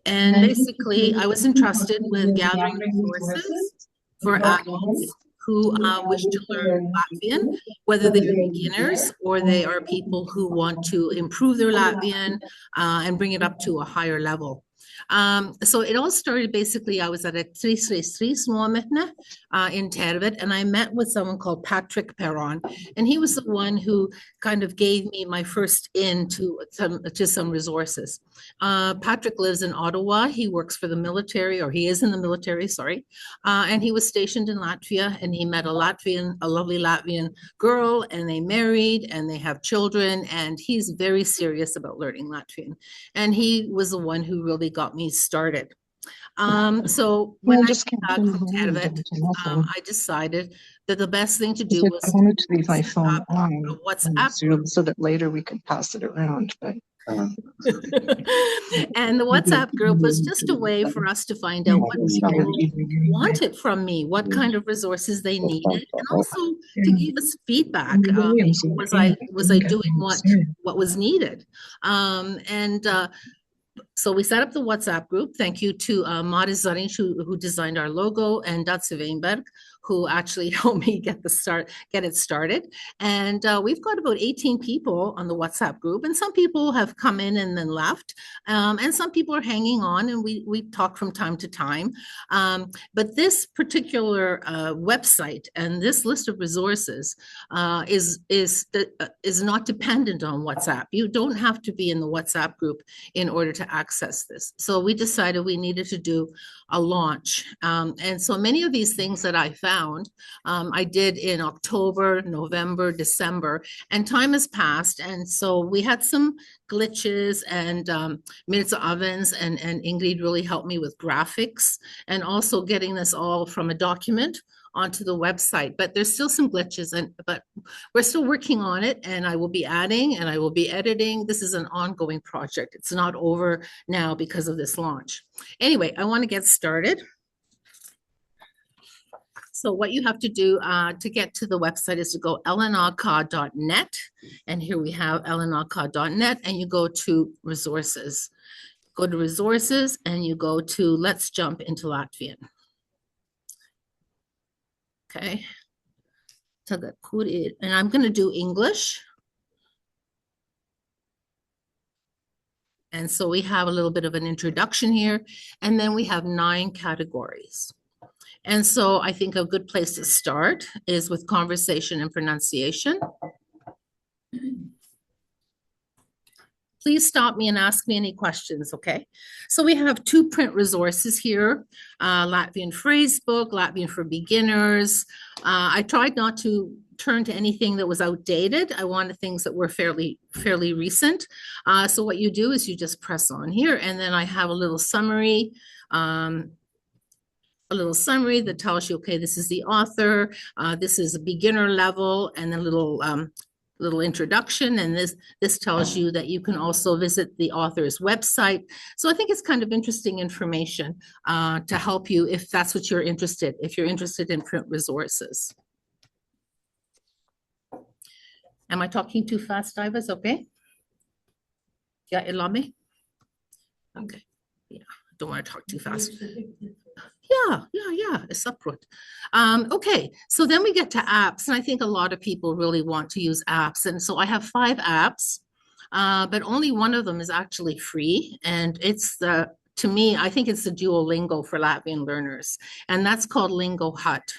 And basically, I was entrusted with gathering resources for adults who wish to learn Latvian, whether they are beginners or they are people who want to improve their Latvian and bring it up to a higher level. So it all started basically, I was at a 333 nometne in Tervet, and I met with someone called Patrick Perron, and he was the one who kind of gave me my first in to some resources. Patrick lives in Ottawa. He works for the military, or he is in the military, sorry. And he was stationed in Latvia, and he met a lovely Latvian girl, and they married, and they have children, and he's very serious about learning Latvian. And he was the one who really got me started. So when I came back from Tervet, I decided that the best thing to do was I wanted to leave my phone on WhatsApp group so that later we could pass it around. But and the WhatsApp group was just a way for us to find out what people wanted from me, what kind of resources they needed, and also to give us feedback. Was I doing what was needed? So we set up the WhatsApp group. Thank you to Maris Zarinch, who designed our logo, and Datse Weinberg, who actually helped me get it started. And we've got about 18 people on the WhatsApp group, and some people have come in and then left, and some people are hanging on, and we talk from time to time. But this particular website and this list of resources is not dependent on WhatsApp. You don't have to be in the WhatsApp group in order to access this. So we decided we needed to do a launch. And so many of these things that I found, I did in October, November, December, and time has passed. And so we had some glitches, and Mirza Ovens and Ingrid really helped me with graphics and also getting this all from a document onto the website. But there's still some glitches, but we're still working on it, and I will be adding and I will be editing. This is an ongoing project. It's not over now because of this launch. Anyway, I want to get started. So what you have to do to get to the website is to go lnok.net, and here we have lnok.net, and you go to resources. Go to resources, and you go to Let's Jump into Latvian. Okay, and I'm going to do English. And so we have a little bit of an introduction here, and then we have 9 categories. And so I think a good place to start is with conversation and pronunciation. Please stop me and ask me any questions, okay? So we have 2 print resources here, Latvian phrase book, Latvian for beginners. I tried not to turn to anything that was outdated. I wanted things that were fairly recent. So what you do is you just press on here, and then I have a little summary, that tells you, okay, this is the author, this is a beginner level, and then a little introduction, and this tells you that you can also visit the author's website. So I think it's kind of interesting information to help you if that's what you're interested, if you're interested in print resources. Am I talking too fast, Divas? Okay. Yeah, Ilami? Okay. Yeah, don't want to talk too fast. Yeah, it's uproot. Okay, so then we get to apps, and I think a lot of people really want to use apps. And so I have 5 apps, but only one of them is actually free. And it's to me, I think it's the Duolingo for Latvian learners, and that's called Lingo Hut.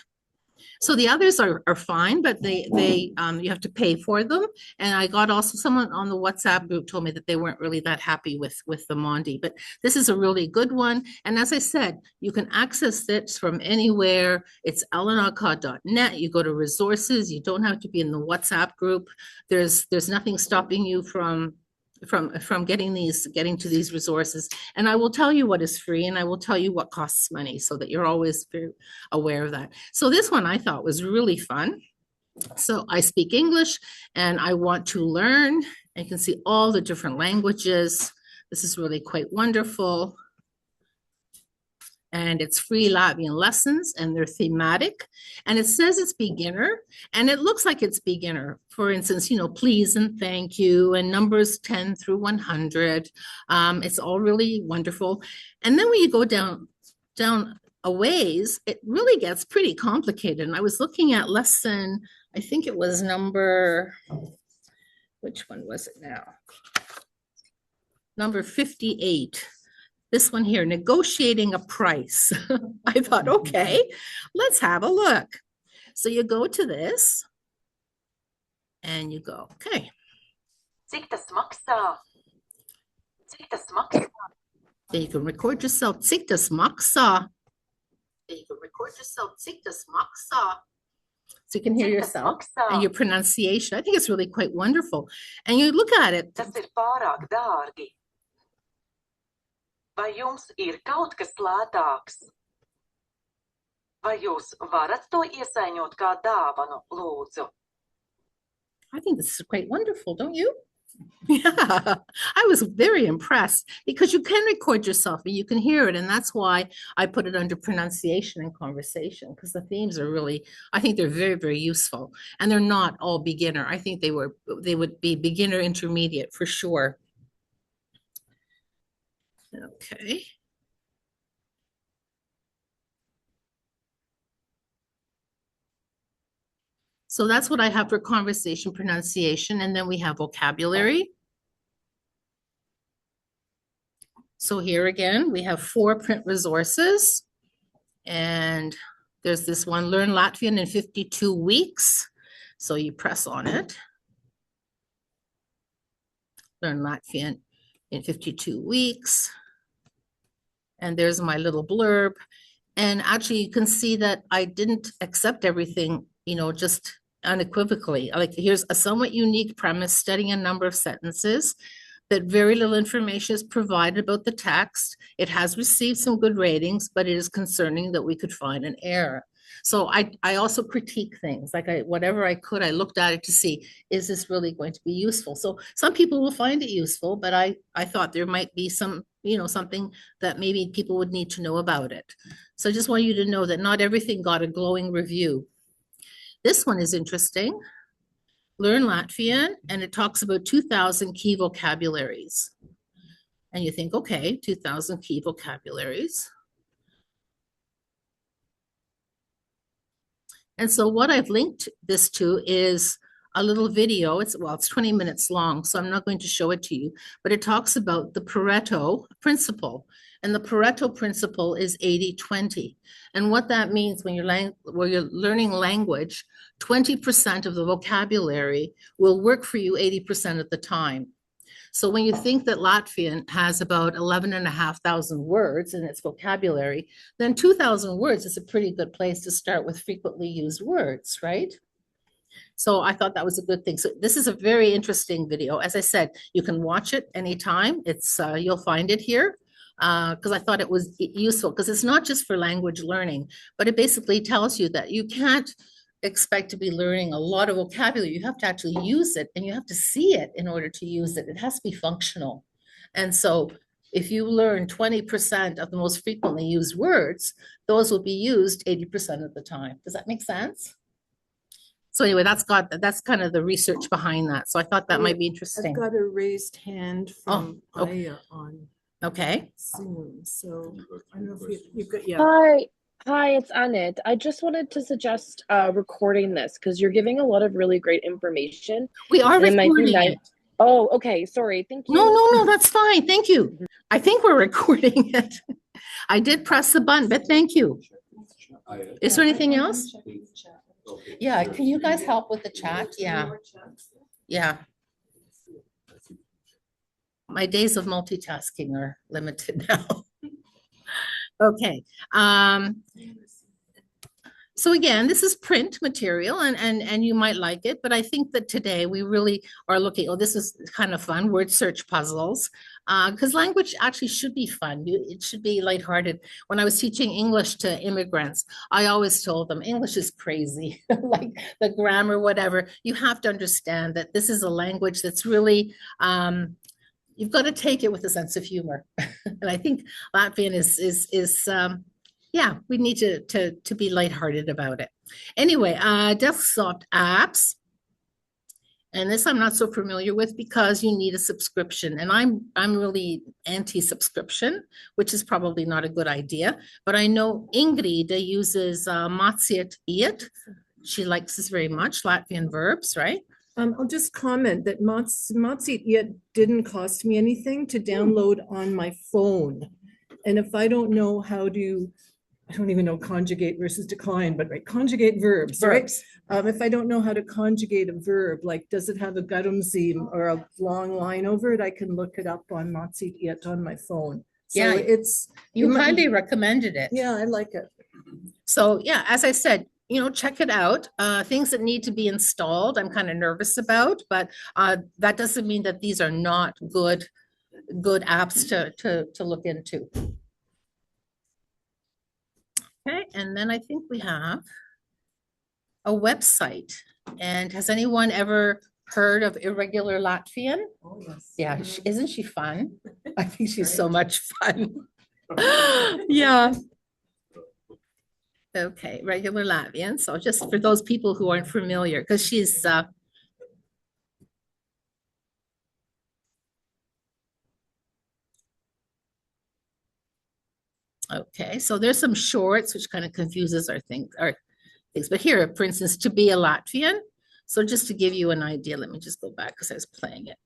So the others are fine, but you have to pay for them. And I got also someone on the WhatsApp group told me that they weren't really that happy with the Mondi, but this is a really good one. And as I said, you can access it from anywhere. It's lnok.net. You go to resources. You don't have to be in the WhatsApp group. There's nothing stopping you from getting to these resources. And I will tell you what is free, and I will tell you what costs money, so that you're always very aware of that. So this one I thought was really fun. So I speak English and I want to learn. You can see all the different languages. This is really quite wonderful. and it's free Latvian lessons, and they're thematic. And it says it's beginner, and it looks like it's beginner. For instance, please and thank you, and numbers 10 through 100. It's all really wonderful. And then when you go down a ways, it really gets pretty complicated. And I was looking at lesson, I think it was number, which one was it now? Number 58. This one here, negotiating a price. I thought, okay, let's have a look. So you go to this and you go, okay. Cik tas maksā? Cik tas maksā? Then you can record yourself. Cik tas maksā? Then you can record yourself. Cik tas maksā? So you can hear yourself and your pronunciation. I think it's really quite wonderful. And you look at it. Tas ir pārāk dārgi. Vai jums ir kaut kas lētāks? Vai jūs varat to iesaiņot kā dāvanu, lūdzu? I think this is quite wonderful, don't you? Yeah, I was very impressed because you can record yourself and you can hear it. And that's why I put it under pronunciation and conversation, because the themes are really, I think they're very, very useful. And they're not all beginner. I think they would be beginner intermediate for sure. Okay. So that's what I have for conversation pronunciation. And then we have vocabulary. So here again, we have 4 print resources. And there's this one, Learn Latvian in 52 weeks. So you press on it. Learn Latvian in 52 weeks. And there's my little blurb. And actually you can see that I didn't accept everything, just unequivocally. Like, here's a somewhat unique premise, studying a number of sentences, that very little information is provided about the text. It has received some good ratings, but it is concerning that we could find an error. So I also critique things, like whatever I could, I looked at it to see, is this really going to be useful? So some people will find it useful, but I thought there might be some, something that maybe people would need to know about it. So I just want you to know that not everything got a glowing review. This one is interesting. Learn Latvian, and it talks about 2,000 key vocabularies. And you think, okay, 2,000 key vocabularies. And so what I've linked this to is a little video. It's 20 minutes long, so I'm not going to show it to you, but it talks about the Pareto principle. And the Pareto principle is 80-20. And what that means when you're learning language, 20% of the vocabulary will work for you 80% of the time. So when you think that Latvian has about 11,500 words in its vocabulary, then 2,000 words is a pretty good place to start with frequently used words, right? So I thought that was a good thing. So this is a very interesting video. As I said, you can watch it anytime. It's you'll find it here because I thought it was useful, because it's not just for language learning, but it basically tells you that you can't expect to be learning a lot of vocabulary. You have to actually use it, and you have to see it in order to use it. It has to be functional. And so if you learn 20% of the most frequently used words, those will be used 80% of the time. Does that make sense? So anyway, that's kind of the research behind that. So I thought that might be interesting. I've got a raised hand from okay. Aya on Okay. Zoom. So I don't know if you've got, yeah. Hi, it's Annette. I just wanted to suggest recording this because you're giving a lot of really great information. We are recording it. Oh, okay. Sorry. Thank you. No, that's fine. Thank you. I think we're recording it. I did press the button, but thank you. Is there anything else? Yeah, can you guys help with the chat? Yeah. Yeah. My days of multitasking are limited now. Okay. So again, this is print material and you might like it, but I think that today we really are looking, this is kind of fun, word search puzzles, because language actually should be fun. It should be lighthearted. When I was teaching English to immigrants, I always told them English is crazy, like the grammar, whatever. You have to understand that this is a language that's really, you've got to take it with a sense of humor. And I think Latvian is Yeah, we need to be lighthearted about it. Anyway, desktop apps. And this I'm not so familiar with because you need a subscription. And I'm really anti-subscription, which is probably not a good idea. But I know Ingrid uses Matsiet Iet. She likes this very much, Latvian verbs, right? I'll just comment that Matsit yet didn't cost me anything to download on my phone. And if I don't know how to, I don't even know conjugate versus decline, but right, conjugate verbs, right? If I don't know how to conjugate a verb, like does it have a garumzim or a long line over it, I can look it up on Matsit yet on my phone. So Yeah, it's You highly recommended it. yeah, I like it. So yeah, as I said, check it out. Things that need to be installed, I'm kind of nervous about, but that doesn't mean that these are not good apps to look into. Okay, and then I think we have a website. And has anyone ever heard of Irregular Latvian? Oh, yes. Yeah, isn't she fun? I think she's so much fun. Yeah. Okay, Regular Latvian. So just for those people who aren't familiar, because she's okay, so there's some shorts which kind of confuses our things. But here, for instance, to be a Latvian. So just to give you an idea, let me just go back because I was playing it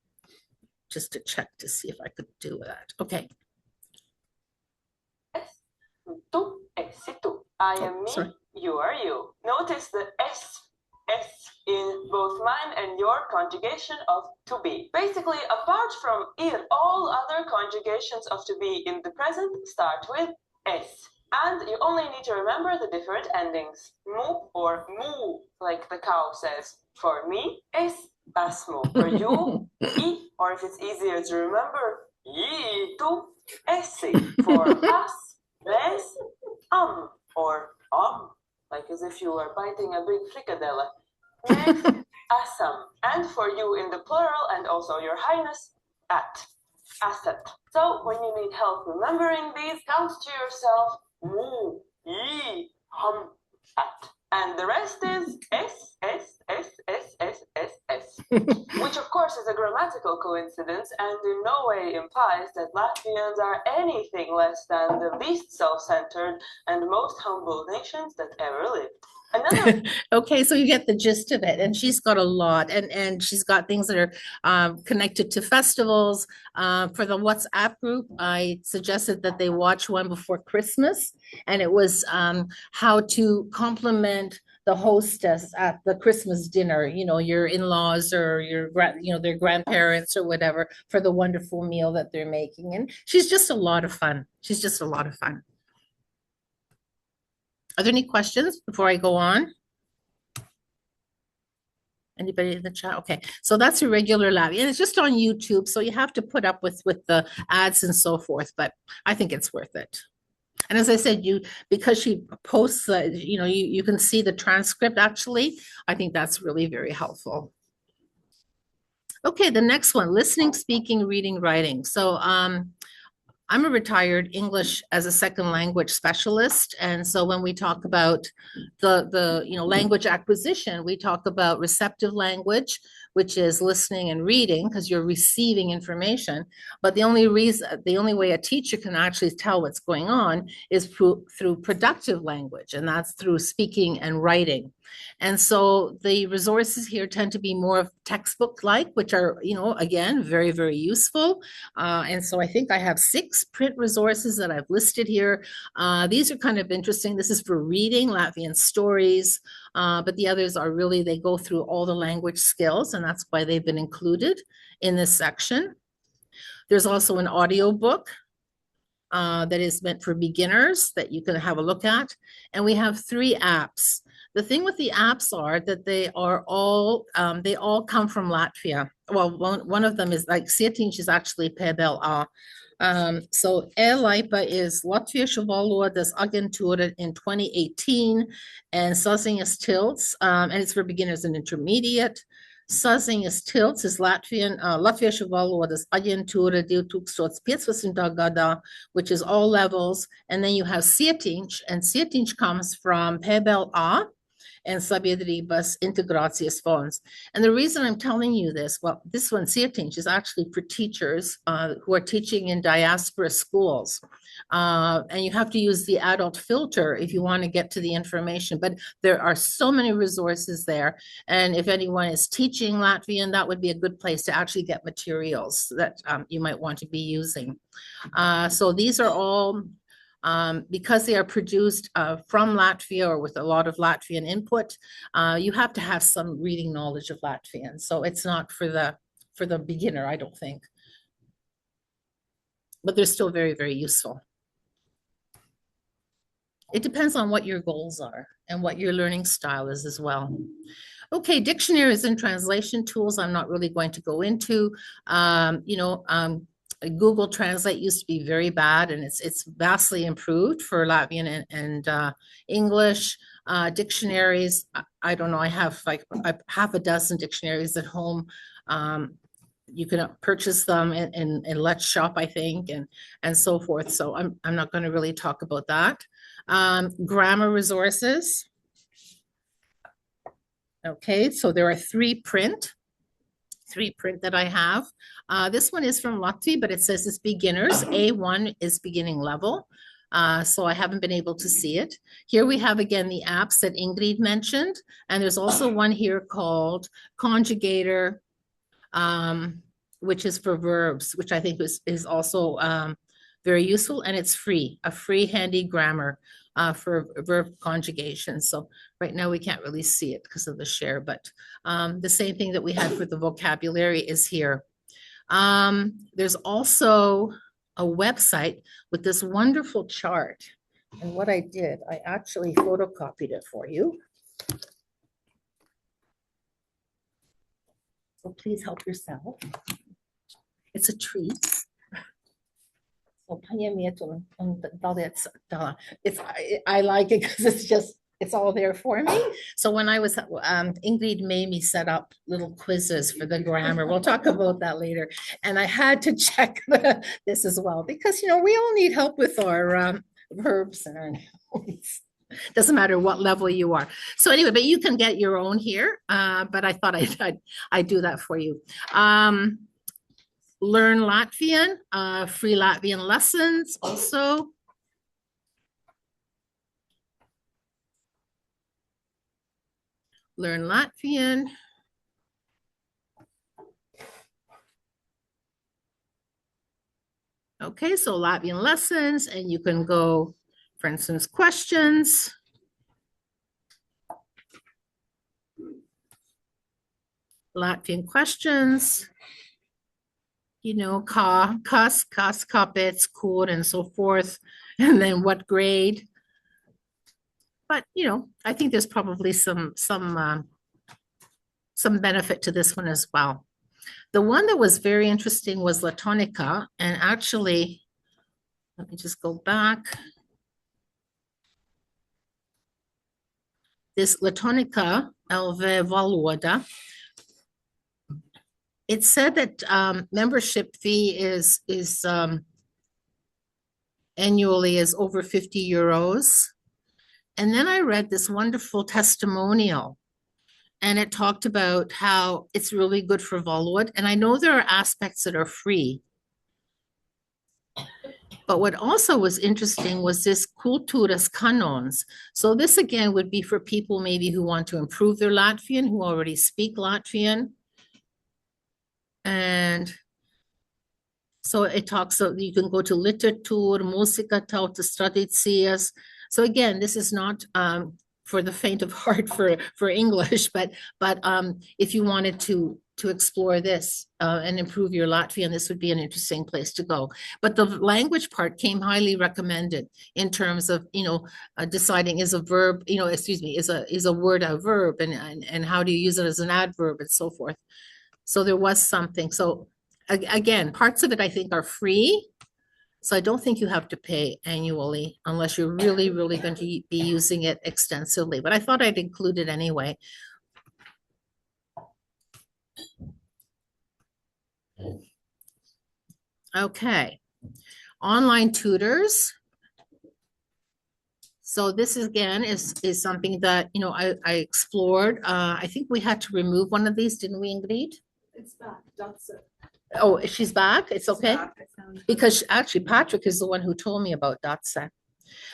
just to check to see if I could do that. Okay. Tu esi tu. I am me, sorry. you are you. Notice the S in both mine and your conjugation of to be. Basically, apart from ir, all other conjugations of to be in the present start with S. And you only need to remember the different endings. Mu or mu, like the cow says. For me, es esmu. For you, I, or if it's easier to remember, I, tu, esi. For us, mes, or like as if you were biting a big fricadelle. Mes, asam. And for you in the plural and also your highness, at. Asset. So when you need help remembering these, count to yourself mu, yi, at. And the rest is which of course is a grammatical coincidence and in no way implies that Latvians are anything less than the least self-centered and most humble nations that ever lived. Another Okay, so you get the gist of it, and she's got a lot, and she's got things that are connected to festivals. For the WhatsApp group, I suggested that they watch one before Christmas, and it was how to compliment the hostess at the Christmas dinner. Your in-laws or their grandparents or whatever for the wonderful meal that they're making, and she's just a lot of fun. She's just a lot of fun. Are there any questions before I go on? Anybody in the chat? Okay, so that's Irregular Latvian. It's just on YouTube, so you have to put up with the ads and so forth, but I think it's worth it. And as I said, because she posts, you can see the transcript actually. I think that's really very helpful. Okay, the next one, listening, speaking, reading, writing. So I'm a retired English as a second language specialist. And so when we talk about the language acquisition, we talk about receptive language, which is listening and reading because you're receiving information. But the only way a teacher can actually tell what's going on is through productive language, and that's through speaking and writing. And so the resources here tend to be more textbook-like, which are, again, very, very useful. And so I think I have 6 print resources that I've listed here. These are kind of interesting. This is for reading Latvian stories, but the others are really, they go through all the language skills, and that's why they've been included in this section. There's also an audio book that is meant for beginners that you can have a look at. And we have 3 apps. The thing with the apps are that they all come from Latvia. Well, one of them is like Sietīņš is actually PBLA. So E-Laipa is Latviešu valodas aģentūra in 2018, and Saziņas tilts, and it's for beginners and intermediate. Saziņas tilts is Latvian, Latviešu valodas aģentūra 2015. gadā, which is all levels. And then you have cietiņš, and cietiņš comes from PBLA and Sabiedrības integrācijas fonds. And the reason I'm telling you this, well, this one, cietiņš, is actually for teachers who are teaching in diaspora schools. And you have to use the adult filter if you want to get to the information, but there are so many resources there. And if anyone is teaching Latvian, that would be a good place to actually get materials that you might want to be using. So these are all, because they are produced from Latvia or with a lot of Latvian input, you have to have some reading knowledge of Latvian. So it's not for the beginner, I don't think. But they're still very, very useful. It depends on what your goals are and what your learning style is as well. Okay, dictionaries and translation tools, I'm not really going to go into. Google Translate used to be very bad, and it's vastly improved for Latvian and English. Dictionaries, I don't know, I have like half a dozen dictionaries at home. You can purchase them in Let's Shop, I think, and so forth. So I'm not going to really talk about that. Grammar resources. Okay, so there are three print that I have. This one is from Latvia, but it says it's beginners. A1 is beginning level. So I haven't been able to see it. Here we have again the apps that Ingrid mentioned, and there's also one here called Conjugator, which is for verbs, which I think is also very useful, and it's free, a free handy grammar for verb conjugation. So right now we can't really see it because of the share, but the same thing that we had for the vocabulary is here. There's also a website with this wonderful chart. And what I did, I actually photocopied it for you. So please help yourself. It's a treat. I like it because it's all there for me. So when I was, Ingrid made me set up little quizzes for the grammar. We'll talk about that later. And I had to check this as well, because, we all need help with our verbs and our nouns. Doesn't matter what level you are. So anyway, but you can get your own here. But I thought I'd do that for you. Learn Latvian, free Latvian lessons also. Learn Latvian. Okay, so Latvian lessons, and you can go, for instance, questions. Latvian questions. Kas, kāpēc, kur, and so forth, and then what grade. But, I think there's probably some benefit to this one as well. The one that was very interesting was Latonica, and actually, let me just go back. This Latonica, LV Valoda, it said that membership fee is annually is over 50 euros. And then I read this wonderful testimonial, and it talked about how it's really good for Volwood. And I know there are aspects that are free. But what also was interesting was this kultūras kanons. So this again would be for people maybe who want to improve their Latvian, who already speak Latvian. And so it talks, so you can go to literatūra, mūzika, tautas tradīcijas. So again, this is not for the faint of heart for English, but if you wanted to explore this and improve your Latvian, this would be an interesting place to go. But the language part came highly recommended in terms of, deciding is a verb, is a word a verb, and how do you use it as an adverb and so forth. So there was something. So again, parts of it I think are free. So I don't think you have to pay annually unless you're really, really going to be using it extensively. But I thought I'd include it anyway. Okay, online tutors. So this is, again is something that, you know, I explored. I think we had to remove one of these, didn't we, Ingrid? It's back, that's it. Oh, she's back? It's okay? Because actually Patrick is the one who told me about DotSec.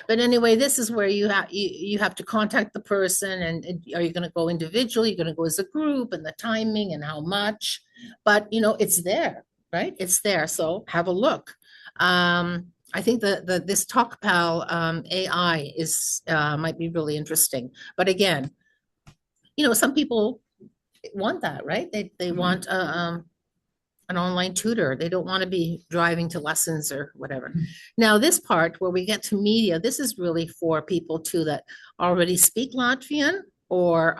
But anyway, this is where you have to contact the person, and are you going to go individually? You're going to go as a group, and the timing and how much. But you know, it's there, right? It's there. So have a look. I think this TalkPal AI is might be really interesting. But again, you know, some people want that, right? They want an online tutor. They don't want to be driving to lessons or whatever. Now, this part where we get to media, this is really for people too that already speak Latvian or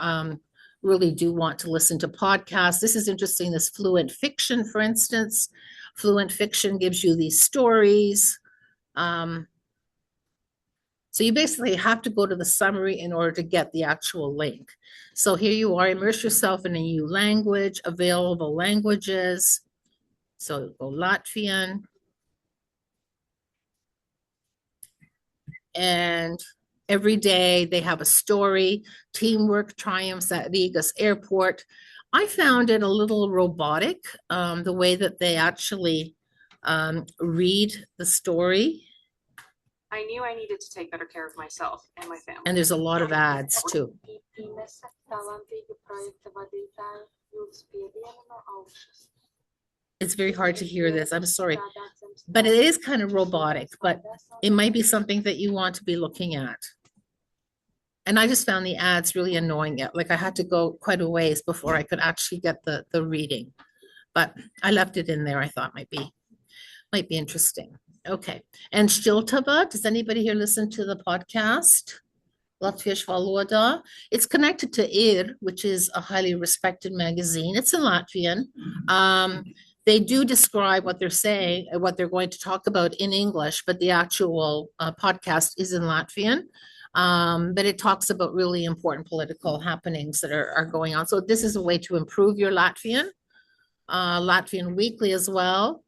really do want to listen to podcasts. This is interesting, this fluent fiction, for instance. Fluent fiction gives you these stories. So you basically have to go to the summary in order to get the actual link. So here you are, immerse yourself in a new language, available languages. So go Latvian. And every day they have a story, teamwork triumphs at Riga's airport. I found it a little robotic, the way that they actually read the story. I knew I needed to take better care of myself and my family. And there's a lot of ads too. It's very hard to hear this, I'm sorry. But it is kind of robotic, but it might be something that you want to be looking at. And I just found the ads really annoying. Like I had to go quite a ways before I could actually get the reading. But I left it in there, I thought might be interesting. Okay, and Stiltava, does anybody here listen to the podcast? Latviešu valodā. It's connected to IR, which is a highly respected magazine. It's in Latvian. They do describe what they're saying, what they're going to talk about in English, but the actual podcast is in Latvian. But it talks about really important political happenings that are going on. So this is a way to improve your Latvian. Latvian Weekly as well.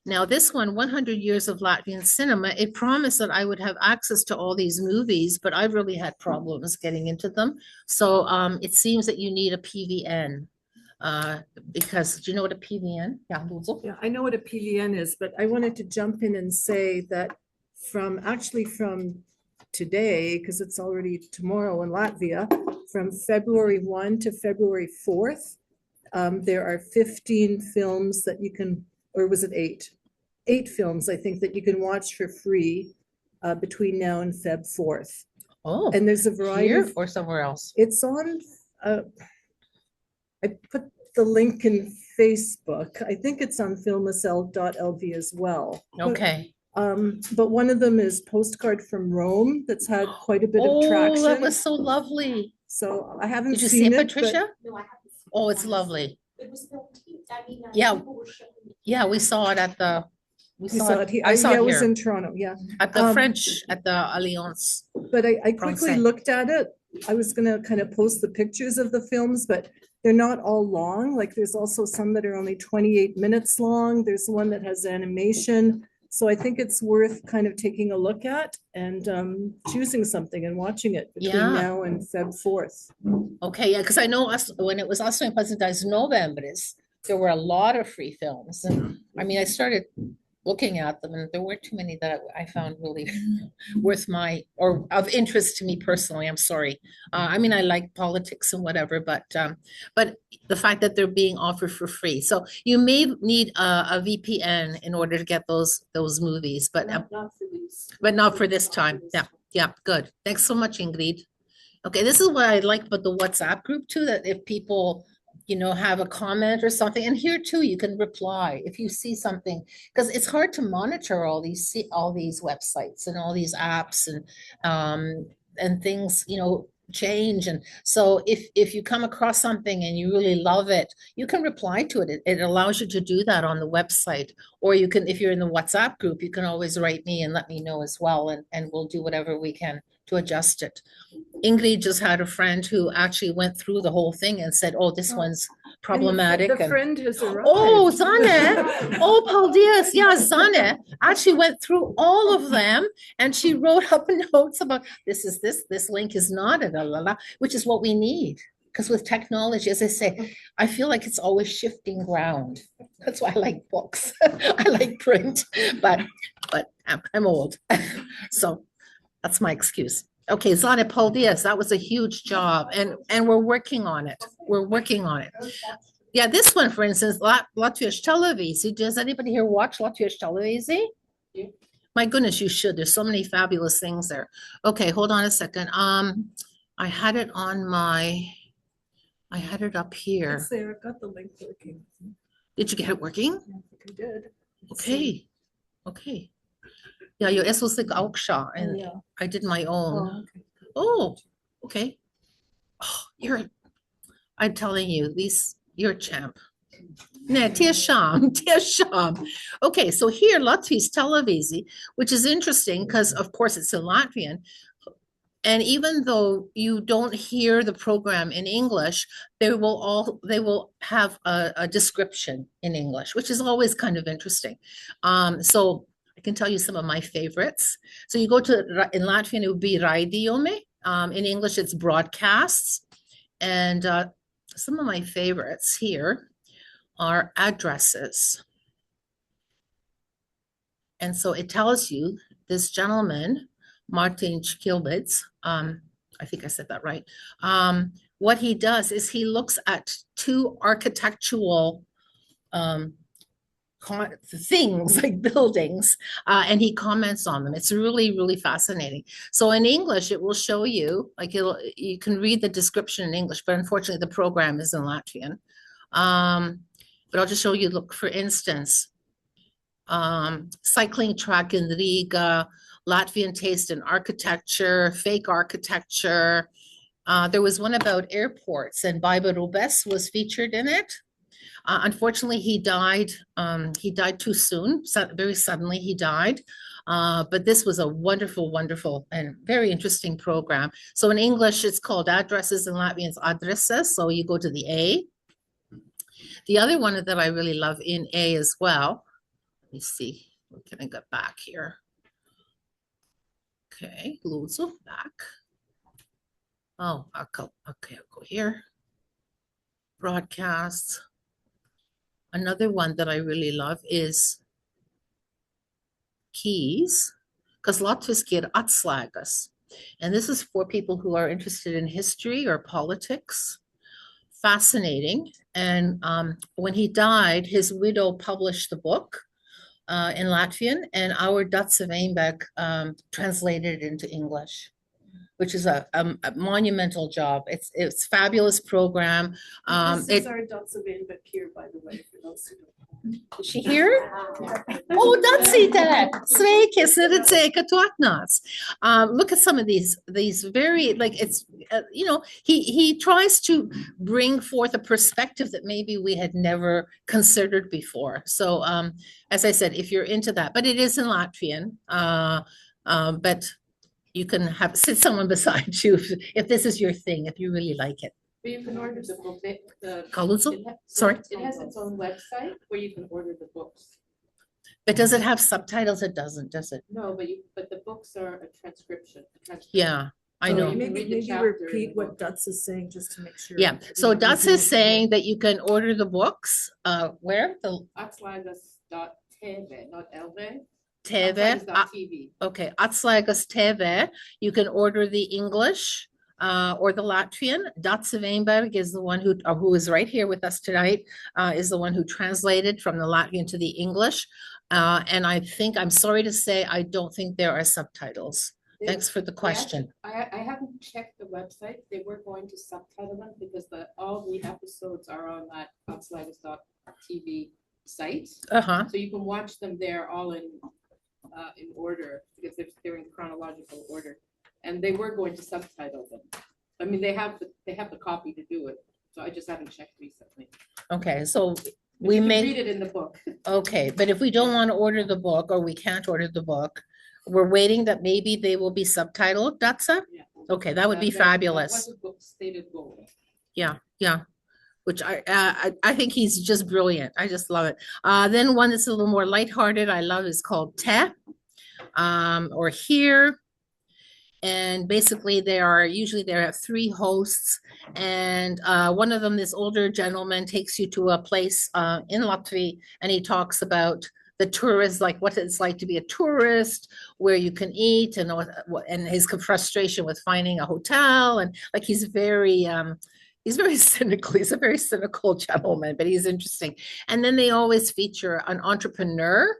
Now this one, 100 Years of Latvian Cinema, it promised that I would have access to all these movies, but I've really had problems getting into them. So it seems that you need a PVN. Because do you know what a PVN? Yeah, Yeah, I know what a PVN is, but I wanted to jump in and say that from today, because it's already tomorrow in Latvia, from February 1 to February 4th, there are 15 films that you can, or was it 8? 8 films, I think, that you can watch for free between now and Feb 4th. Oh, and there's a variety here of, or somewhere else? it's on, I put the link in Facebook. I think it's on filmsl.lv as well. Okay. But one of them is Postcard from Rome that's had quite a bit of Oh, traction. that was so lovely. So I haven't Did you see seen it, it, but Patricia? No, I haven't seen Oh, it. it's lovely. It was filmed here. I mean, Yeah. people were showing it. Yeah, we saw it at the, you saw it here. I saw Yeah, it it was here in Toronto, yeah. at the um, French, at the Alliance. But I quickly Francais. looked at it. I was gonna kind of post the pictures of the films, but they're not all long. Like there's also some that are only 28 minutes long. There's one that has animation. So I think it's worth kind of taking a look at and choosing something and watching it between Yeah. now and Feb 4th. Okay, yeah, because I know us, when it was also in President's Novembris, there were a lot of free films. And I mean, I started looking at them and there weren't too many that I found really worth or of interest to me personally. I'm sorry. I mean, I like politics and whatever, but the fact that they're being offered for free. So you may need a VPN in order to get those movies, but Not for these. but not for this time. Yeah, yeah, good. Thanks so much, Ingrid. Okay, this is what I like about the WhatsApp group too, that if people, you know, have a comment or something, and here too, you can reply if you see something, because it's hard to monitor all these websites and all these apps and things, you know, change. And so if you come across something and you really love it, you can reply to it. It allows you to do that on the website, or you can, if you're in the WhatsApp group, you can always write me and let me know as well, and we'll do whatever we can to adjust it. Ingrid just had a friend who actually went through the whole thing and said, oh, this one's problematic. The and- friend has arrived. Oh, Zane. Oh, Paldias. Yeah, Zane actually went through all of them and she wrote up notes about this link is not, which is what we need. Because with technology, as I say, I feel like it's always shifting ground. That's why I like books. I like print, but I'm old. So that's my excuse. Okay, Zane Paldias, that was a huge job and we're working on it. We're working on it. Yeah, this one, for instance, Latvian television. Does anybody here watch Latvian television? Yeah. My goodness, you should. There's so many fabulous things there. Okay, hold on a second. I had it up here. It's there, I've got the link working. Did you get it working? I think I did. Okay, okay. Yeah, your S was like Auksha, Oh, and yeah. I did my own. Oh, okay. Oh, okay. Oh, I'm telling you, you're a champ. Nee, tiešām. Okay, so here, Latvijas televīzija, which is interesting because, of course, it's in Latvian. And even though you don't hear the program in English, they will have a description in English, which is always kind of interesting. So I can tell you some of my favorites. So you go to, in Latvian, it would be raidījumi. In English, it's broadcasts. And some of my favorites here are addresses. And so it tells you this gentleman, Martin Škilbits, I think I said that right. What he does is he looks at two architectural things like buildings, and he comments on them. It's really, really fascinating. So in English, it will show you, like you can read the description in English, but unfortunately the program is in Latvian. But I'll just show you, look, for instance, cycling track in Riga, Latvian taste in architecture, fake architecture. There was one about airports and Baiba Rubes was featured in it. Unfortunately, he died too soon. Very suddenly he died. But this was a wonderful, wonderful and very interesting program. So in English, it's called addresses. In Latvian, it's adreses. So you go to the A. The other one that I really love in A as well. Let me see. What can I get back here? Okay, Lūdzu, back. Oh, okay, I'll go here. Broadcasts. Another one that I really love is keys, because latviski ir atslēgas. And this is for people who are interested in history or politics. Fascinating. And when he died, his widow published the book in Latvian, and our Datsa Weinberg translated it into English, which is a monumental job. It's fabulous program. This is our Datsa Weinberg here, by the way, for those who don't. Is she here? Oh, Datsīte! Sveiki, es redzēju, ka tu atnāc. Look at some of these very, like, it's, he tries to bring forth a perspective that maybe we had never considered before. So, as I said, if you're into that, but it is in Latvian, but you can sit someone beside you if this is your thing, if you really like it. But you can order the book. Sorry? It has its own website where you can order the books. But does it have subtitles? It doesn't, does it? No, but the books are a transcription. Yeah, I So know. you can Maybe read the chapter in repeat the what book. Dutz is saying, just to make sure. Yeah, so that Dutz we is saying that you can order the books, where? The Atslēgas.tv, not LV. TV. Atslēgas.tv. Okay, Atslēgas TV. You can order the English or the Latvian. Datsa Weinberg is the one who is right here with us tonight, is the one who translated from the Latvian to the English. And I'm sorry to say, I don't think there are subtitles. Thanks for the question. I haven't checked the website. They were going to subtitle them because all the episodes are on that Atslēgas.tv site. Uh-huh. So you can watch them there all in order because they're in chronological order. And they were going to subtitle them. I mean, they have the copy to do it. So I just haven't checked recently. Okay, so But we you can may. read it in the book. Okay, but if we don't want to order the book or we can't order the book, we're waiting that maybe they will be subtitled, Datsa? Yeah. Okay, that would be That fabulous. was the book's stated goal. Yeah, yeah. which I think he's just brilliant. I just love it. Then one that's a little more lighthearted I love is called Te, or Here. And basically they have three hosts, and one of them, this older gentleman, takes you to a place in Latvia, and he talks about the tourists, like what it's like to be a tourist, where you can eat, and and his frustration with finding a hotel, and like he's very cynical. He's a very cynical gentleman, but he's interesting. And then they always feature an entrepreneur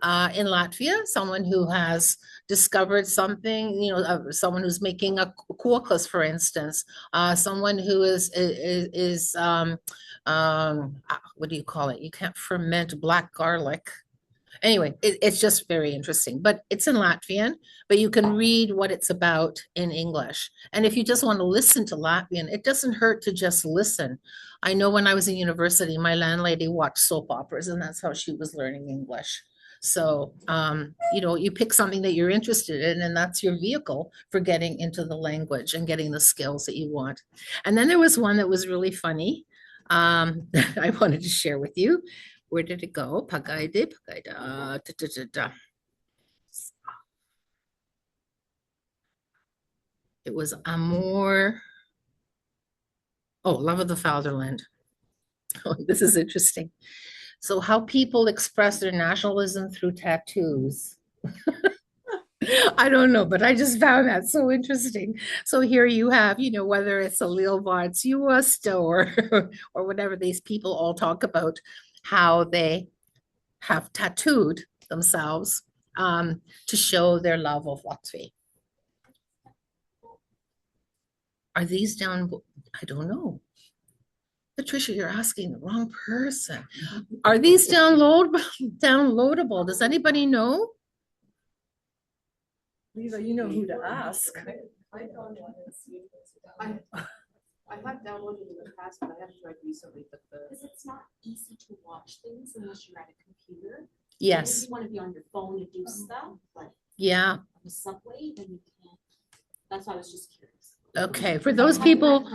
in Latvia, someone who has discovered something, someone who's making a kuoklis, for instance, someone who is what do you call it? You can't ferment black garlic. Anyway, it's just very interesting, but it's in Latvian, but you can read what it's about in English. And if you just want to listen to Latvian, it doesn't hurt to just listen. I know when I was in university, my landlady watched soap operas, and that's how she was learning English. So, you pick something that you're interested in, and that's your vehicle for getting into the language and getting the skills that you want. And then there was one that was really funny that I wanted to share with you. Where did it go? Pagaidi. It was Amor. Oh, Love of the Fatherland. Oh, this is interesting. So how people express their nationalism through tattoos. I don't know, but I just found that so interesting. So here you have, whether it's a Lil Varts Uasta or whatever, these people all talk about how they have tattooed themselves to show their love of Latvia. Are these down? I don't know. Patricia, you're asking the wrong person. Are these downloadable? Does anybody know? Leva, you know who to ask. I have downloaded in the past, but I haven't tried recently, but Because it's not easy to watch things unless you're at a computer. Yes. You want to be on your phone and do stuff, but Yeah. on the subway, then you can't. That's why I was just curious. Okay. For those people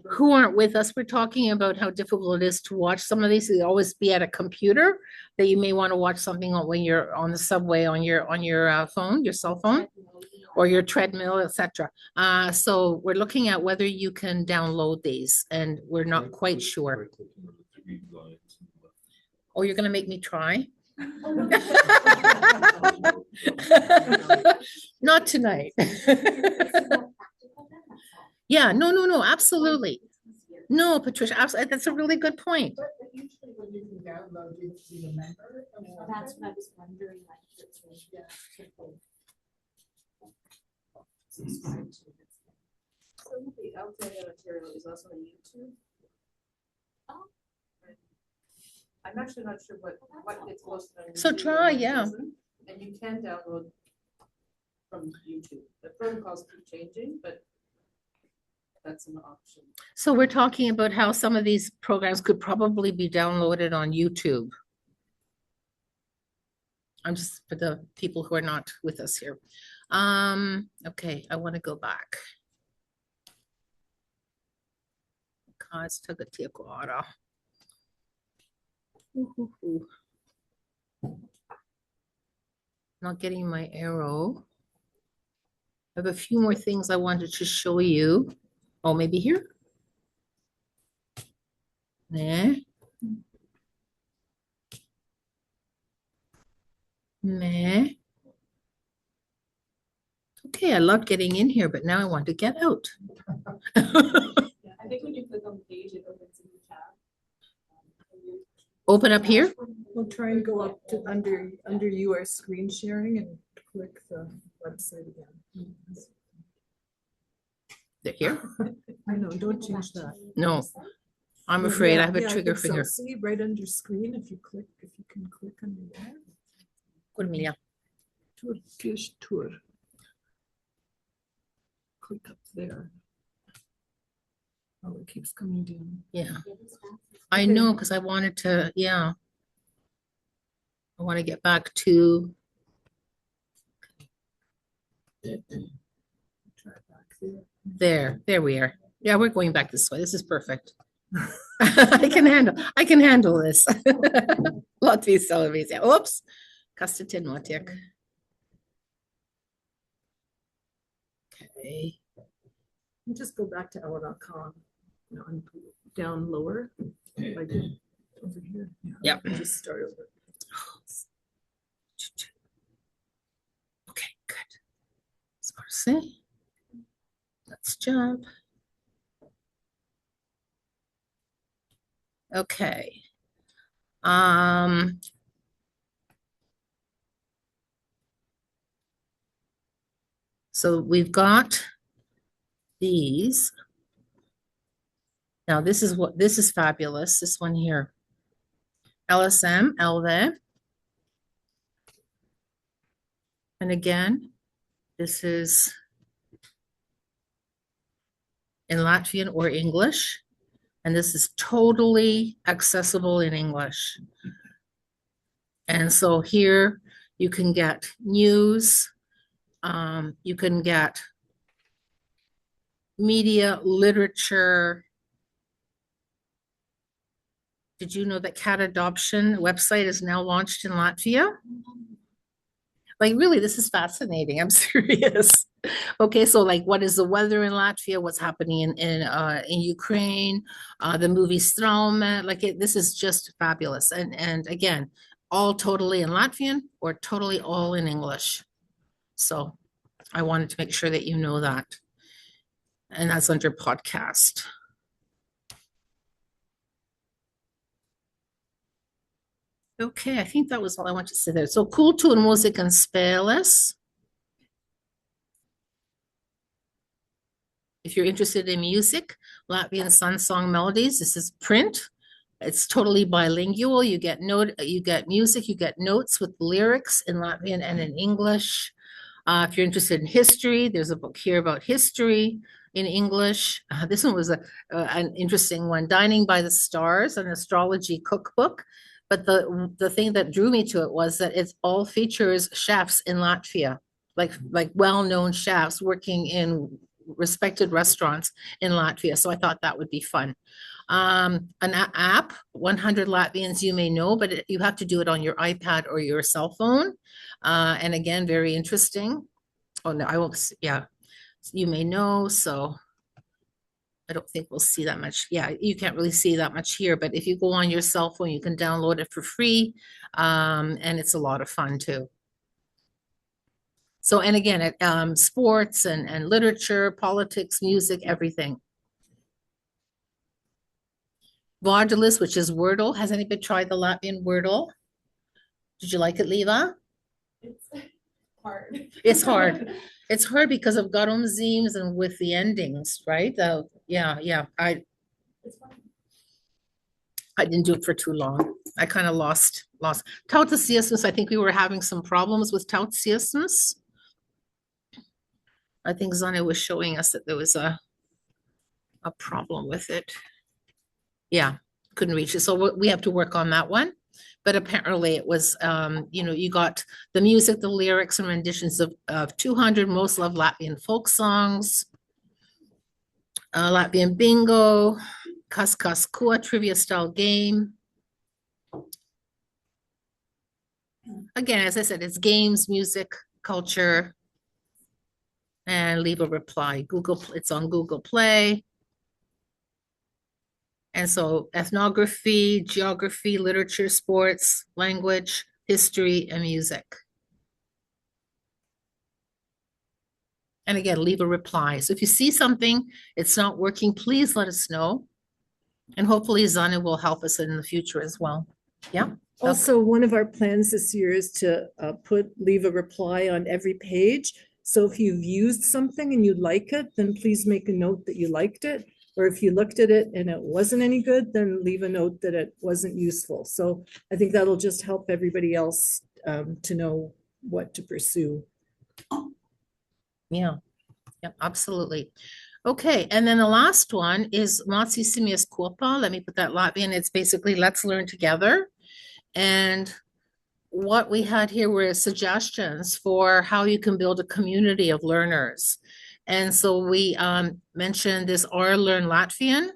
who aren't with us, we're talking about how difficult it is to watch some of these. They always be at a computer that you may want to watch something when you're on the subway on your phone, your cell phone, or your treadmill, etc. So we're looking at whether you can download these, and we're not quite sure. Oh, you're gonna make me try? Not tonight. Yeah, no, absolutely. No, Patricia, that's a really good point. That's what I was wondering. some of the outside material is also on YouTube. Oh. I'm actually not sure what gets posted on. So YouTube try, and what yeah. doesn't. And you can download from YouTube. The protocols keep changing, but that's an option. So we're talking about how some of these programs could probably be downloaded on YouTube. I'm just for the people who are not with us here. Okay, I want to go back. Not getting my arrow. I have a few more things I wanted to show you. Oh, maybe here? Nah. Nah. Okay, I love getting in here, but now I want to get out. I think when you click on the page, it opens a new tab. Open up here? We'll try and go up to under you are screen sharing and click the website again. They're here? I know, don't change that. No, I'm afraid I Yeah, have a yeah, trigger think so. finger. See right under screen, if you can click under there. Cornelia. Turkish tour. Click up there. Oh, it keeps coming down. Yeah, I Okay. know, because I wanted to, yeah. I want to get back to, Try back there. there we are. Yeah, we're going back this way. This is perfect. I can handle this. Latvijas televīzija. Oops, kas te te notiek? Okay. Just go back to ella.com, down lower, like over here. Yep. Just start over. Okay, good. So see, let's jump. Okay. So we've got these. Now this is fabulous. This one here. LSM, LV. And again, this is in Latvian or English. And this is totally accessible in English. And so here you can get news, you can get media, literature. Did you know that cat adoption website is now launched in Latvia? Like, really, this is fascinating. I'm serious. Okay, so like, what is the weather in Latvia? What's happening in Ukraine? The movie Strauma. Like, this is just fabulous. And again, all totally in Latvian or totally all in English. So I wanted to make sure that you know that. And that's under podcast. Okay, I think that was all I want to say there. So kultūra, mūzika, and spēles. If you're interested in music, Latvian Sun Song Melodies, this is print. It's totally bilingual. You get music, you get notes with lyrics in Latvian and in English. If you're interested in history, there's a book here about history in English. This one was an interesting one, Dining by the Stars, an astrology cookbook. But the thing that drew me to it was that it all features chefs in Latvia, like well-known chefs working in respected restaurants in Latvia. So I thought that would be fun. An app, 100 Latvians you may know, but you have to do it on your iPad or your cell phone. And again, very interesting. Oh no, I won't. Yeah, you may know. So I don't think we'll see that much. Yeah, you can't really see that much here, but if you go on your cell phone, you can download it for free. And it's a lot of fun too. So, and again, sports and literature, politics, music, everything. Vārdalis, which is Wordle. Has anybody tried the Latvian Wordle? Did you like it, Leva? It's hard. It's hard. It's hard because of garumzīmes and with the endings, right? Yeah. I didn't do it for too long. I kind of lost. Tautas, I think we were having some problems with tautas. I think Zana was showing us that there was a problem with it. Yeah, couldn't reach it. So we have to work on that one. But apparently it was, you got the music, the lyrics, and renditions of 200 most loved Latvian folk songs, Latvian bingo, kas ko trivia style game. Again, as I said, it's games, music, culture, and leave a reply. It's on Google Play. And so ethnography, geography, literature, sports, language, history, and music. And again, leave a reply. So if you see something, it's not working, please let us know. And hopefully Zana will help us in the future as well. Yeah. Also, one of our plans this year is to leave a reply on every page. So if you've used something and you like it, then please make a note that you liked it. Or if you looked at it and it wasn't any good, then leave a note that it wasn't useful. So I think that'll just help everybody else to know what to pursue. Yeah, absolutely. Okay, and then the last one is Mācīsimies kopā. Let me put that Latvian. It's basically let's learn together. And what we had here were suggestions for how you can build a community of learners. And so we mentioned this Learn Latvian.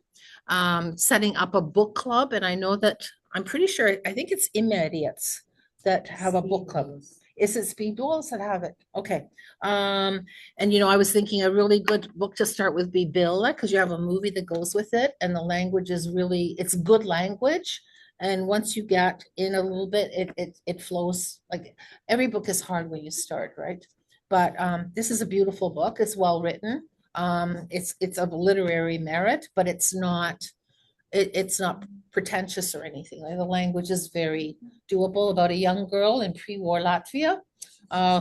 setting up a book club. And I know that, I'm pretty sure, I think it's Immediates that have a book club. Is it Speed Duels that have it? Okay. And I was thinking a really good book to start with be Billa, because you have a movie that goes with it, and the language is really, it's good language. And once you get in a little bit, it flows. Like every book is hard when you start, right? But this is a beautiful book. It's well written. It's of literary merit, but it's not pretentious or anything. Like the language is very doable, about a young girl in pre-war Latvia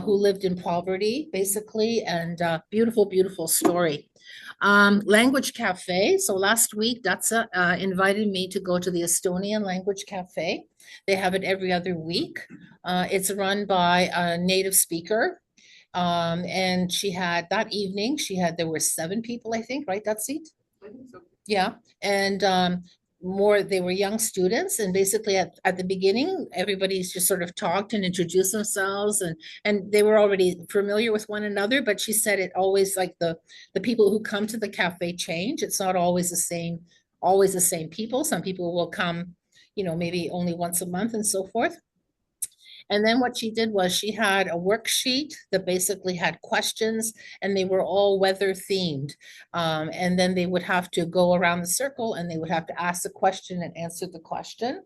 who lived in poverty, basically, and beautiful, beautiful story. Language Cafe. So last week, Datsa invited me to go to the Estonian Language Cafe. They have it every other week. It's run by a native speaker. And there were 7 people, I think, right, that seat? I think so. Yeah, and they were young students, and basically at the beginning, everybody's just sort of talked and introduced themselves, and they were already familiar with one another, but she said it always, like the people who come to the cafe change. It's not always the same people. Some people will come, maybe only once a month and so forth. And then what she did was she had a worksheet that basically had questions, and they were all weather themed. And then they would have to go around the circle, and they would have to ask the question and answer the question.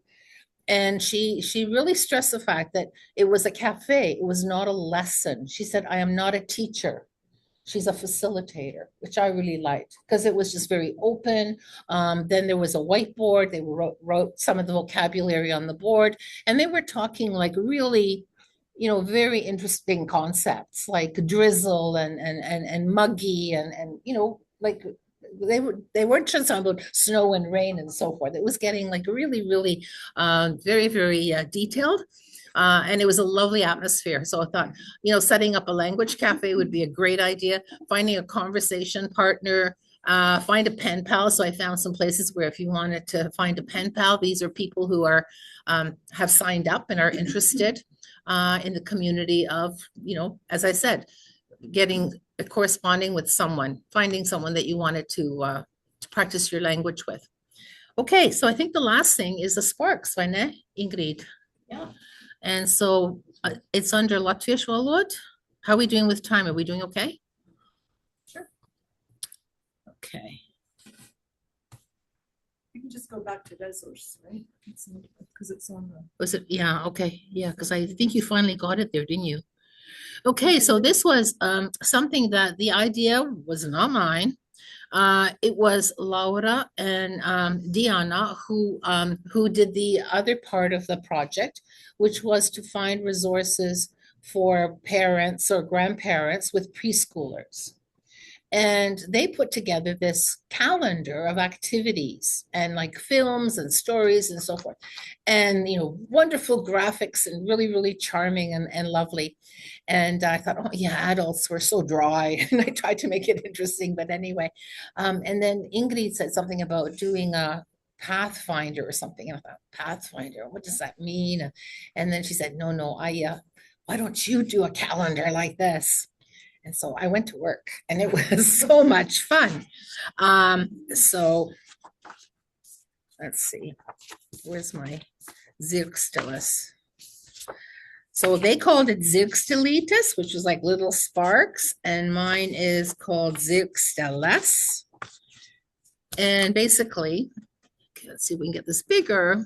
And she really stressed the fact that it was a cafe. It was not a lesson. She said, I am not a teacher. She's a facilitator, which I really liked because it was just very open. Then there was a whiteboard. They wrote some of the vocabulary on the board, and they were talking like really, very interesting concepts like drizzle and muggy and like they weren't just talking about snow and rain and so forth. It was getting like really, really very, very detailed. And it was a lovely atmosphere. So I thought, setting up a language cafe would be a great idea. Finding a conversation partner, find a pen pal. So I found some places where if you wanted to find a pen pal, these are people who are have signed up and are interested in the community of, as I said, corresponding with someone, finding someone that you wanted to practice your language with. Okay, so I think the last thing is the sparks, right, Ingrid? Yeah. And so it's under Latvian Valoda. How are we doing with time? Are we doing okay? Sure. Okay. You can just go back to resource, right? Because it's on the. Was it? Yeah, okay. Yeah, because I think you finally got it there, didn't you? Okay, so this was something that the idea was not mine. It was Laura and Diana who did the other part of the project, which was to find resources for parents or grandparents with preschoolers. And they put together this calendar of activities and like films and stories and so forth. And, wonderful graphics and really, really charming and lovely. And I thought, oh yeah, adults were so dry. And I tried to make it interesting, but anyway. And then Ingrid said something about doing a Pathfinder or something. And I thought, Pathfinder, what does that mean? And then she said, no, why don't you do a calendar like this? And so I went to work, and it was so much fun. So let's see, where's my Zirkstelis? So they called it Zirkstelitis, which was like little sparks, and mine is called Zirksteles. And basically, okay, let's see if we can get this bigger.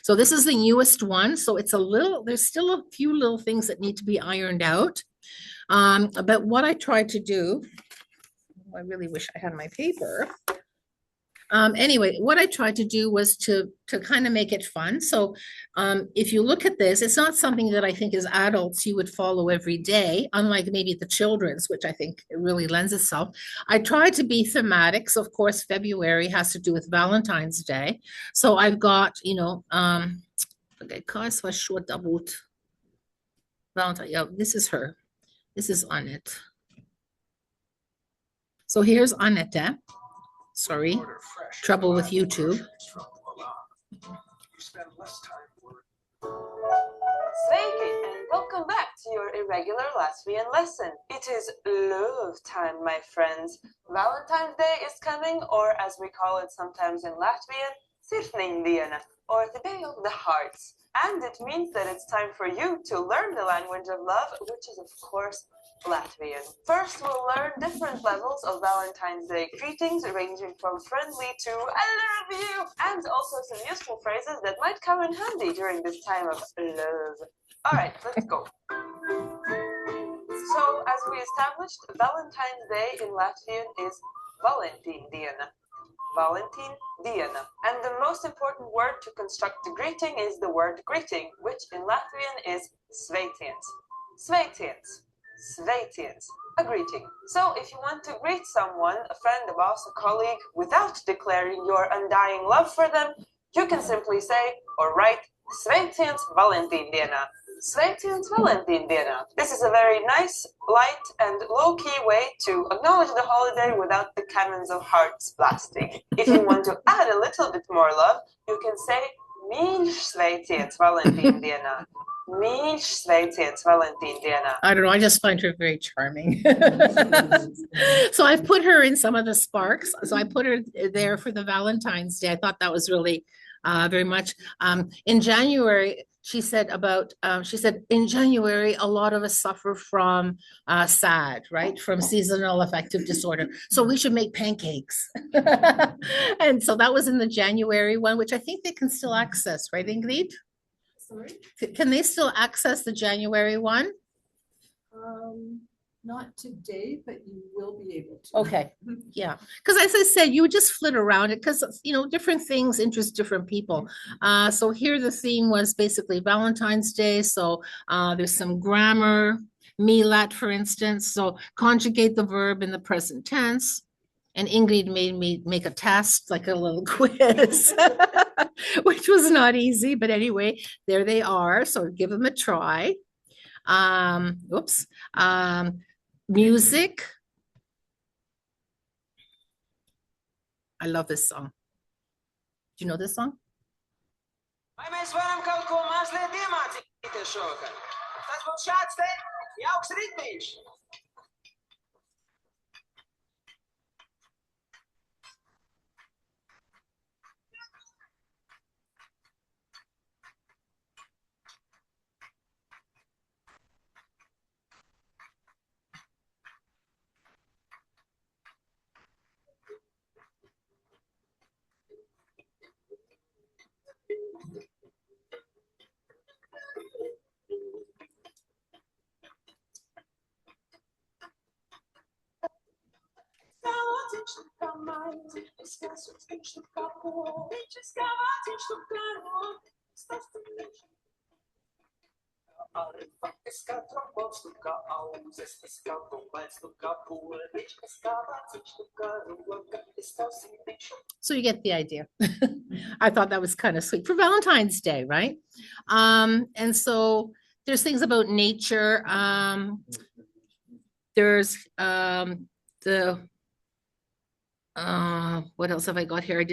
So this is the newest one. So it's there's still a few little things that need to be ironed out. But what I tried to do, I really wish I had my paper. Anyway, what I tried to do was to kind of make it fun. So if you look at this, it's not something that I think as adults you would follow every day, unlike maybe the children's, which I think it really lends itself. I tried to be thematic. So of course, February has to do with Valentine's Day. So I've got, okay, Valentine, yeah, this is her. This is Annette. So here's Annette. Sorry, trouble with YouTube. Sveiki and Welcome back to your irregular Latvian lesson. It is love time, my friends. Valentine's Day is coming, or as we call it sometimes in Latvian, Sirsniņdiena, or the Day of the Hearts. And it means that it's time for you to learn the language of love, which is of course Latvian. First, we'll learn different levels of Valentine's Day greetings, ranging from friendly to I love you, and also some useful phrases that might come in handy during this time of love. All right, let's go. So, as we established, Valentine's Day in Latvian is Valentīndiena. Valentīndiena. And the most important word to construct a greeting is the word greeting, which in Latvian is sveiciens. Sveiciens. Sveiciens. A greeting. So, if you want to greet someone, a friend, a boss, a colleague, without declaring your undying love for them, you can simply say or write Sveiciens Valentīndiena. Sveiciens Valentīndiena. This is a very nice, light, and low-key way to acknowledge the holiday without the cannons of hearts blasting. If you want to add a little bit more love, you can say Mīļš sveiciens Valentīndiena. Mīļš sveiciens Valentīndiena. I don't know, I just find her very charming. So I've put her in some of the sparks. So I put her there for the Valentine's Day. I thought that was really very much. In January, she said in January, a lot of us suffer from SAD, right? From seasonal affective disorder. So we should make pancakes. And so that was in the January one, which I think they can still access, right, Ingrid? Sorry? Can they still access the January one? Not today, but you will be able to. Okay, yeah, because as I said, you would just flit around it because different things interest different people. So here the theme was basically Valentine's Day. So there's some grammar, milat, for instance. So conjugate the verb in the present tense. And Ingrid made me make a test, like a little quiz, which was not easy, but anyway, there they are. So give them a try. Music. I love this song. Do you know this song? Vai mēs varam kaut ko mazliet iemācīties šovakar? Tas būs šāds te jauks ritmiņš. So you get the idea. I thought that was kind of sweet for Valentine's Day, right? And so there's things about nature. There's what else have I got here?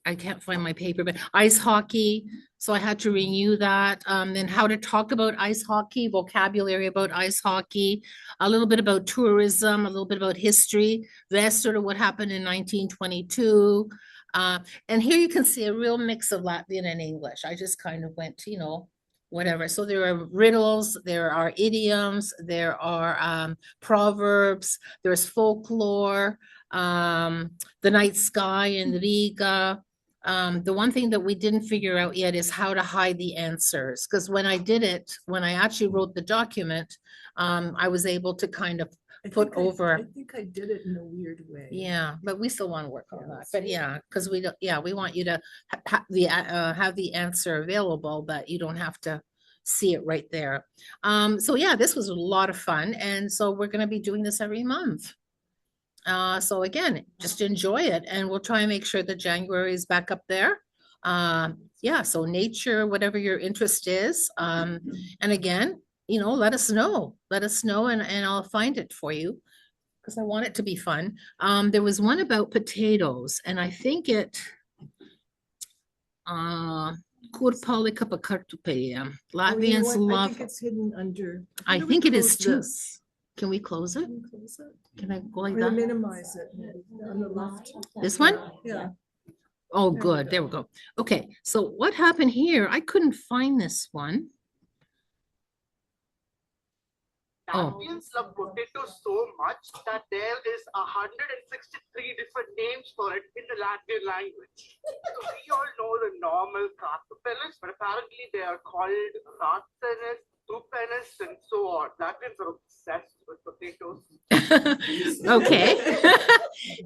I can't find my paper, but ice hockey. So I had to renew that. Then how to talk about ice hockey, vocabulary about ice hockey, a little bit about tourism, a little bit about history. That's sort of what happened in 1922. And here you can see a real mix of Latvian and English. I just kind of went, whatever. So there are riddles, there are idioms, there are proverbs, there's folklore, the night sky in Riga. The one thing that we didn't figure out yet is how to hide the answers. Because when I actually wrote the document, I was able to kind of put over. I think I did it in a weird way. Yeah, but we still want to work on that. But yeah, because we want you to have the answer available, but you don't have to see it right there. So yeah, this was a lot of fun. And so we're going to be doing this every month. So again, just enjoy it, and we'll try and make sure that January is back up there. Yeah, so nature, whatever your interest is. And again, let us know, and I'll find it for you because I want it to be fun. There was one about potatoes, and I think Kur palika pakartupelia. Oh, you know Latvians what? I love, think it's hidden under. I How do we think it is close too. this? Can we close it? Can we close it? Can I go I'm like gonna that? minimize it on the left. This one? Yeah. Oh, There we good. There go. we go. Okay, so what happened here? I couldn't find this one. Oh. Latvians love potatoes so much that there is 163 different names for it in the Latvian language. So we all know the normal kartupelis, but apparently they are called ratsenes, tupenes, and so on. Latvians are obsessed with potatoes. Okay.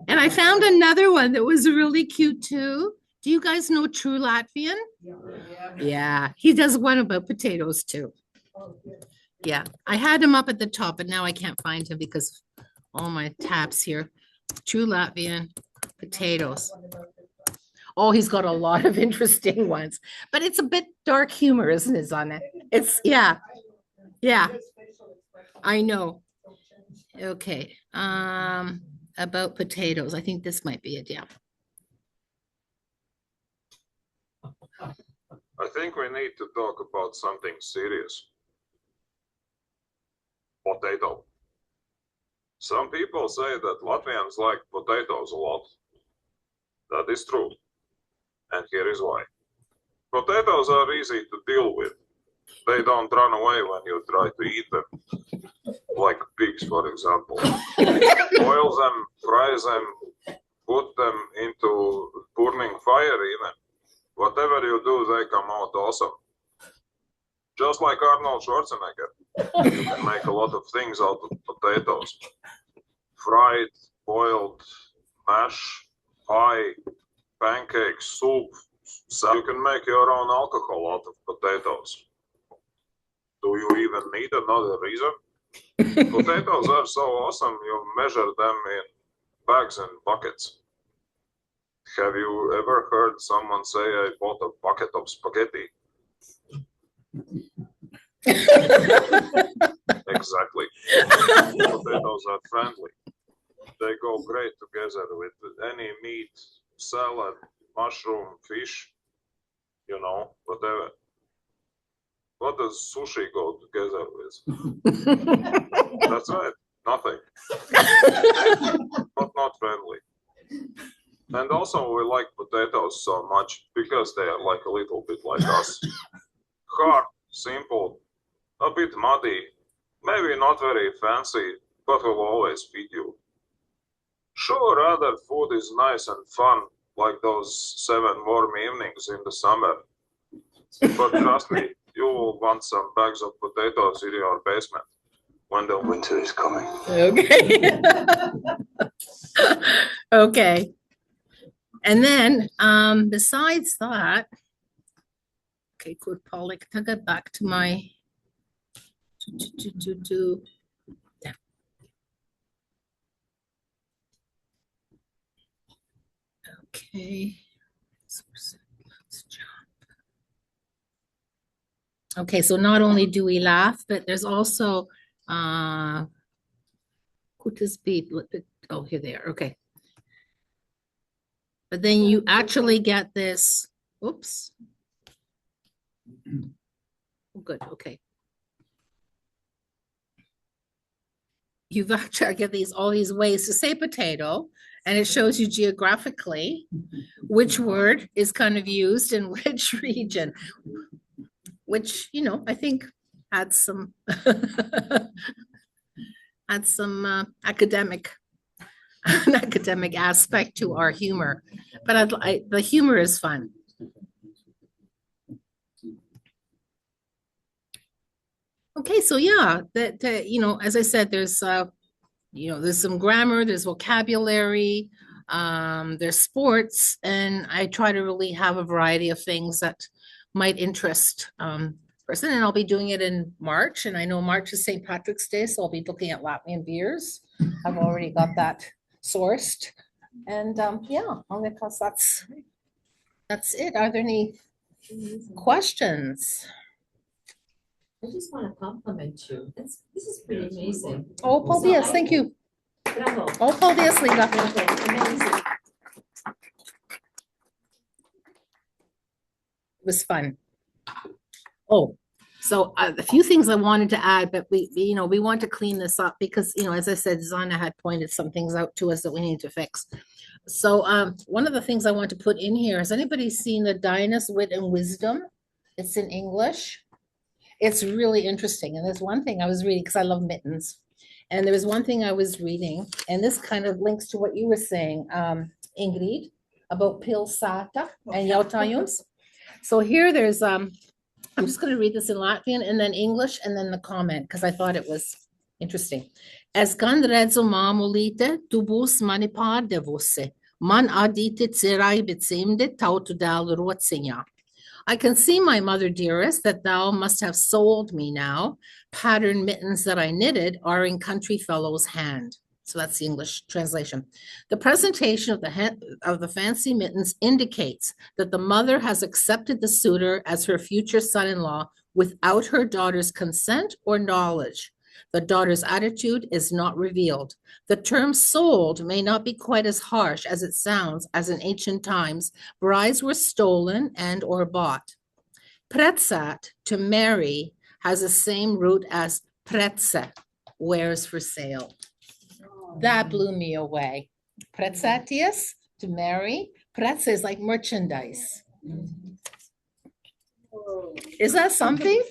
And I found another one that was really cute too. Do you guys know True Latvian? Yeah, he does one about potatoes too. Yeah, I had him up at the top, but now I can't find him because all my tabs here. True Latvian, potatoes. Oh, he's got a lot of interesting ones, but it's a bit dark humor, isn't it, on it? It's, yeah, yeah, I know. Okay, about potatoes. I think this might be it, yeah. I think we need to talk about something serious. Potato. Some people say that Latvians like potatoes a lot. That is true. And here is why. Potatoes are easy to deal with. They don't run away when you try to eat them. Like pigs, for example. Boil them, fry them, put them into burning fire even. Whatever you do, they come out awesome. Just like Arnold Schwarzenegger. You can make a lot of things out of potatoes. Fried, boiled, mash, pie, pancakes, soup. So you can make your own alcohol out of potatoes. Do you even need another reason? Potatoes are so awesome, you measure them in bags and buckets. Have you ever heard someone say, I bought a bucket of spaghetti? Exactly. Potatoes are friendly. They go great together with any meat, salad, mushroom, fish, you know, whatever. What does sushi go together with? That's right, nothing. But not friendly. And also we like potatoes so much because they are like a little bit like us. Hard, simple, a bit muddy, maybe not very fancy, but will always feed you. Sure, other food is nice and fun, like those 7 warm evenings in the summer. But trust me, you will want some bags of potatoes in your basement when the winter is coming. Okay. Okay. And then, besides that, okay, good, Polly, can I get back to my, yeah. Okay. Let's jump. Okay, so not only do we laugh, but there's also, oh, here they are, okay. But then you actually get this, oops. Oh, good, okay. You've actually get all these ways to say potato, and it shows you geographically which word is kind of used in which region, which, you know, I think adds some academic an academic aspect to our humor, but the humor is fun. Okay, so yeah, that you know, as I said, there's you know, there's some grammar, there's vocabulary, there's sports, and I try to really have a variety of things that might interest person. And I'll be doing it in March, and I know March is St. Patrick's Day, so I'll be looking at Latvian beers. I've already got that sourced, and yeah, because that's it. Are there any questions? I just want to compliment you. This is pretty amazing. Oh, Paul So Diaz, I- thank you. Bravo. Oh, Paul Diaz, Linda. Bravo. Amazing. was fun. Oh, so a few things I wanted to add, but we want to clean this up because, as I said, Zana had pointed some things out to us that we need to fix. So one of the things I want to put in here, has anybody seen the Dinah's Wit and Wisdom? It's in English. It's really interesting. And there's one thing I was reading because I love mittens. And there was one thing I was reading, and this kind of links to what you were saying, Ingrid, about pilsata and jautājums. So here there's, I'm just going to read this in Latvian and then English and then the comment because I thought it was interesting. Es gan redzu māmulīte, tu būsi mani pārdevusi. Man adīti cirai becimdi tautu dēlu rociņā. I can see, my mother dearest, that thou must have sold me now. Pattern mittens that I knitted are in country fellow's hand. So that's the English translation. The presentation of the fancy mittens indicates that the mother has accepted the suitor as her future son-in-law without her daughter's consent or knowledge. The daughter's attitude is not revealed. The term sold may not be quite as harsh as it sounds, as in ancient times, brides were stolen and or bought. Prețat, to marry, has the same root as prețe, wares for sale. That blew me away. Prețatius, to marry. Prețe is like merchandise. Is that something?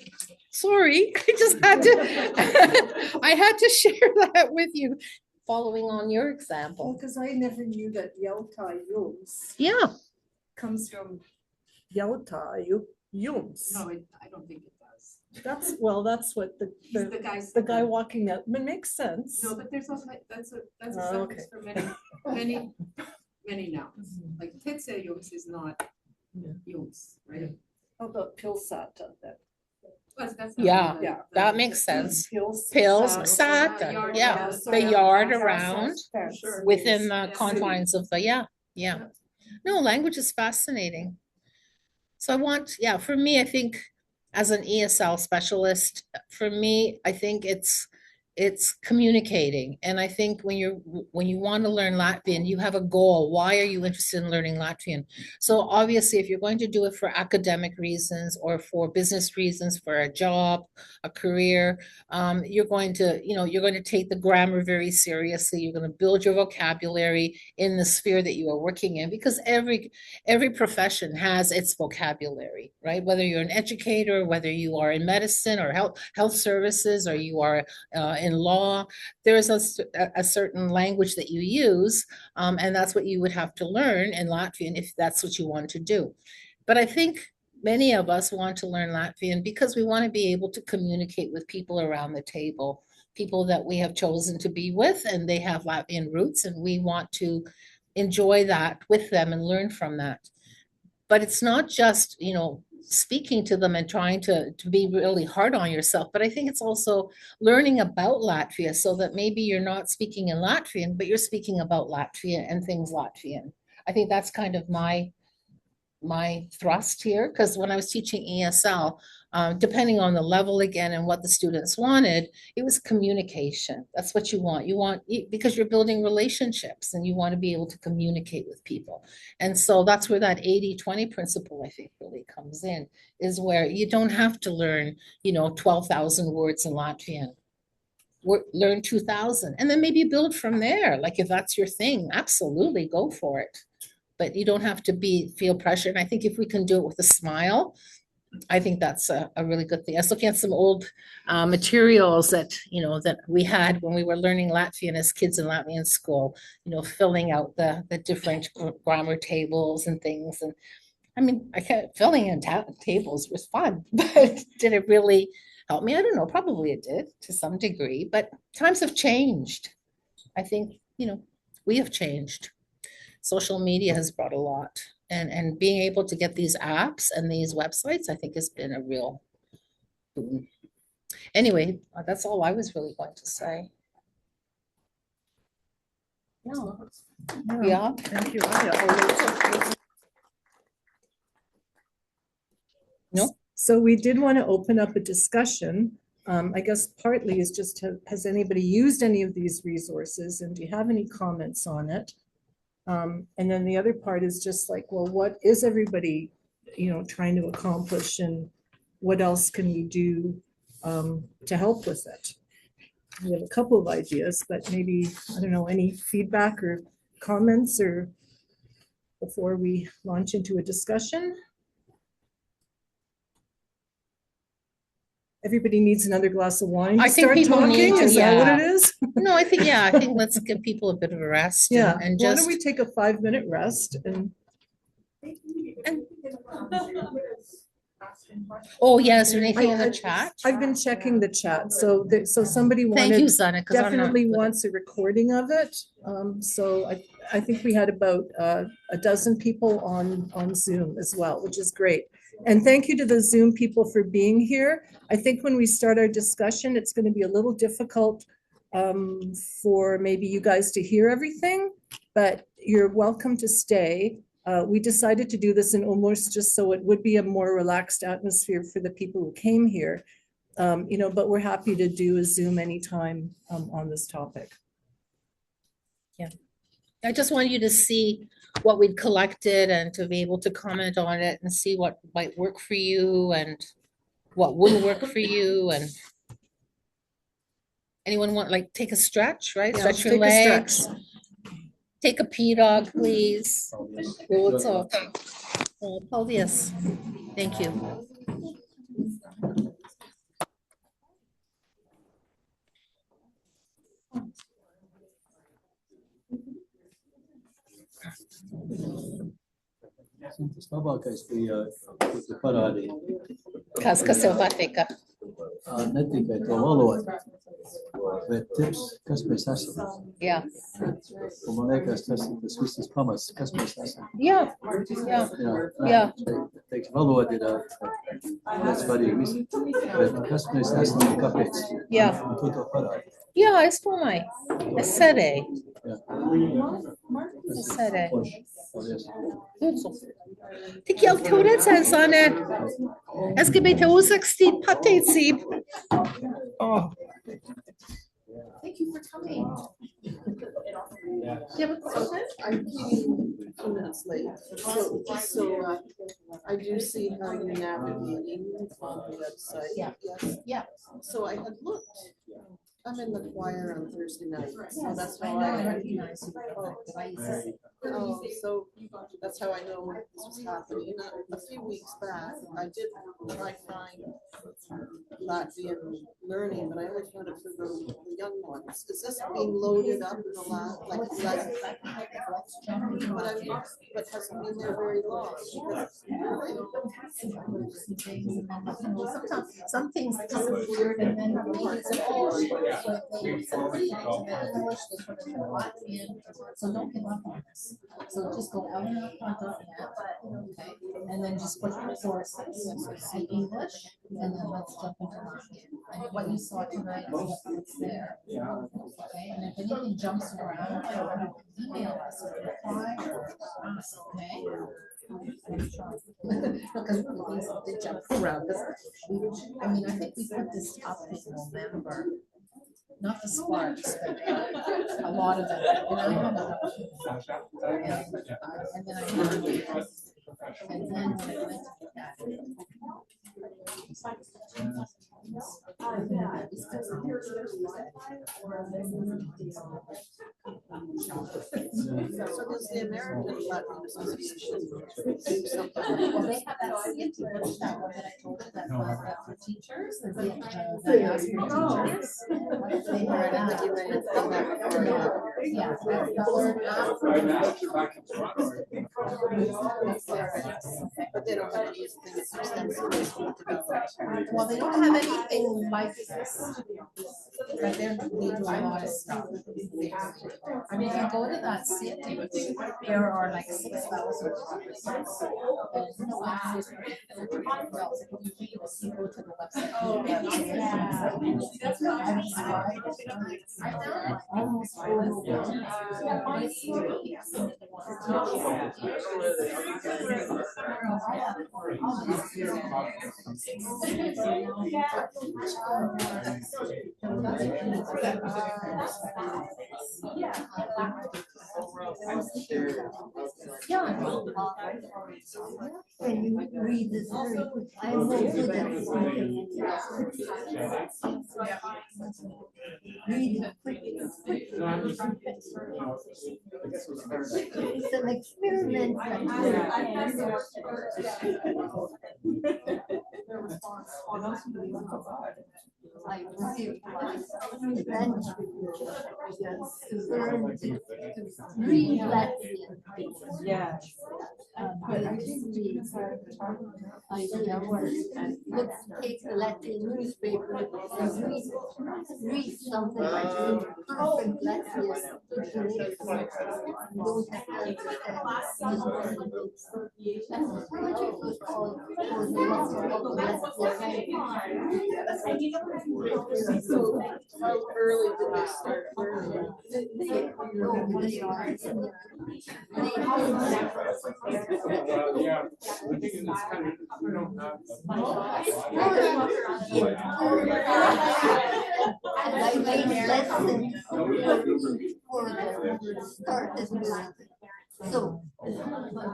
Sorry, I just had to, I had to share that with you, following on your example. Because I never knew that jautājums Yeah, comes from jautājums. No, I don't think it does. That's what He's the guy. the guy walking out, it makes sense. No, but there's also, that's a Oh, sentence for many nouns. Like tetsējums is not jums, right? How about pilsata then? That's not Yeah, really the- that makes sense. Pills. Pills, sata. sata, Yard yeah, around. the yard around, Sure. within the Yes. confines of the, yeah. No, language is fascinating. So I want, for me, I think as an ESL specialist, for me, I think it's communicating. And I think when you want to learn Latvian, you have a goal. Why are you interested in learning Latvian? So obviously, if you're going to do it for academic reasons or for business reasons, for a job, a career, you're going to take the grammar very seriously. You're going to build your vocabulary in the sphere that you are working in, because every profession has its vocabulary, right? Whether you're an educator, whether you are in medicine or health services, or you are in law, there's a certain language that you use, and that's what you would have to learn in Latvian if that's what you want to do. But I think many of us want to learn Latvian because we want to be able to communicate with people around the table, people that we have chosen to be with, and they have Latvian roots, and we want to enjoy that with them and learn from that. But it's not just, speaking to them and trying to be really hard on yourself, but I think it's also learning about Latvia so that maybe you're not speaking in Latvian, but you're speaking about Latvia and things Latvian. I think that's kind of my thrust here, because when I was teaching ESL, depending on the level again and what the students wanted, it was communication. That's what you want. Because you're building relationships and you want to be able to communicate with people. And so that's where that 80-20 principle, I think, really comes in, is where you don't have to learn, 12,000 words in Latvian. Learn 2,000 and then maybe build from there. Like if that's your thing, absolutely go for it. But you don't have to feel pressure. And I think if we can do it with a smile, I think that's a really good thing. I was looking at some old materials that we had when we were learning Latvian as kids in Latvian school, filling out the different grammar tables and things. And I mean, filling in tables was fun, but did it really help me? I don't know, probably it did to some degree, but times have changed. I think, we have changed. Social media has brought a lot, and being able to get these apps and these websites, I think, has been a real boon. Anyway, that's all I was really going to say. Yeah. Thank you. No. So we did want to open up a discussion. I guess partly is just, has anybody used any of these resources, and do you have any comments on it? And then the other part is just like, well, what is everybody trying to accomplish, and what else can we do to help with it. We have a couple of ideas, but maybe, I don't know, any feedback or comments or before we launch into a discussion? Everybody needs another glass of wine to I think start people talking? need to, Is that what yeah. it is? No, I think let's give people a bit of a rest. Yeah, And why just, don't we take a 5-minute rest and oh, yeah, is there anything in I- the chat? I've been checking the chat, so so somebody Thank you, wanted, Sana, because I'm not. definitely good at- wants a recording of it. So I think we had about a dozen people on Zoom as well, which is great. And thank you to the Zoom people for being here. I think when we start our discussion, it's going to be a little difficult for maybe you guys to hear everything, but you're welcome to stay. We decided to do this in Umurs just so it would be a more relaxed atmosphere for the people who came here. But we're happy to do a Zoom anytime on this topic. Yeah. I just want you to see what we'd collected and to be able to comment on it and see what might work for you and what wouldn't work for you. And anyone want, like, take a stretch, right? Yeah, Stretch your take a legs. stretch. Take a pee dog, please. What's up? Yes. Thank you. Tas labākais bija, ko tu parādīji. Kas tev patika? Ne tikai to valodu, bet tips, kas mēs esam. Jā. Un man liekas, tas ir tas viss pamats, kas mēs esam. Jā. Jā. Teiksim, valoda ir ļoti svarīga visi, bet kas mēs esam un kāpēc? Jā. Un tu to parādi. Jā, es domāju. Es cerēju. Jā. Es cerēju. Paldies. Lūdzu. Tik jauki tev redzēt, Zane. Es gribēju tev uzrakstīt pateicību. Oh. Thank you for coming. Do you have a question? I'm 2 minutes late. So I do see how you're navigating on the website. Yeah. Yes. Yeah. So I had looked. I'm in the choir on Thursday night, so that's I how know, I I. recognize you. Oh, so that's how I know this was happening. A few weeks back, I did try find Latvian learning, but I only found it for the young ones. Is this being loaded up in the last, but hasn't been there very long? Sometimes some things disappeared and then it's English. So they put it into English, they put it in Latvian, so don't give up on this. So just go out.net, okay, and then just put your sources in English, and then let's jump into Latvian. And what you saw tonight is what's there. Okay, and if anything jumps around, email us or reply or ask, okay? Because things they jump around. I mean, I think we put this up in November. Not the sparks, but a lot of them. And I had a and then I had and then when I went to that. So does the American Latvian Association do something? Well, they have that CNT, what's that one that I told you that was for teachers, that asked for teachers. They had yeah, but they don't have anything extensively developed. well, they don't have anything like this, but they do a lot of stuff. I mean, if you go to that CNT, there are like 6,000 resources. You go to the website. Almost When you read this very quick, I'm no good at reading quickly. It's an experiment. I received my bench to learn to read Latvian. Yeah. Idea was let's take the Latvian newspaper and read something like perfect Latvian. Don't have to understand. And the project was called How early did they start learning? And I made lessons for the start this music. So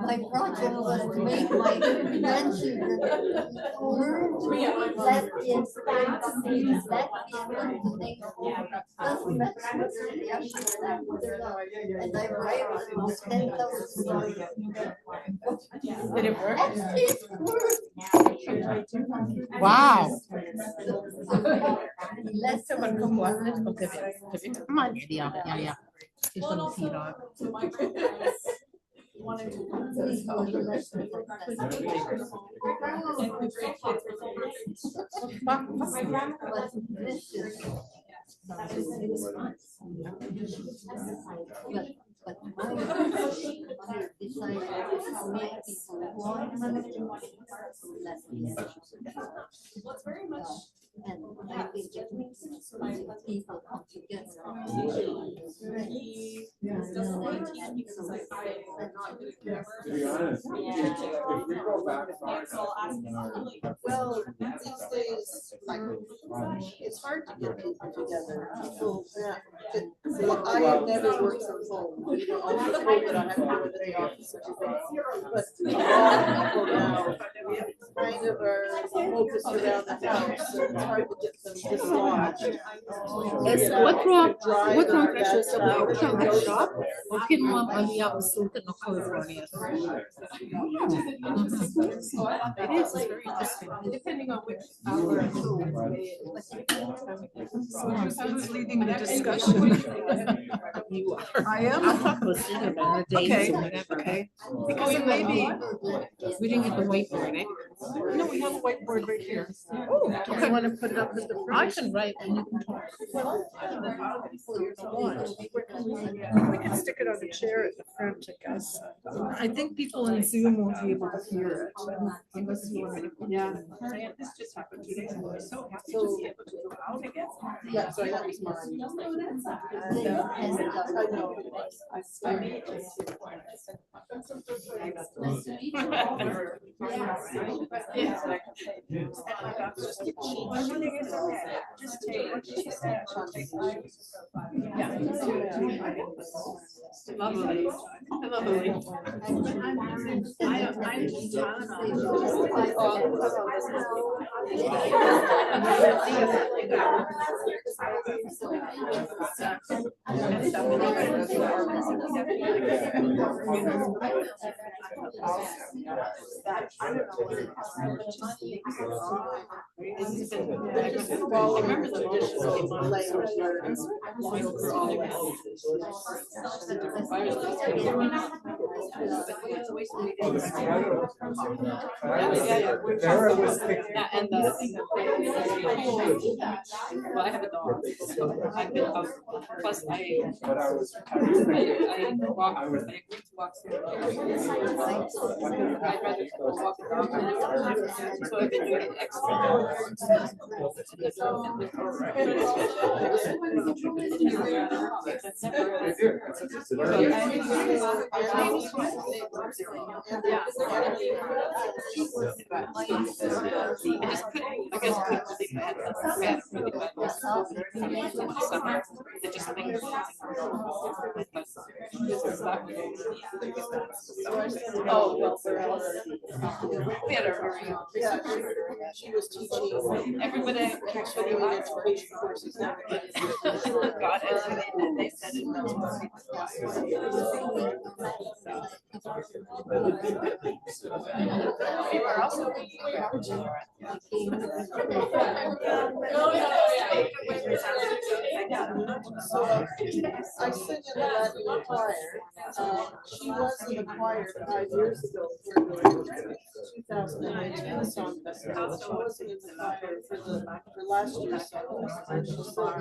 my project was to make my grandchildren learn to read Latvian, doesn't matter and I write with 10,000. Did it work? Wow. Wow. But my mother decided to make people want What's very much and I think it makes sense people come together. To be honest, if we go back Well, these days, like, it's hard to get people together. People, I have never worked from home. You know, all the COVID, I have to go to the office and everything. But a lot of people now kind of are focused around the house, so it's hard to get them dislodged. What wrong pressure is the shop? Can one on the opposite no California? It is very interesting. Depending on which hour. Who's leading the discussion? You are. I am. I'll talk about it about the days or whatever. Okay. Because it may be. We didn't get the whiteboard, eh? No, we have a whiteboard right here. Oh, do you want to put it up at the front? I can write and you can talk. We can stick it on the chair at the front, I guess. I think people in Zoom won't be able to hear it. Yeah. This just happened 2 days ago. I'm so happy to be able to go out again. Yeah, so that was mine. I know. Just take what she said. Lovely. Lovely. Remember the traditional layers. And well, I have a dog. I've been out. Plus, I walk. I agree to walk. I'd rather walk the dog. So I've been doing it extra. Oh, well, where else? We had our very own. Yeah, she was teaching. Everybody actually Continuing education courses now. got it. And they said it was we were also So I sang in the Latvian choir. She was in the choir 5 years ago for the 2019 song festival. She wasn't in the choir for last year's song festival. She's still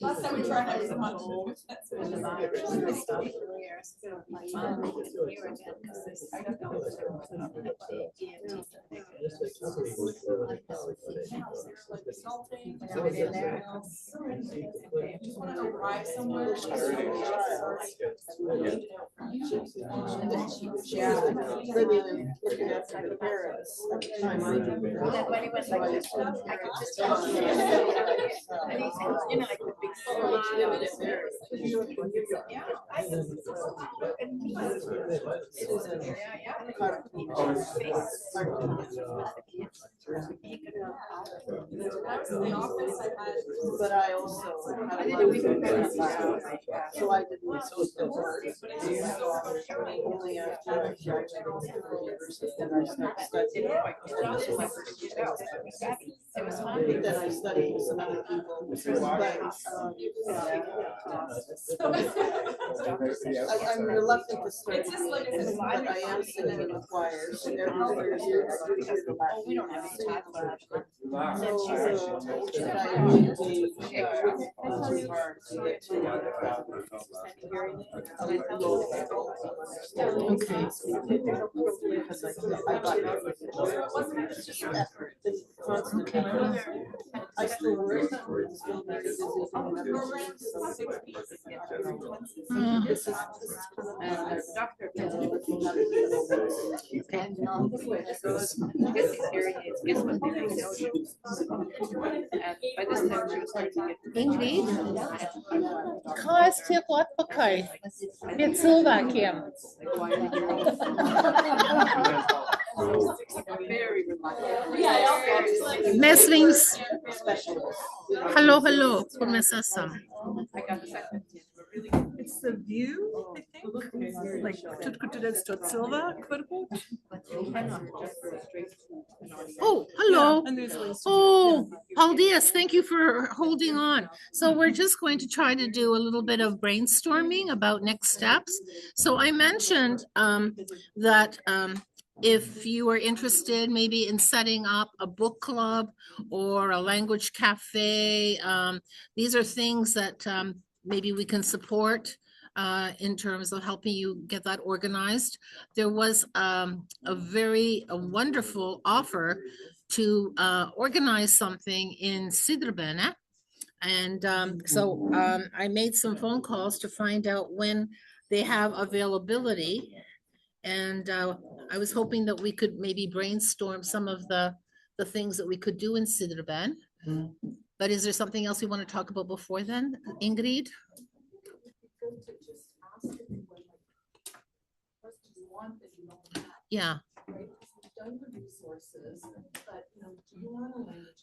Last time we tried it was just want to arrive somewhere. Yeah, living after the parents at the time I did. But I also so I didn't social work. Only after I graduated from university that I started studying. Then I studied with some other people. I'm reluctant to start. But I am singing in the choir. So every year I do hear the Latin. We don't have any time left. So I really too hard to get to. Okay. Because I got effort. Okay. I still work. I'm still very busy. This is Ingrid, kā es tieku atpakaļ pie cilvēkiem? Mēs viņus, hello, kur mēs esam? It's the view, I think, like, Silva, Oh, hello. And there's links to Oh, Paldies, thank you for holding on. So we're just going to try to do a little bit of brainstorming about next steps. So I mentioned that if you are interested maybe in setting up a book club or a language cafe, these are things that maybe we can support in terms of helping you get that organized. There was a wonderful offer to organize something in Sidrbene. And so I made some phone calls to find out when they have availability. And I was hoping that we could maybe brainstorm some of the things that we could do in Sidrbene. But is there something else you want to talk about before then, Ingrid? Yeah.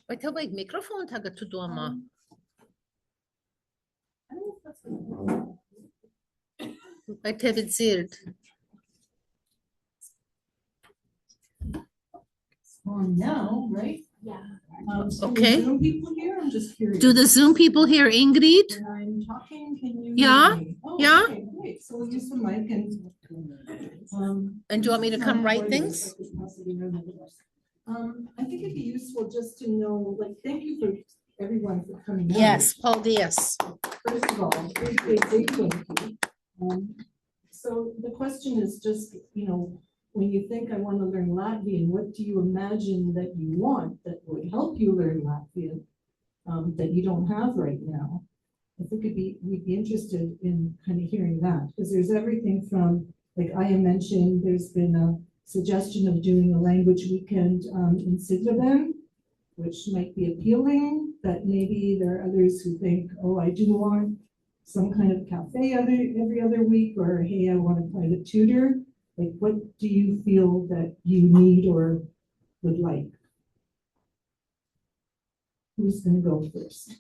Vai tev vajag mikrofonu tagad, tu domā? Vai tevi dzird? Now, right? Yeah. Okay. Zoom people here? I'm just curious. Do the Zoom people hear Ingrid? When I'm talking, can you? Yeah, hear me? Oh, yeah. okay, great. So we'll use the mic and. And do you want me to come write things? I think it'd be useful just to know, like, thank you for everyone for coming out. Yes, Paldies. First of all, big thank you. So the question is just, when you think I want to learn Latvian, what do you imagine that you want that would help you learn Latvian that you don't have right now? I think we'd be interested in kind of hearing that, because there's everything from, like Aya mentioned, there's been a suggestion of doing a language weekend in Sidrbene, which might be appealing. that maybe there are others who think, oh, I do want some kind of cafe every other week, or hey, I want a private tutor. Like, what do you feel that you need or would like? Who's going to go first?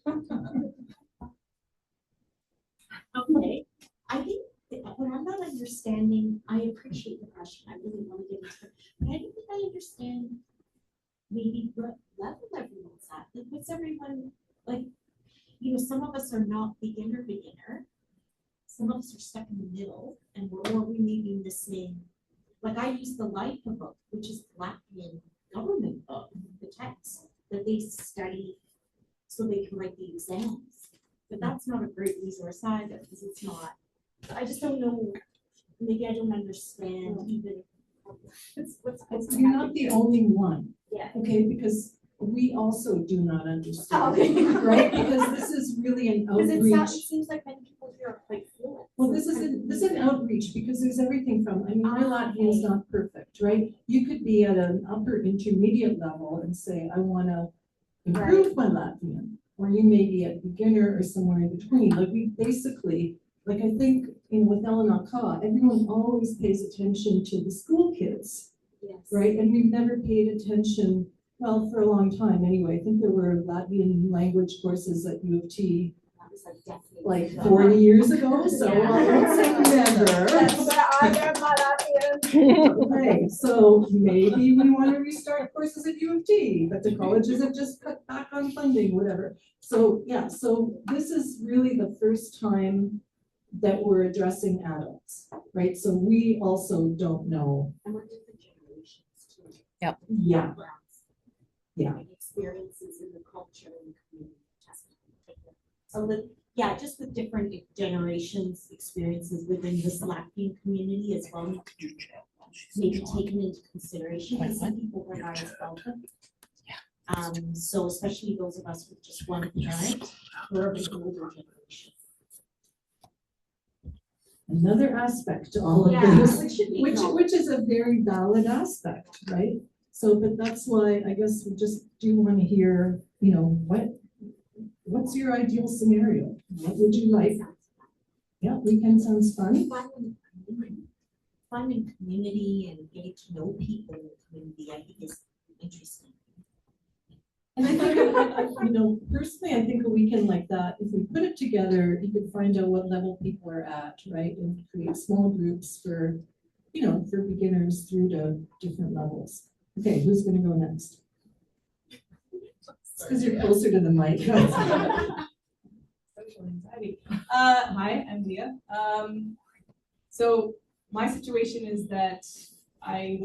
Okay, I think what I'm not understanding, I appreciate the question, I really want to get into it, but I don't think I understand maybe what level everyone's at. Like, what's everyone, like, you know, some of us are not beginner, some of us are stuck in the middle, and or we may be missing, like I use the LIPA book, which is the Latvian government book, the text that they study so they can write the exams. But that's not a great resource either, because it's not, I just don't know, maybe I don't understand even what's You're not the only one. Yeah. Okay, because we also do not understand. Oh, okay. Right? Because this is really an Because outreach. it seems like many people here are quite fluent. Well, this is an outreach because there's everything from, I mean, my Latvian is not perfect, right? You could be at an upper intermediate level and say, I want to improve my Latvian. Or you may be at beginner or somewhere in between. Like we basically, like I think with LNK, everyone always pays attention to the school kids, yes. Right? And we've never paid attention, well, for a long time anyway. I think there were Latvian language courses at U of T like 40 years ago, so I won't say never. Okay, so maybe we want to restart courses at U of T, but the colleges have just cut back on funding, whatever. So yeah, so this is really the first time that we're addressing adults, right? So we also don't know. And we're different generations too. Yep. Yeah. Yeah. Experiences in the culture and community. Yeah, just with different generations, experiences within this Latvian community as well. Maybe taken into consideration by some people were not as welcome. So especially those of us with just one parent, we're of an older generation. Another aspect to all of this, which is a very valid aspect, right? So, but that's why I guess we just do want to hear, you know, what's your ideal scenario? What would you like? Yeah, weekend sounds fun. Fun and community and getting to know people in the community, I think is interesting. And I think, you know, personally, I think a weekend like that, if we put it together, you could find out what level people are at, right? And create small groups for, you know, for beginners through to different levels. Okay, who's going to go next? Because you're closer to the mic. Social anxiety. Hi, I'm Leah. So my situation is that I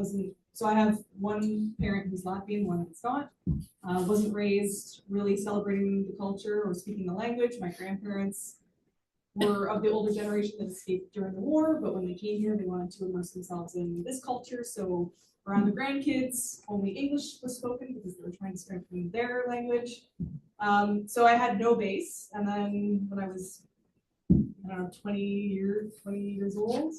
have one parent who's Latvian, one that's not. Wasn't raised really celebrating the culture or speaking the language. My grandparents were of the older generation that escaped during the war, but when they came here, they wanted to immerse themselves in this culture. So around the grandkids, only English was spoken because they were trying to strengthen their language. So I had no base. And then when I was, I don't know, 20 years old,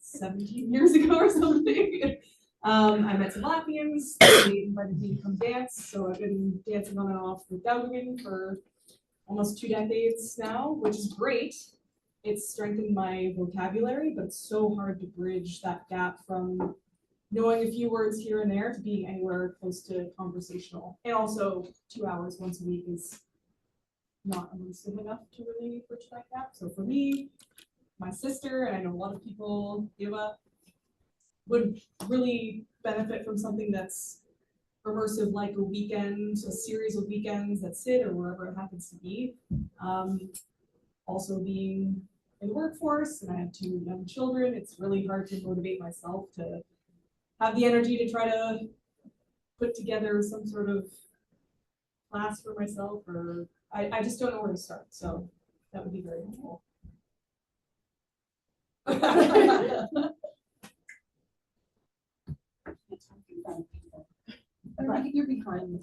17 years ago or something, I met some Latvians. They invited me to come dance. So I've been dancing on and off with Latvian for almost 2 decades now, which is great. It's strengthened my vocabulary, but it's so hard to bridge that gap from knowing a few words here and there to being anywhere close to conversational. And also 2 hours once a week is not immersive enough to really bridge that gap. So for me, my sister, and I know a lot of people, Eva, would really benefit from something that's immersive, like a weekend, a series of weekends at SID or wherever it happens to be. Also being in the workforce, and I have 2 young children, it's really hard to motivate myself to have the energy to try to put together some sort of class for myself, or I just don't know where to start. So that would be very helpful. You're behind me.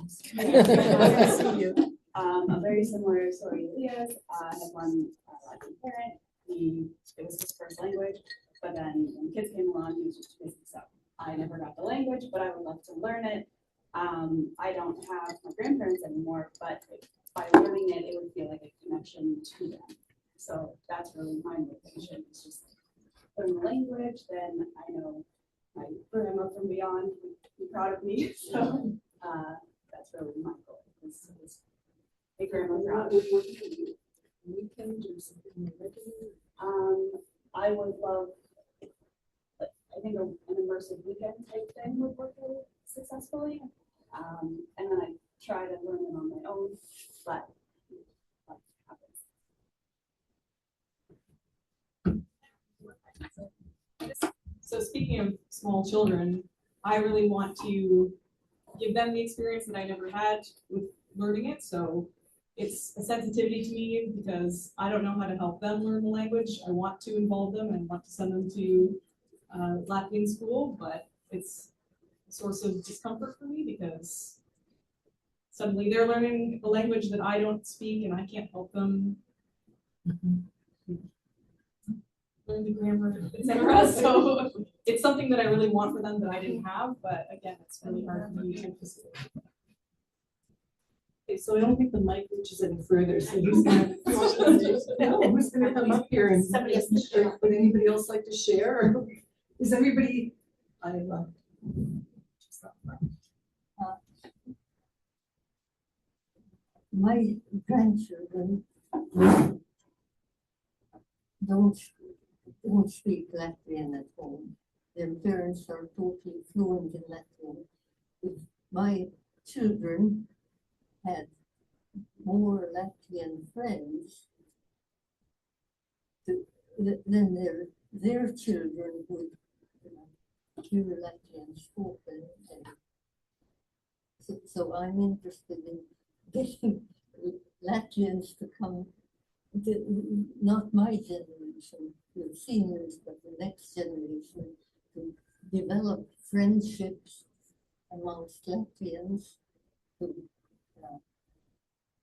A very similar story to Leah's. I had one Latvian parent. It was his first language, but then when kids came along, he was just basic stuff. I never got the language, but I would love to learn it. I don't have my grandparents anymore, but by learning it, it would feel like a connection to them. So that's really my motivation. It's just learn the language, then I know my grandma from beyond would be proud of me. So that's really my goal. Is make grandma proud. Weekend or something regular? I would love, I think an immersive weekend type thing would work really successfully. And then I try to learn it on my own, but life happens. So speaking of small children, I really want to give them the experience that I never had with learning it. So it's a sensitivity to me because I don't know how to help them learn the language. I want to involve them and I want to send them to Latvian school, but it's a source of discomfort for me because suddenly they're learning a language that I don't speak and I can't help them learn the grammar, etc. So it's something that I really want for them that I didn't have, but again, it's really hard for me to facilitate. Okay, so I don't think the mic reaches any further, so who's gonna, no, who's gonna come up here and somebody has to share? Would anybody else like to share? Or is everybody, my grandchildren don't speak Latvian at home. Their parents are totally fluent in Latvian. If my children had more Latvian friends, then their children would hear Latvian spoken. So I'm interested in getting Latvians to come, not my generation, the seniors, but the next generation, to develop friendships amongst Latvians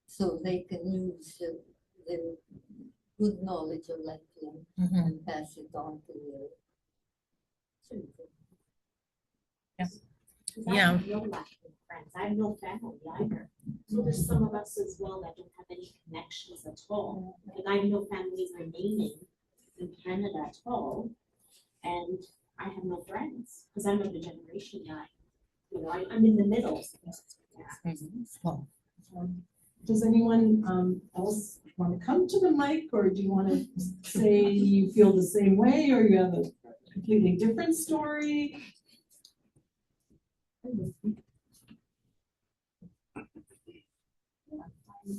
so they can use their good knowledge of Latvian and pass it on to their children. Yeah. I have no Latvian friends. I have no family either. So there's some of us as well that don't have any connections at all. And I have no family remaining in Canada at all. And I have no friends because I'm of the generation that, you know, I'm in the middle. does anyone else want to come to the mic, or do you want to say you feel the same way, or you have a completely different story?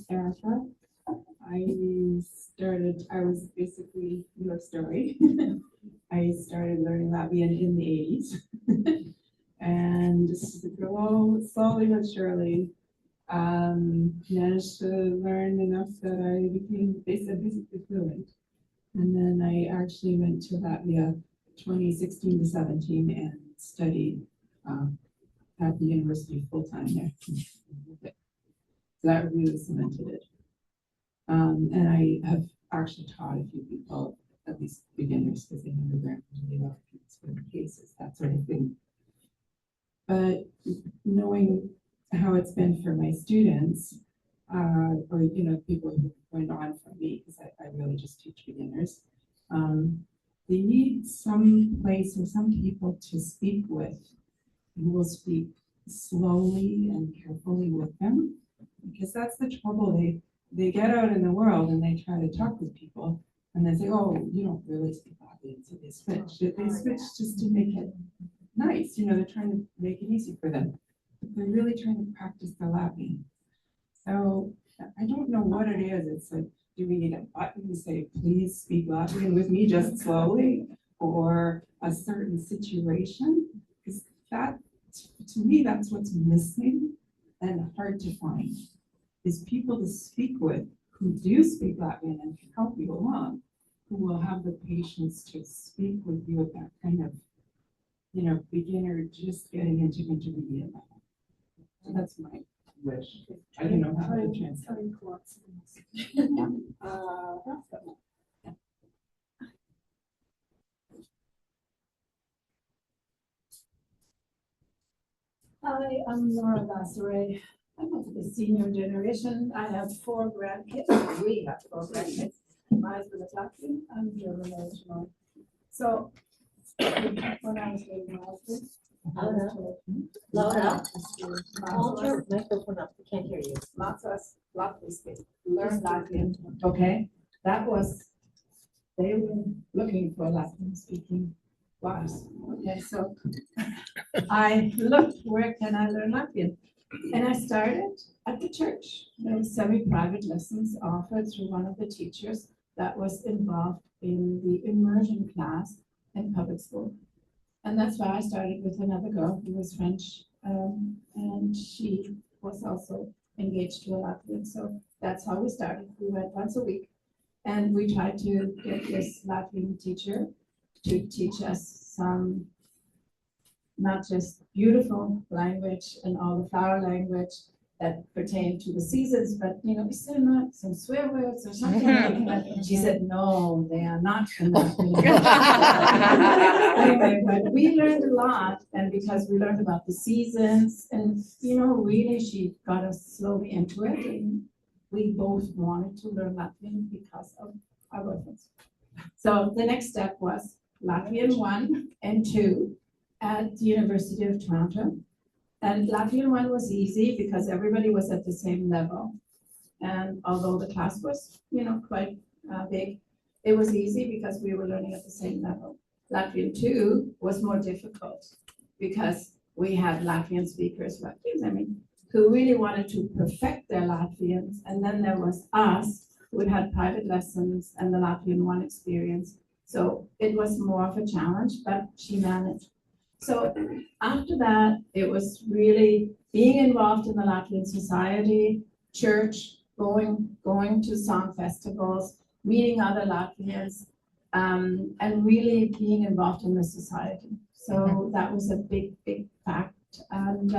Erica. I was basically your story. I started learning Latvian in the 80s. And slowly but surely, managed to learn enough that I became basically fluent. And then I actually went to Latvia 2016 to 17 and studied at the university full-time there. So that really cemented it. And I have actually taught a few people, at least beginners, because they never learned to do other cases, that sort of thing. But knowing how it's been for my students, or people who went on from me, because I really just teach beginners, they need some place or some people to speak with who will speak slowly and carefully with them, because that's the trouble. They get out in the world and they try to talk with people and they say, oh, you don't really speak Latvian, so they switch. They switch just to make it nice. They're trying to make it easy for them. But they're really trying to practice their Latvian. So I don't know what it is. It's like, do we need a button to say, please speak Latvian with me just slowly, or a certain situation? Because that, to me, that's what's missing and hard to find, is people to speak with who do speak Latvian and can help you along, who will have the patience to speak with you at that kind of, beginner just getting into intermediate level. So that's my wish. I don't know how to translate. I'm Laura Lasseray. I'm of the senior generation. I have 4 grandkids. We have 4 grandkids. My husband is Latvian. I'm German original. So when I was with my husband, Hold your microphone up. We can't hear you. Latvian speak. Learn Latvian. Okay, that was. They were looking for Latvian speaking wives. Okay, so I looked, where can I learn Latvian? And I started at the church. There were semi-private lessons offered through one of the teachers that was involved in the immersion class in public school. And that's why I started with another girl who was French, and she was also engaged to a Latvian. So that's how we started. We went once a week, and we tried to get this Latvian teacher to teach us some, not just beautiful language and all the flower language that pertain to the seasons, but is there not some swear words or something like that? She said, no, they are not enough. Anyway, but we learned a lot, and because we learned about the seasons, and really she got us slowly into it, and we both wanted to learn Latvian because of our boyfriends. So the next step was Latvian 1 and 2 at the University of Toronto. And Latvian 1 was easy because everybody was at the same level. And although the class was, quite big, it was easy because we were learning at the same level. Latvian 2 was more difficult because we had Latvian speakers, who really wanted to perfect their Latvians. And then there was us, who had private lessons and the Latvian 1 experience. So it was more of a challenge, but she managed. So after that, it was really being involved in the Latvian society, church, going to song festivals, meeting other Latvians, and really being involved in the society. So that was a big, big fact. And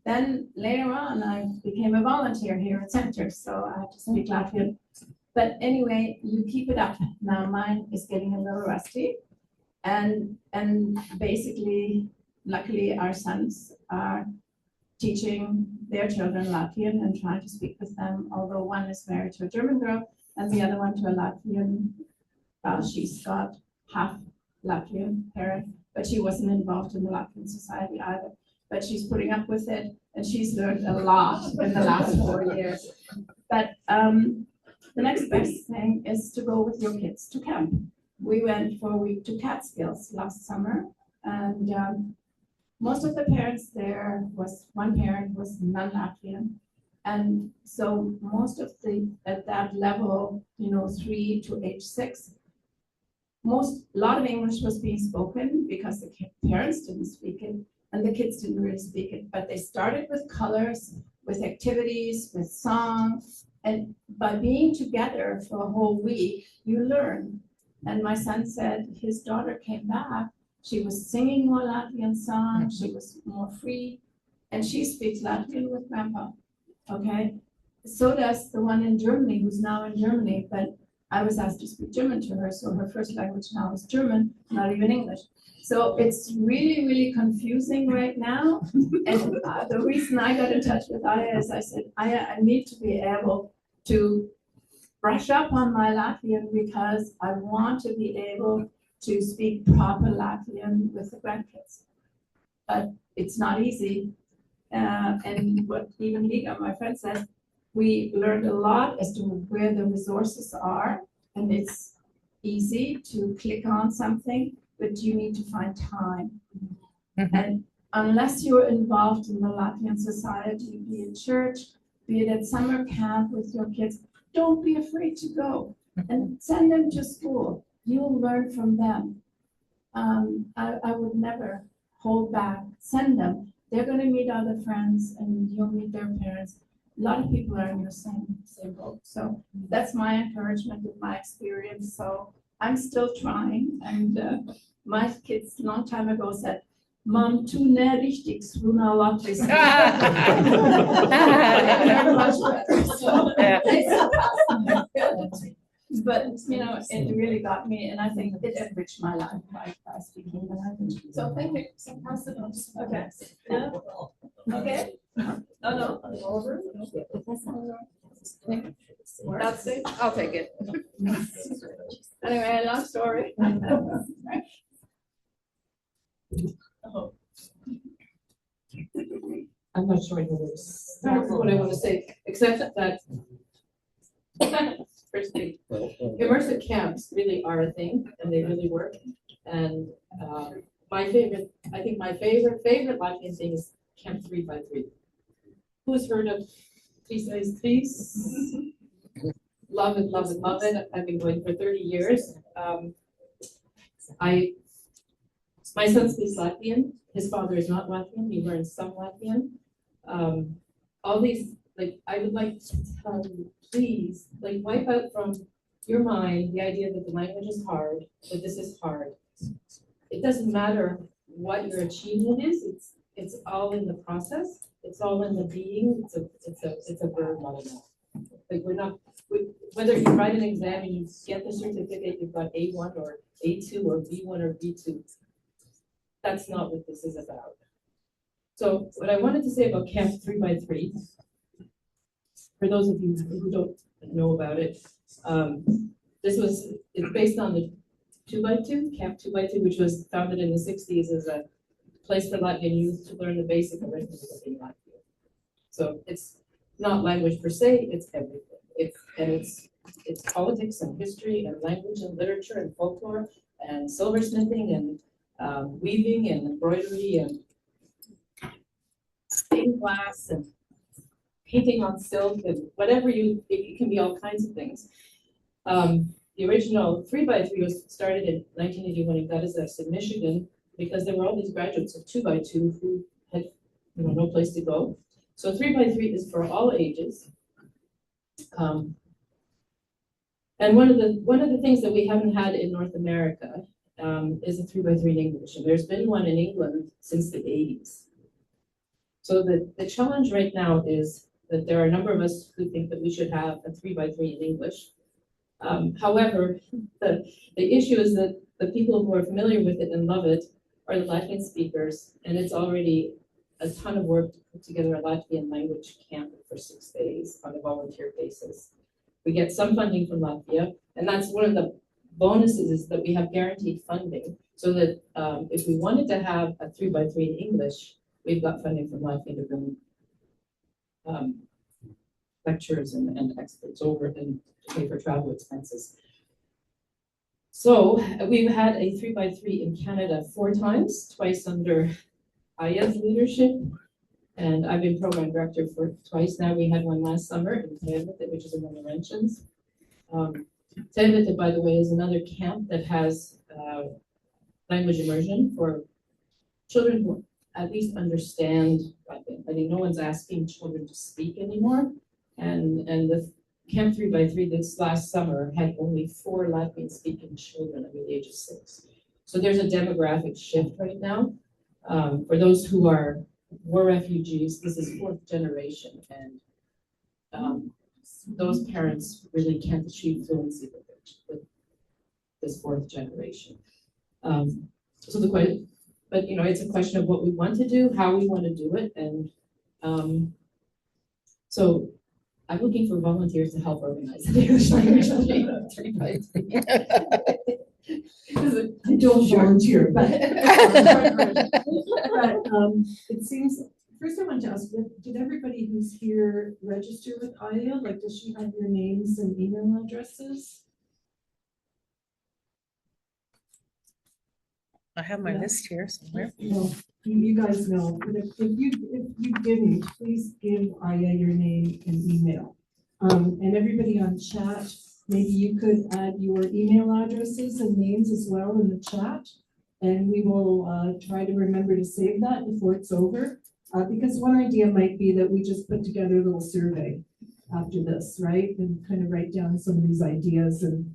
then later on, I became a volunteer here at Center, so I had to speak Latvian. But anyway, you keep it up. Now mine is getting a little rusty. And basically, luckily, our sons are teaching their children Latvian and trying to speak with them, although one is married to a German girl and the other one to a Latvian. She's got half Latvian parent, but she wasn't involved in the Latvian society either. But she's putting up with it, and she's learned a lot in the last 4 years. But the next best thing is to go with your kids to camp. We went for a week to Catskills last summer, and most of the parents there one parent was non-Latvian. And so most of at that level, 3 to age 6, a lot of English was being spoken because the parents didn't speak it and the kids didn't really speak it, but they started with colors, with activities, with songs, and by being together for a whole week, you learn. And my son said his daughter came back, she was singing more Latvian songs, she was more free, and she speaks Latvian with grandpa, okay? So does the one in Germany, who's now in Germany, but I was asked to speak German to her, so her first language now is German, not even English. So it's really, really confusing right now. And the reason I got in touch with Aya is I said, Aya, I need to be able to brush up on my Latvian because I want to be able to speak proper Latvian with the grandkids. But it's not easy. And what even Liga, my friend, says, we learned a lot as to where the resources are, and it's easy to click on something, but you need to find time. And unless you're involved in the Latvian society, be it church, be it at summer camp with your kids, don't be afraid to go and send them to school. You'll learn from them. I would never hold back. Send them. They're going to meet other friends, and you'll meet their parents. A lot of people are in the same boat. So that's my encouragement with my experience. So I'm still trying. And my kids a long time ago said, Mom, tu ne richtig svuna Latvijas. But it really got me, and I think it enriched my life by speaking the language. So thank you. So pass it on. Okay. Okay? Oh, no. That's it? I'll take it. Anyway, enough story. I'm not sure what I want to say, except that firstly, immersive camps really are a thing, and they really work. And my favorite, I think my favorite Latvian thing is Camp 3x3. Who's heard of 3x3? Love it, love it, love it. I've been going for 30 years. My son speaks Latvian. His father is not Latvian. He learns some Latvian. All these, like, I would like to tell you, please, like, wipe out from your mind the idea that the language is hard, that this is hard. It doesn't matter what your achievement is. It's all in the process. It's all in the being. It's a verb, not a noun. Like, whether you write an exam and you get the certificate, you've got A1 or A2 or B1 or B2. That's not what this is about. So what I wanted to say about Camp 3x3, for those of you who don't know about it, it's based on the 2x2, Camp 2x2, which was founded in the 60s as a place for Latvian youth to learn the basic arithmetic in Latvian. So it's not language per se, it's everything. It's politics and history and language and literature and folklore and silversmithing and weaving and embroidery and stained glass and painting on silk and whatever it can be all kinds of things. The original 3x3 was started in 1981 in Gaddisdale, Michigan, because there were all these graduates of 2x2 who had no place to go. So 3x3 is for all ages. And one of the things that we haven't had in North America is a 3x3 in English. And there's been one in England since the 80s. So the challenge right now is that there are a number of us who think that we should have a 3x3 in English. However, the issue is that the people who are familiar with it and love it are the Latvian speakers, and it's already a ton of work to put together a Latvian language camp for 6 days on a volunteer basis. We get some funding from Latvia, and that's one of the bonuses is that we have guaranteed funding, so that if we wanted to have a 3x3 in English, we've got funding from Latvia to bring lecturers and experts over and to pay for travel expenses. So we've had a 3x3 in Canada 4 times, twice under Aya's leadership, and I've been program director for twice now. We had one last summer in Tevete, which is in the Laurentians. Tevete, by the way, is another camp that has language immersion for children who at least understand Latvian. I think no one's asking children to speak anymore, and the Camp 3x3 this last summer had only 4 Latvian-speaking children under the age of 6. So there's a demographic shift right now. For those who are war refugees, this is 4th generation, and those parents really can't achieve fluency with this 4th generation. So but it's a question of what we want to do, how we want to do it, and so I'm looking for volunteers to help organize the English language 3x3. I don't volunteer, but it seems, first I want to ask, did everybody who's here register with Aya? Like, does she have your names and email addresses? I have my list here somewhere. No, you guys know, but if you didn't, please give Aya your name and email. And everybody on chat, maybe you could add your email addresses and names as well in the chat. And we will try to remember to save that before it's over. Because one idea might be that we just put together a little survey after this, right? And kind of write down some of these ideas and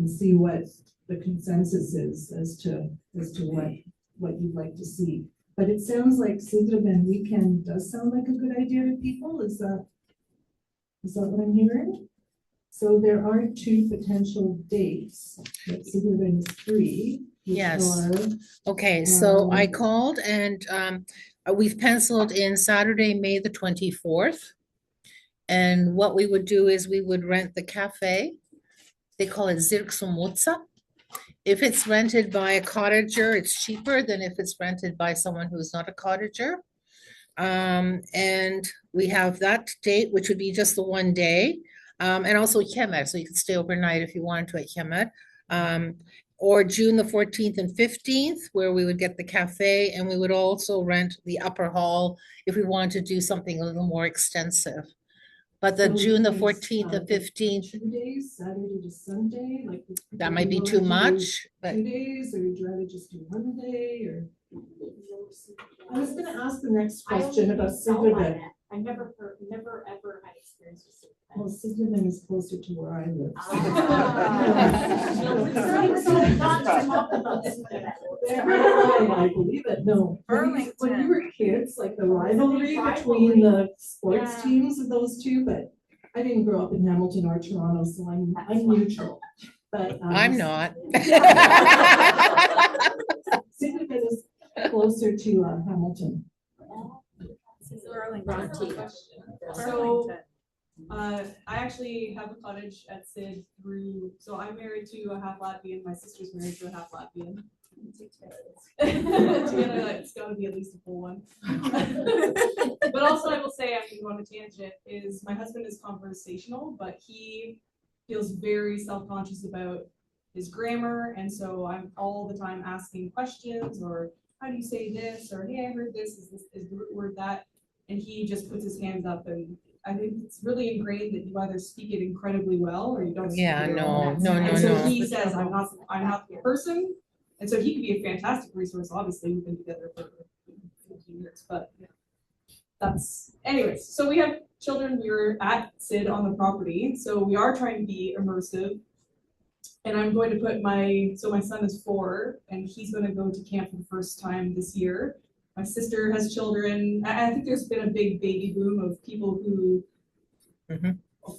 see what the consensus is as to what you'd like to see. But it sounds like Sigrid and Weekend does sound like a good idea to people. Is that what I'm hearing? So there are 2 potential dates that Sigrid is free. Yes. Sure. Okay, so I Um, called and we've penciled in Saturday, May the 24th. And what we would do is we would rent the cafe. They call it Zirksumotsa. If it's rented by a cottager, it's cheaper than if it's rented by someone who's not a cottager. And we have that date, which would be just the one day. And also Kemet, so you could stay overnight if you wanted to at Kemet. Or June the 14th and 15th, where we would get the cafe, and we would also rent the upper hall if we wanted to do something a little more extensive. But the so June the these, 14th and the 15th, 2 days, Saturday to Sunday, like. would that people might be willing too to do much, but 2 days, or would you rather just do 1 day, or? I was gonna ask the next question about Sigleben. I never ever had experience with Sigleben. Well, Sigleben is closer to where I live. I believe it, no. When we were kids, like the rivalry between the sports teams of those two, but I didn't grow up in Hamilton or Toronto, so I'm neutral, but. I'm not. Sigleben is closer to Hamilton. So, I actually have a cottage at Sid through, so I'm married to a half Latvian, my sister's married to a half Latvian. Together, it's gotta be at least a full one. But also I will say, I'm gonna go on a tangent, is my husband is conversational, but he feels very self-conscious about his grammar, and so I'm all the time asking questions, or how do you say this, or hey, I heard this, is the root word that, and he just puts his hands up, and I think it's really ingrained that you either speak it incredibly well or you don't speak Yeah, it at all. no. And so he says, I'm not the person, and so he could be a fantastic resource. Obviously, we've been together for 15 years, but yeah. That's, anyways, so we have children, we were at Sid on the property, so we are trying to be immersive. And I'm going to put my son is 4, and he's going to go to camp for the first time this year. My sister has children. I think there's been a big baby boom of people who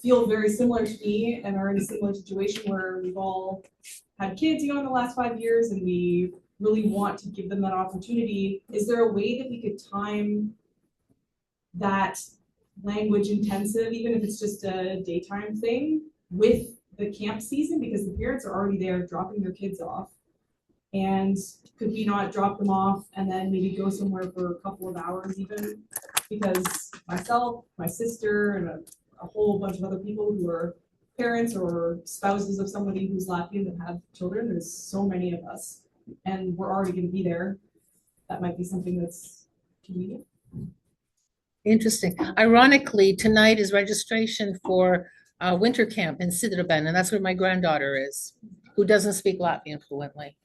feel very similar to me and are in a similar situation where we've all had kids, in the last 5 years, and we really want to give them that opportunity. Is there a way that we could time that language intensive, even if it's just a daytime thing, with the camp season, because the parents are already there dropping their kids off? And could we not drop them off and then maybe go somewhere for a couple of hours even? Because myself, my sister, and a whole bunch of other people who are parents or spouses of somebody who's Latvian that have children, there's so many of us, and we're already going to be there. That might be something that's convenient. Interesting. Ironically, tonight is registration for winter camp in Sigleben, and that's where my granddaughter is, who doesn't speak Latvian fluently.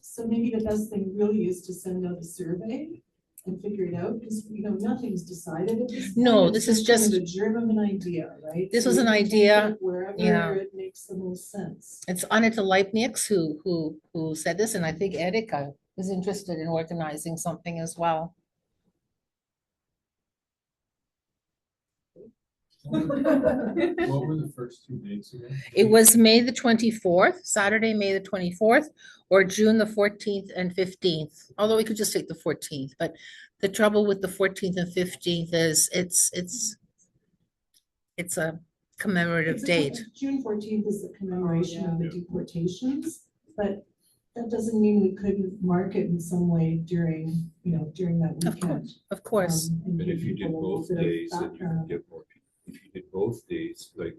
So maybe the best thing really is to send out a survey and figure it out, because nothing's decided at this point. No, It's this is kind of just a germ of an idea, right? This So was we an can take idea, it wherever yeah. it makes the most sense. It's Anita Leibniz who said this, and I think Erika is interested in organizing something as well. What were the first 2 dates again? It was May the 24th, Saturday, May the 24th, or June the 14th and 15th. Although we could just take the 14th, but the trouble with the 14th and 15th is it's a commemorative date. June 14th is the commemoration of the deportations, but that doesn't mean we couldn't mark it in some way during that weekend. Of course. And But give if you did people a little both bit of days, then you background. could get more people. If you did both days, like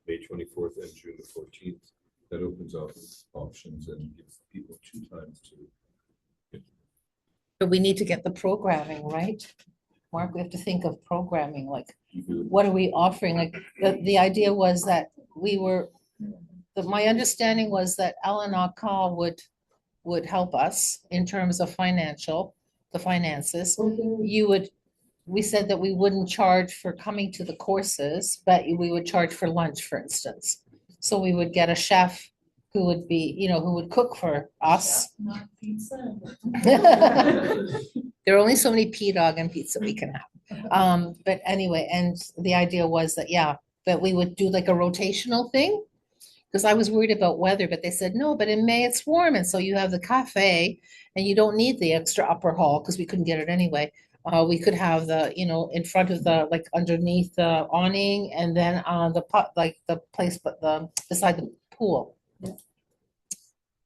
May 24th and June the 14th, that opens up options and gives people 2 times to. But we need to get the programming, right? Mark, we have to think of programming, like, what are we offering? Like, the idea was that my understanding was that Alanaka would help us in terms of the finances. We said that we wouldn't charge for coming to the courses, but we would charge for lunch, for instance. So we would get a chef who would be, who would cook for us. Not pizza. There are only so many dog and pizza we can have. But anyway, and the idea was that, that we would do like a rotational thing Because I was worried about weather, but they said, no, but in May it's warm. And so you have the cafe and you don't need the extra upper hall because we couldn't get it anyway. We could have the, in front of the, like underneath the awning and then on the pot, like the place, but beside the pool.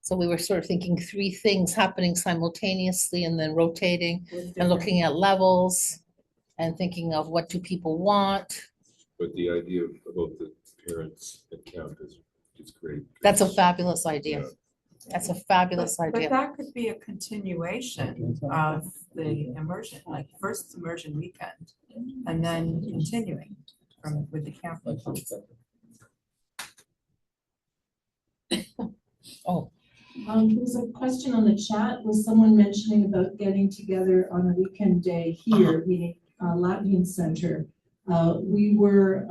So we were sort of thinking three things happening simultaneously and then rotating and looking at levels and thinking of what do people want. But the idea about the parents account is great. That's a fabulous idea. Yeah. That's a fabulous But idea. that could be a continuation of the immersion, like first immersion weekend, and then continuing with the camp. Oh. There's a question on the chat. Was someone mentioning about getting together on a weekend day here, meaning Latvian Center? We were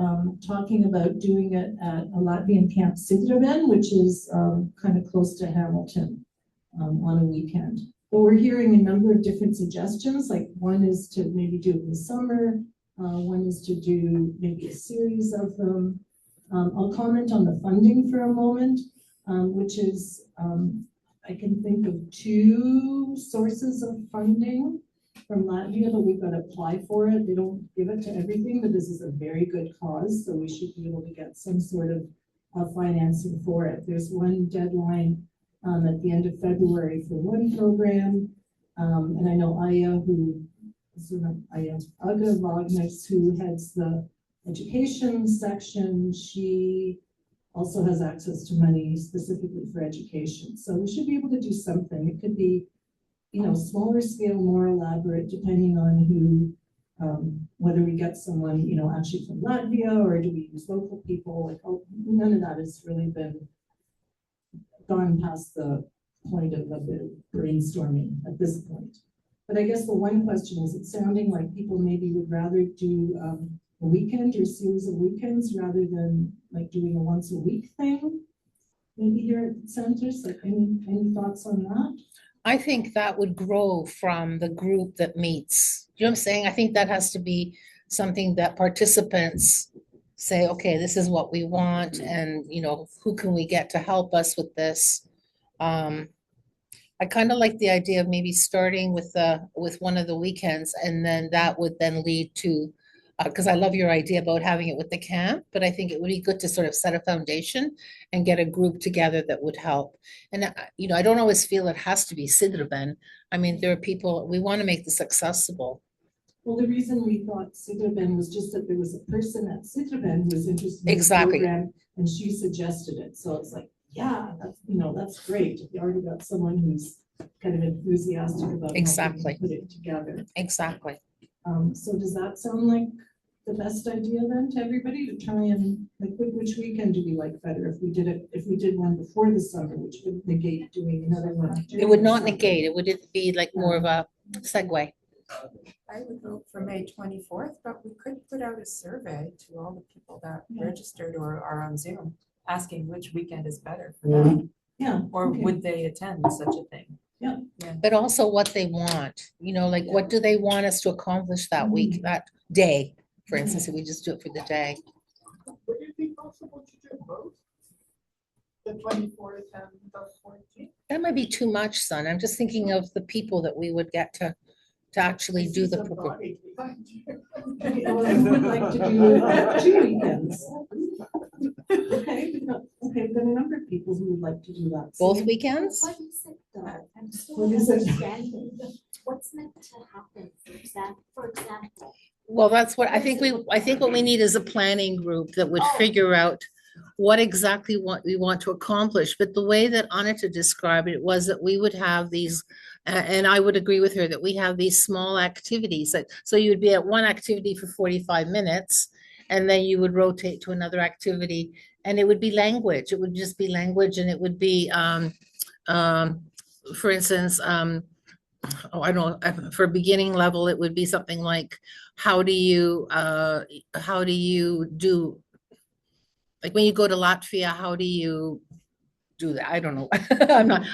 talking about doing it at a Latvian camp Sidraben, which is kind of close to Hamilton on a weekend. But we're hearing a number of different suggestions. Like one is to maybe do it in the summer. One is to do maybe a series of them. I'll comment on the funding for a moment, which is I can think of two sources of funding from Latvia, but we've got to apply for it. They don't give it to everything, but this is a very good cause, so we should be able to get some sort of financing for it. There's one deadline at the end of February for one program, and I know Aya, Aga Wagner, who heads the education section, she also has access to money specifically for education. So we should be able to do something. It could be, smaller scale, more elaborate, depending on who, whether we get someone, actually from Latvia, or do we use local people? Like, none of that has really been gone past the point of the brainstorming at this point. But I guess the one question is, it's sounding like people maybe would rather do a weekend or a series of weekends rather than like doing a once a week thing. Maybe here at the centers, like any thoughts on that? I think that would grow from the group that meets. You know what I'm saying? I think that has to be something that participants say, okay, this is what we want, and who can we get to help us with this? I kind of like the idea of maybe starting with one of the weekends, and then that would then lead to, because I love your idea about having it with the camp, but I think it would be good to sort of set a foundation and get a group together that would help. And I don't always feel it has to be Sidraben. I mean, there are people, we want to make this accessible. Well, the reason we thought Sidraben was just that there was a person at Sidraben who was interested in Exactly. the program, and she suggested it. So it's like, yeah, that's great. You already got someone who's kind of enthusiastic about Exactly. put it together. Exactly. So does that sound like the best idea then to everybody, to try and like which weekend do we like better? If we did one before the summer, which would negate doing another one. It would not negate, it would be like more of a segue. I would vote for May 24th, but we could put out a survey to all the people that registered or are on Zoom, asking which weekend is better for them. Yeah. Or would they attend such a thing? Yeah. But also what they want, like what do they want us to accomplish that week, that day? For instance, if we just do it for the day. Would it be possible to do both? The 24th and the 14th? That might be too much, son. I'm just thinking of the people that we would get to actually do the program. Who would like to do 2 weekends? Okay, we've got a number of people who would like to do that. Both weekends? What is it though? I'm still What not is it? understanding. What's meant to happen, for example? Well, that's what I think what we need is a planning group that would Oh. figure out what exactly we want to accomplish. But the way that Anita described it was that we would have these, and I would agree with her, that we have these small activities so you would be at one activity for 45 minutes, and then you would rotate to another activity, and it would be language. It would just be language, and it would be, for instance, I don't know, for beginning level, it would be something like, how do you do, like when you go to Latvia, how do you do that? I don't know.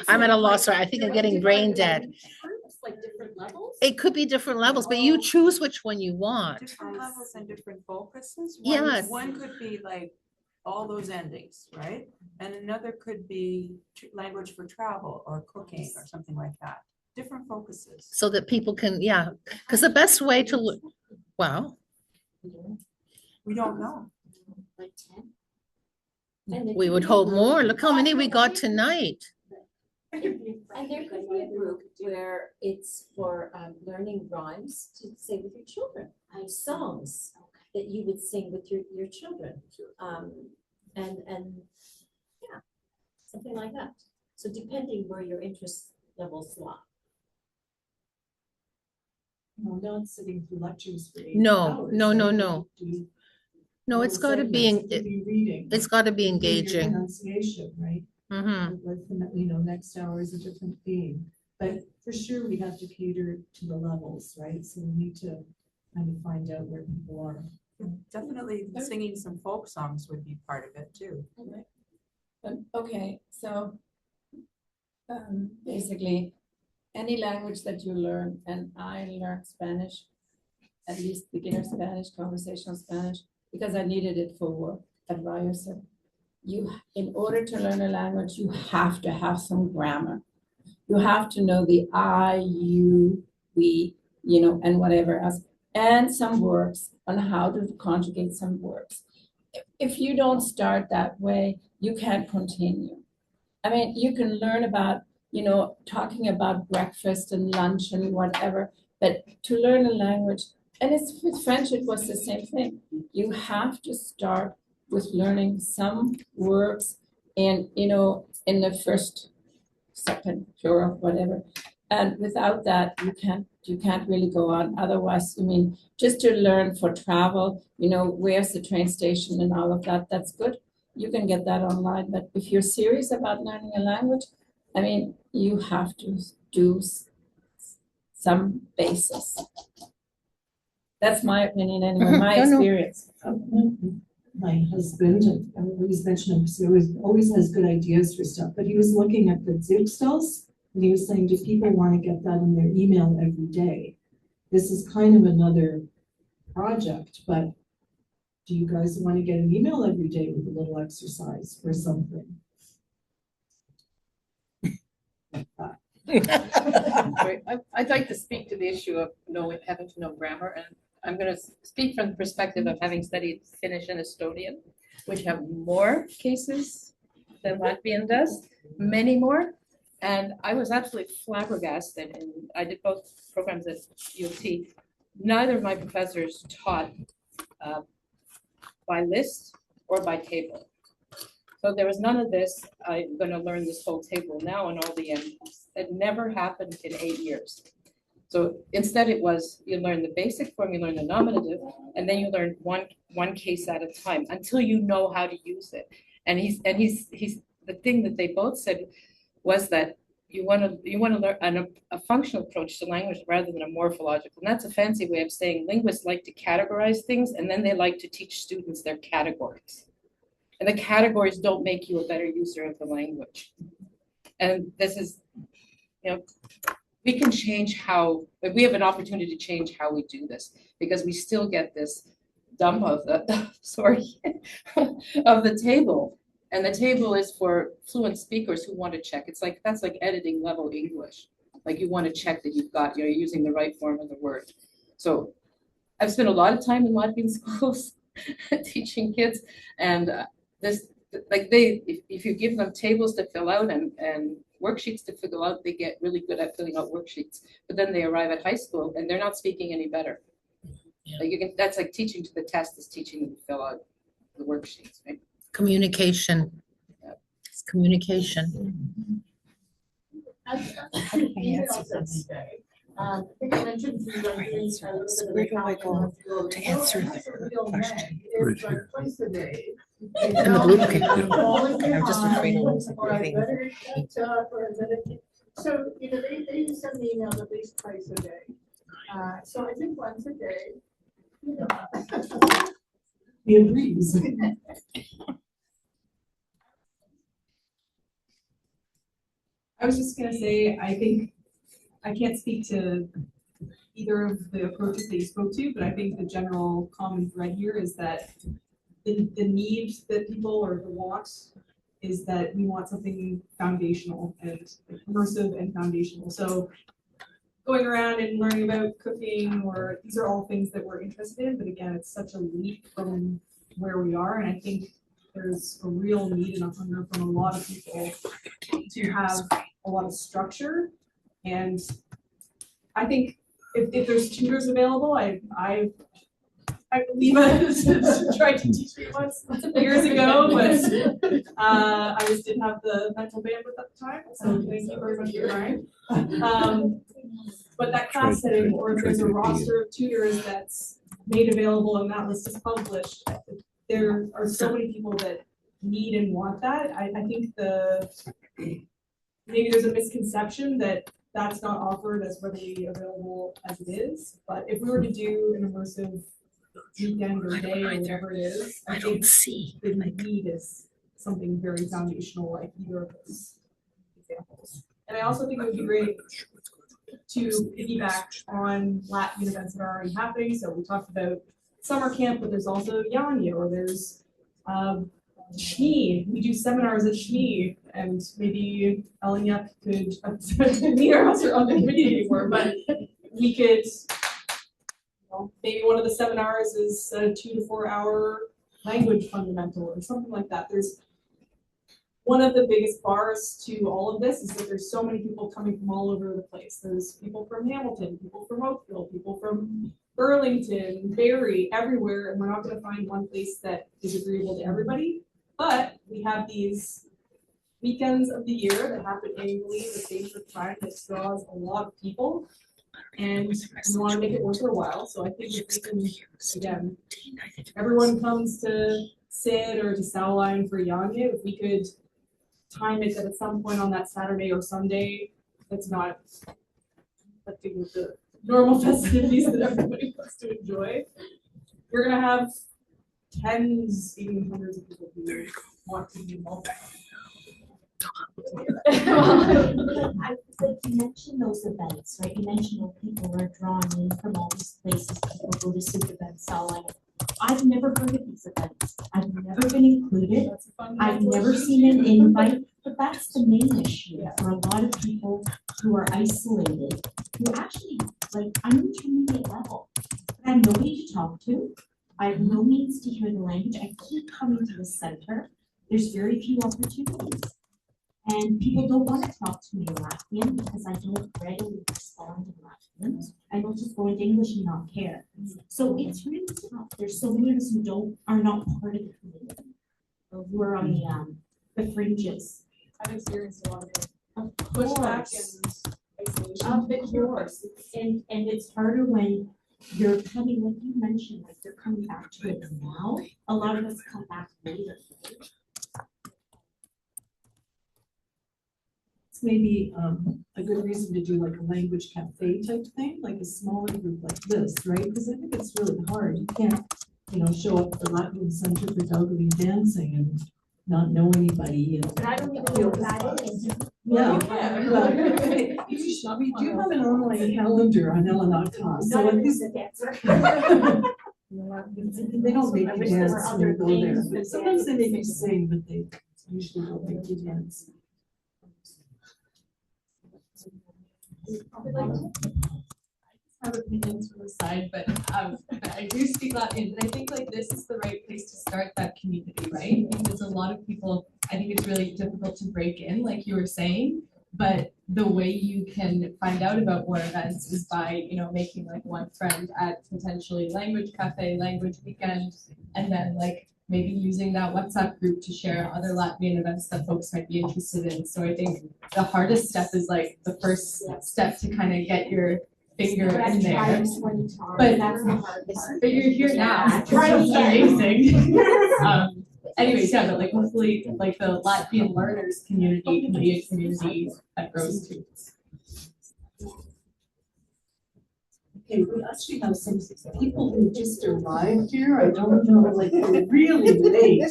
I'm at a loss. I think I'm getting brain dead. Like different levels? It could be different levels, but you choose which one you want. Different levels and different focuses. Yeah. One could be like all those endings, right? And another could be language for travel or cooking or something like that. Different focuses. So that people can, yeah, because the best way to look, well, We don't know. Like 10. we would hope more. Look how many we got tonight. And there could be a group where it's for learning rhymes to say with your children, songs that you would sing with your children. And yeah, something like that. So depending where your interest levels lie. No, not sitting through lectures for 8 No, hours. no, no, right? no. Do No, it's got to be, segments, it could be reading. it's got to be It could your engaging. Pronunciation, right? Next hour is a different theme, but for sure we have to cater to the levels, right? So we need to kind of find out where people are. Definitely singing some folk songs would be part of it too. Okay, so basically, any language that you learn, and I learned Spanish, at least beginner Spanish, conversational Spanish, because I needed it for work at Ryerson. In order to learn a language, you have to have some grammar. You have to know the I, you, we, and whatever else, and some verbs on how to conjugate some verbs. If you don't start that way, you can't continue. I mean, you can learn about, talking about breakfast and lunch and whatever, but to learn a language, and it's with French, it was the same thing. You have to start with learning some words in the first, second, plural, whatever. And without that, you can't really go on. Otherwise, just to learn for travel, where's the train station and all of that, that's good. You can get that online. But if you're serious about learning a language, you have to do some basis. That's my opinion anyway, my experience. My husband, I always mention him because he always has good ideas for stuff, but he was looking at the Zipstalls and he was saying, do people want to get that in their email every day? This is kind of another project, but do you guys want to get an email every day with a little exercise or something? I'd like to speak to the issue of having to know grammar, and I'm going to speak from the perspective of having studied Finnish and Estonian, which have more cases than Latvian does, many more. And I was absolutely flabbergasted, and I did both programs at U of T. Neither of my professors taught by list or by table. So there was none of this, I'm going to learn this whole table now and all the endings. It never happened in 8 years. So instead it was, you learn the basic form, you learn the nominative, and then you learn one case at a time until you know how to use it. And he's the thing that they both said was that you want to learn a functional approach to language rather than a morphological. And that's a fancy way of saying linguists like to categorize things, and then they like to teach students their categories. And the categories don't make you a better user of the language. And this is, we can change we have an opportunity to change how we do this, because we still get this dump of the, of the table. And the table is for fluent speakers who want to check. That's like editing level English. Like you want to check that you're using the right form of the word. So I've spent a lot of time in Latvian schools teaching kids, and if you give them tables to fill out and worksheets to fill out, they get really good at filling out worksheets. But then they arrive at high school and they're not speaking any better. Yeah. That's like teaching to the test is teaching them to fill out the worksheets, right? Communication. Yeah. It's communication. How do I answer this? I think I mentioned to you that Where do I go to answer the question? It's like twice a day. In the blue, okay. I'm just afraid of losing breathing. So, they send me emails at least twice a day. So I think once a day, He agrees. I was just gonna say, I think, I can't speak to either of the approaches that you spoke to, but I think the general common thread here is that the need that people or the want is that we want something foundational and immersive and foundational. So going around and learning about cooking, or these are all things that we're interested in, but again, it's such a leap from where we are, and I think there's a real need and a hunger from a lot of people to have a lot of structure. And I think if there's tutors available, I believe I tried to teach me once years ago, but I just didn't have the mental bandwidth at the time. So thank you very much for trying. But that class setting, or if there's a roster of tutors that's made available and that list is published, there are so many people that need and want that. I think maybe there's a misconception that that's not offered as readily available as it is. But if we were to do an immersive weekend or day or whatever it is, I think the need is something very foundational, like either of those examples. And I also think it would be great to piggyback on Latvian events that are already happening. So we talked about summer camp, but there's also Yanya, or there's SHME. We do seminars at SHME, and maybe Ellen could neither of us are on the committee anymore, but we could, maybe one of the seminars is a 2 to 4 hour language fundamental or something like that. There's one of the biggest bars to all of this is that there's so many people coming from all over the place. There's people from Hamilton, people from Oakville, people from Burlington, Barrie, everywhere, and we're not going to find one place that is agreeable to everybody. But we have these weekends of the year that happen annually at the same time that draws a lot of people, and we want to make it worth their while. So I think if we can, again, everyone comes to Sid or to Sowline for Yanya, if we could time it at some point on that Saturday or Sunday that's not conflicting with the normal festivities that everybody wants to enjoy, you're going to have tens, even hundreds of people who want to be involved. Like you mentioned those events, right? You mentioned that people are drawn in from all these places. People go to soup events, Sowline. I've never heard of these events. I've never been included. I've never seen an invite, but that's the main issue for a lot of people who are isolated, who actually, like, I'm intermediate level. I have nobody to talk to. I have no means to hear the language. I keep coming to the center. There's very few opportunities. And people don't want to talk to me in Latvian because I don't readily respond in Latvian. I don't just go into English and not care. So it's really tough. There's so many of us who are not part of the community. We're on the fringes. I've experienced a lot of it. Of Pushback course. and isolation. Of course. And it's harder when you're coming, like you mentioned, like you're coming back to it now. A lot of us come back later. It's maybe a good reason to do like a language cafe type thing, like a smaller group like this, right? Because I think it's really hard. You can't, show up at the Latvian Center for Calgary dancing and not know anybody. But I don't even know what that is. Yeah, well, we do have an online calendar on Eleanor. So at least they don't make you dance when you go there. But sometimes they make you sing, but they usually don't make you dance. Have opinions from the side, but I do speak Latvian, and I think like this is the right place to start that community, right? Because a lot of people, I think it's really difficult to break in, like you were saying, but the way you can find out about more events is by, making like one friend at potentially language cafe, language weekend, and then like maybe using that WhatsApp group to share other Latvian events that folks might be interested in. So I think the hardest step is like the first step to kind of get your finger in there. But that's the hard part. But you're here now. It's amazing. Anyways, yeah, but like hopefully like the Latvian learners community can be a community that grows too. Okay, we actually have some people who just arrived here. I don't know, like they're really late.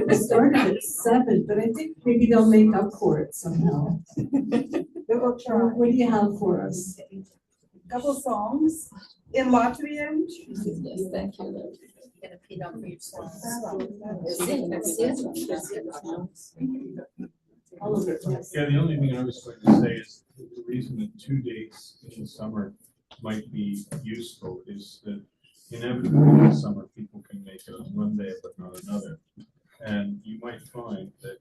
We started at 7, but I think maybe they'll make up for it somehow. What do you have for us? Couple songs in Latvian. Yes, thank you. gonna pee down for your swans. Yeah, the only thing I was going to say is the reason that 2 dates in the summer might be useful is that inevitably in the summer, people can make it on one day, but not another. And you might find that,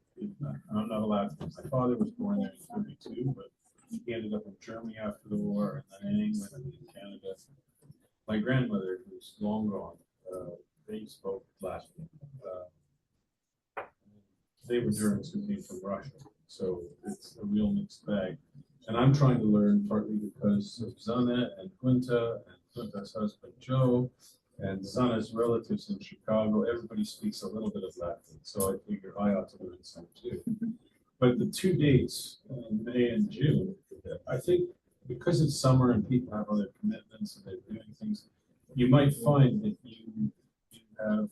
I'm not allowed, my father was born there in 32, but he ended up in Germany after the war, and then in England and in Canada. My grandmother, who's long gone, they spoke Latvian. They were Germans who came from Russia, so it's a real mixed bag. And I'm trying to learn partly because of Zana and Kunta and Kunta's husband Joe and Zana's relatives in Chicago. Everybody speaks a little bit of Latin, so I figure I ought to learn some too. But the 2 dates, May and June, I think because it's summer and people have other commitments and they're doing things, you might find that you have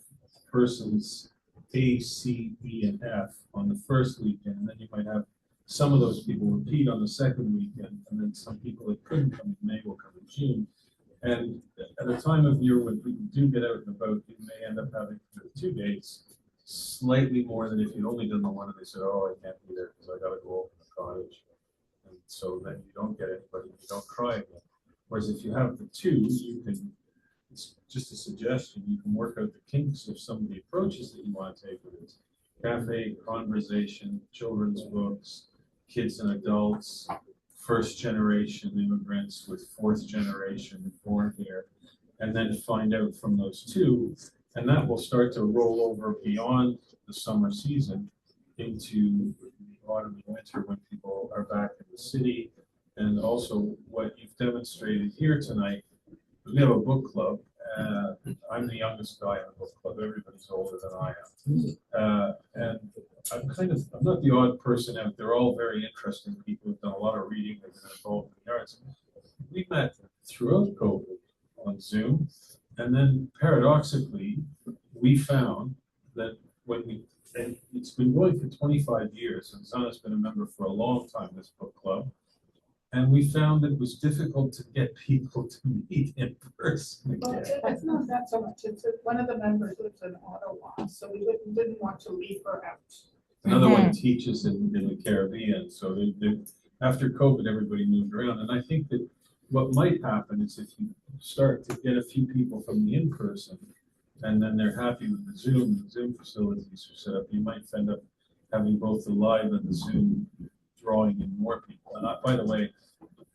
persons A, C, B, and F on the first weekend, and then you might have some of those people repeat on the second weekend, and then some people that couldn't come in May will come in June. And at a time of year when people do get out and about, you may end up having 2 dates, slightly more than if you'd only done the one and they said, oh, I can't be there because I gotta go open the cottage. And so then you don't get anybody, you don't cry again. Whereas if you have the 2, you can, it's just a suggestion, you can work out the kinks of some of the approaches that you want to take with it. Cafe, conversation, children's books, kids and adults, first generation immigrants with fourth generation born here, and then find out from those 2, and that will start to roll over beyond the summer season into the autumn and winter when people are back in the city. And also what you've demonstrated here tonight, we have a book club. I'm the youngest guy in the book club. Everybody's older than I am. And I'm not the odd person out. They're all very interesting people who've done a lot of reading. They've been involved in the arts. We met throughout COVID on Zoom. And then paradoxically, we found that and it's been going for 25 years, and Zana's been a member for a long time, this book club. And we found it was difficult to get people to meet in person Well, again. it's not that so much, it's that one of the members lives in Ottawa, so we didn't want to leave her out. Another one teaches in the Caribbean, so after COVID, everybody moved around. And I think that what might happen is if you start to get a few people from the in-person, and then they're happy with the Zoom facilities are set up, you might end up having both the live and the Zoom drawing in more people. And by the way,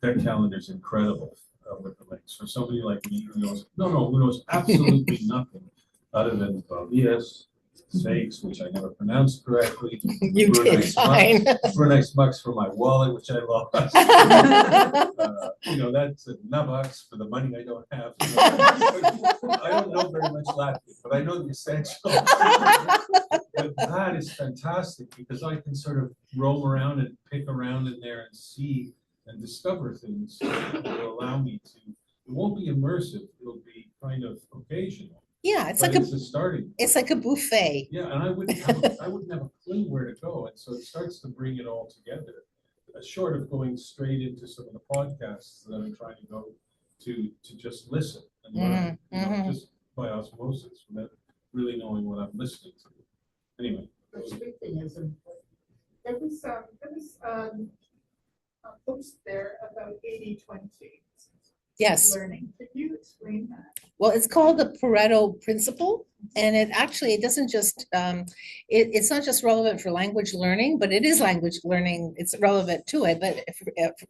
that calendar's incredible with the links. For somebody like me who knows absolutely nothing other than yes, sakes, which I never pronounced correctly. You did fine. Brunei bucks for my wallet, which I lost. That's $9 for the money I don't have. I don't know very much Latin, but I know the essentials. But that is fantastic because I can sort of roam around and pick around in there and see and discover things that will allow me to. It won't be immersive. It'll be kind of occasional. Yeah, it's but like it's a starting. It's like a buffet. Yeah, and I wouldn't have a clue where to go, and so it starts to bring it all together. Short of going straight into some of the podcasts that I'm trying to go to just listen and learn, just by osmosis, without really knowing what I'm listening to. Anyway. There was a post there about 80-20. Yes. Learning. Could you explain that? Well, it's called the Pareto principle, and it doesn't just it's not just relevant for language learning, but it is language learning. It's relevant to it, but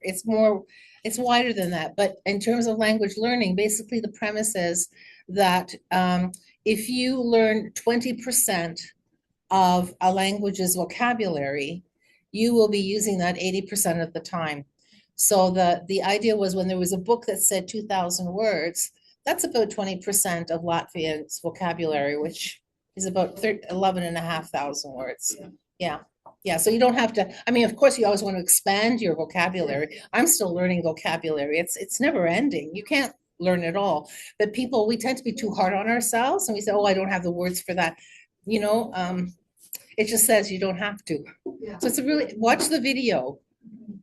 it's wider than that. But in terms of language learning, basically the premise is that if you learn 20% of a language's vocabulary, you will be using that 80% of the time. So the idea was when there was a book that said 2,000 words, that's about 20% of Latvia's vocabulary, which is about 11,500 words. Yeah. So you don't have to, of course you always want to expand your vocabulary. I'm still learning vocabulary. It's never ending. You can't learn it all. But we tend to be too hard on ourselves and we say, oh, I don't have the words for that. It just says you don't have to. Yeah. So watch the video.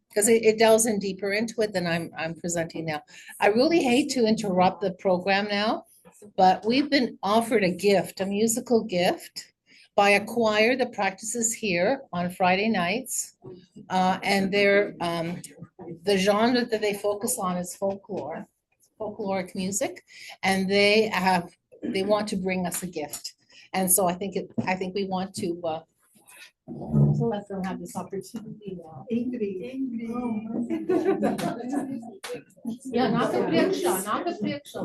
Because it delves in deeper into it than I'm presenting now. I really hate to interrupt the program now, but we've been offered a gift, a musical gift by a choir that practices here on Friday nights. And the genre that they focus on is folkloric music, and they want to bring us a gift. And so I think we want to let them have this opportunity now. Yeah, not the picture, not the picture.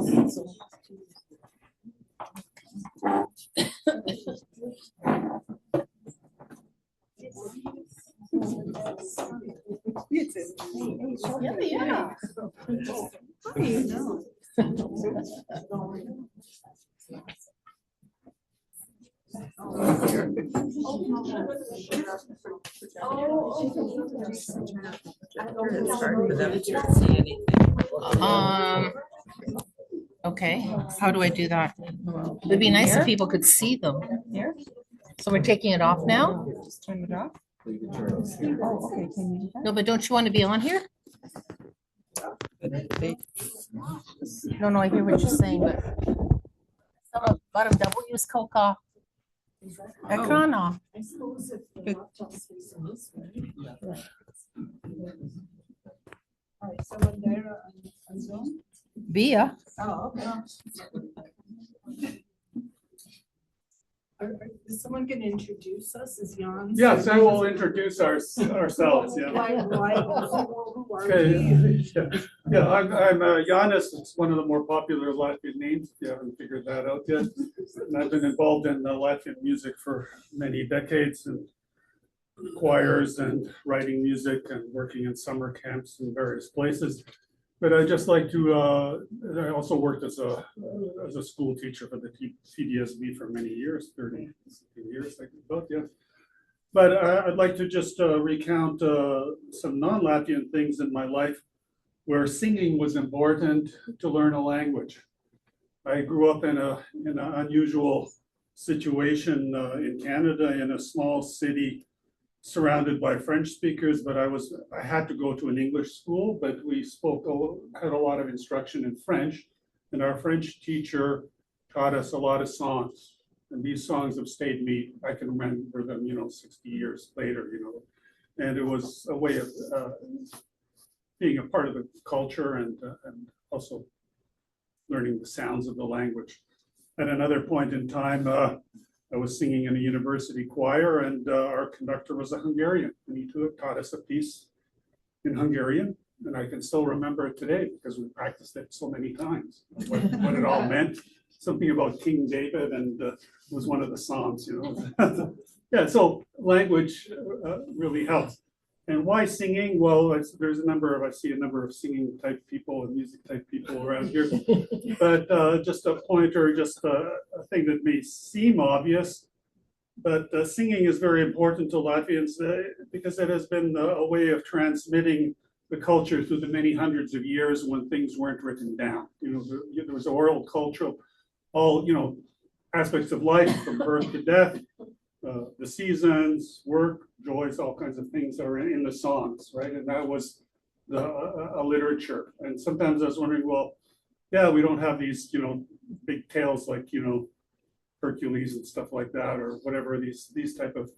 Yeah. It's hard for them to see anything. Okay, how do I do that? It'd be nice if people could see them. Here? So we're taking it off now? Just turn it off. Oh, okay, can you do that? No, but don't you want to be on here? No, I hear what you're saying, but bottom W's coca. Ekrana. I suppose if the laptop's facing this way. All right, someone there on Zoom? Bia. Oh, okay. Is someone going to introduce us as Jan? Yes, I will introduce ourselves. Yeah. Okay. Yeah, I'm Janis. It's one of the more popular Latvian names, if you haven't figured that out yet. And I've been involved in Latvian music for many decades, and choirs and writing music and working in summer camps in various places. But I just like to, I also worked as a school teacher for the TDSB for many years, 30 years, I think, yeah. But I'd like to just recount some non-Latvian things in my life where singing was important to learn a language. I grew up in an unusual situation in Canada, in a small city surrounded by French speakers, but I had to go to an English school, but we had a lot of instruction in French, and our French teacher taught us a lot of songs, and these songs have stayed me. I can remember them, 60 years later, and it was a way of being a part of the culture and also learning the sounds of the language. At another point in time, I was singing in a university choir, and our conductor was a Hungarian, and he taught us a piece in Hungarian, and I can still remember it today because we practiced it so many times, what it all meant. Something about King David, and was one of the Psalms, Yeah, so language really helps. And why singing? Well, I see a number of singing type people and music type people around here. But just a pointer, just a thing that may seem obvious, but singing is very important to Latvians because it has been a way of transmitting the culture through the many hundreds of years when things weren't written down. There was oral culture, all aspects of life from birth to death. The seasons, work, joys, all kinds of things are in the songs, right? And that was a literature. And sometimes I was wondering, well, yeah, we don't have these, big tales like, Hercules and stuff like that, or whatever, these type of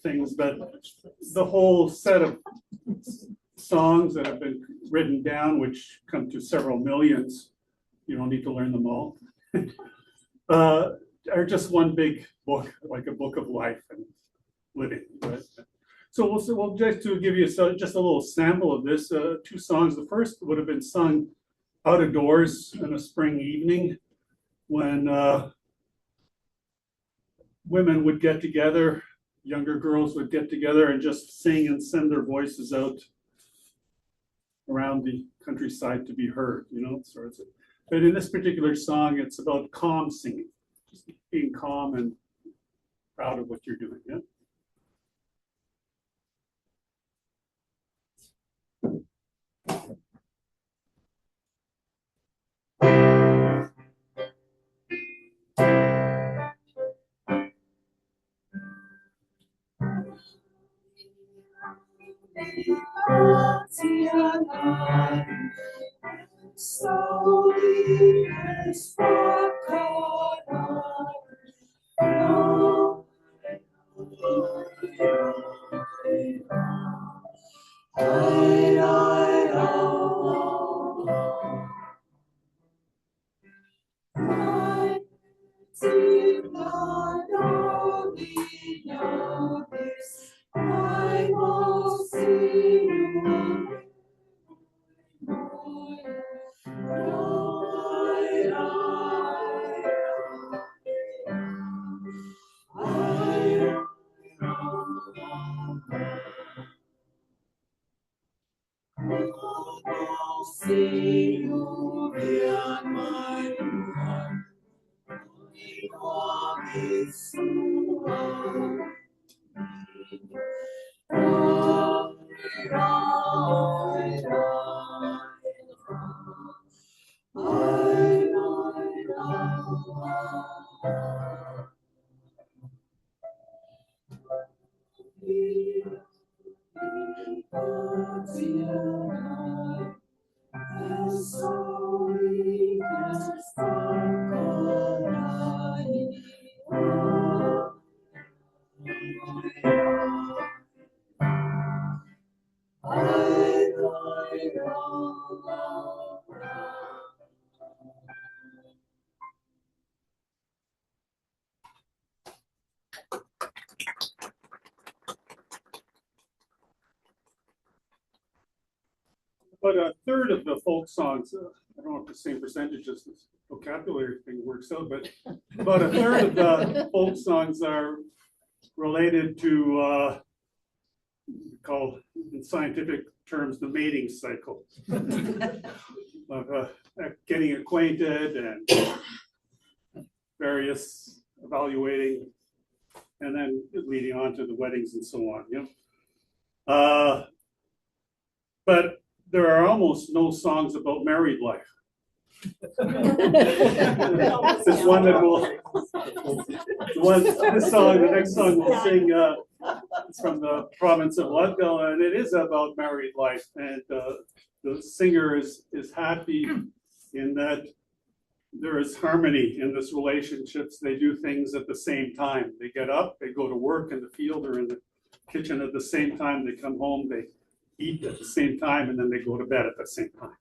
things. But the whole set of songs that have been written down, which come to several millions, you don't need to learn them all, are just one big book, like a book of life and living. Right? So we'll just to give you just a little sample of this, two songs. The first would have been sung out of doors on a spring evening when women would get together, younger girls would get together and just sing and send their voices out around the countryside to be heard, But in this particular song, it's about calm singing. Just being calm and proud of what you're doing, yeah? Slowly, But a third of the folk songs, I don't know if the same percentage as this vocabulary thing works out, but about a third of the folk songs are related to called in scientific terms the mating cycle of getting acquainted and various evaluating, and then leading on to the weddings and so on. But there are almost no songs about married life. This one that will, this song, the next song we'll sing, it's from the province of Latvian, and it is about married life. And the singer is happy in that there is harmony in this relationships. They do things at the same time. They get up, they go to work in the field or in the kitchen at the same time. They come home, they eat at the same time, and then they go to bed at the same time.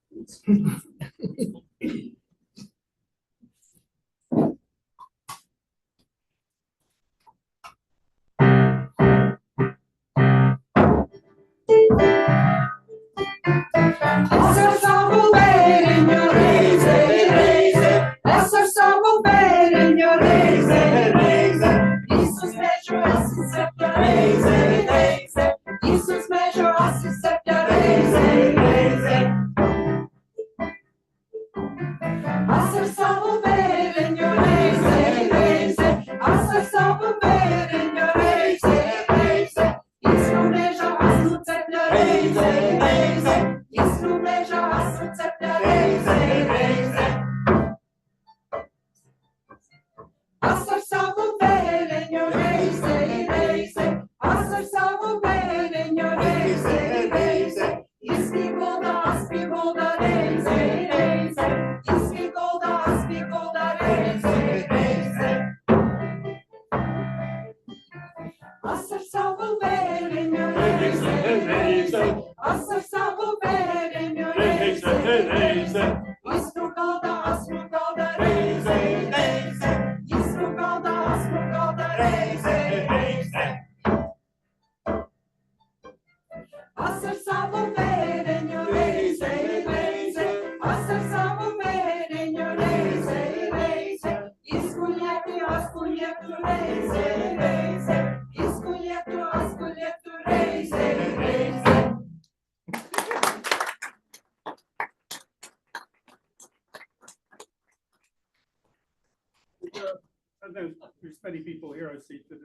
There's many people here I see that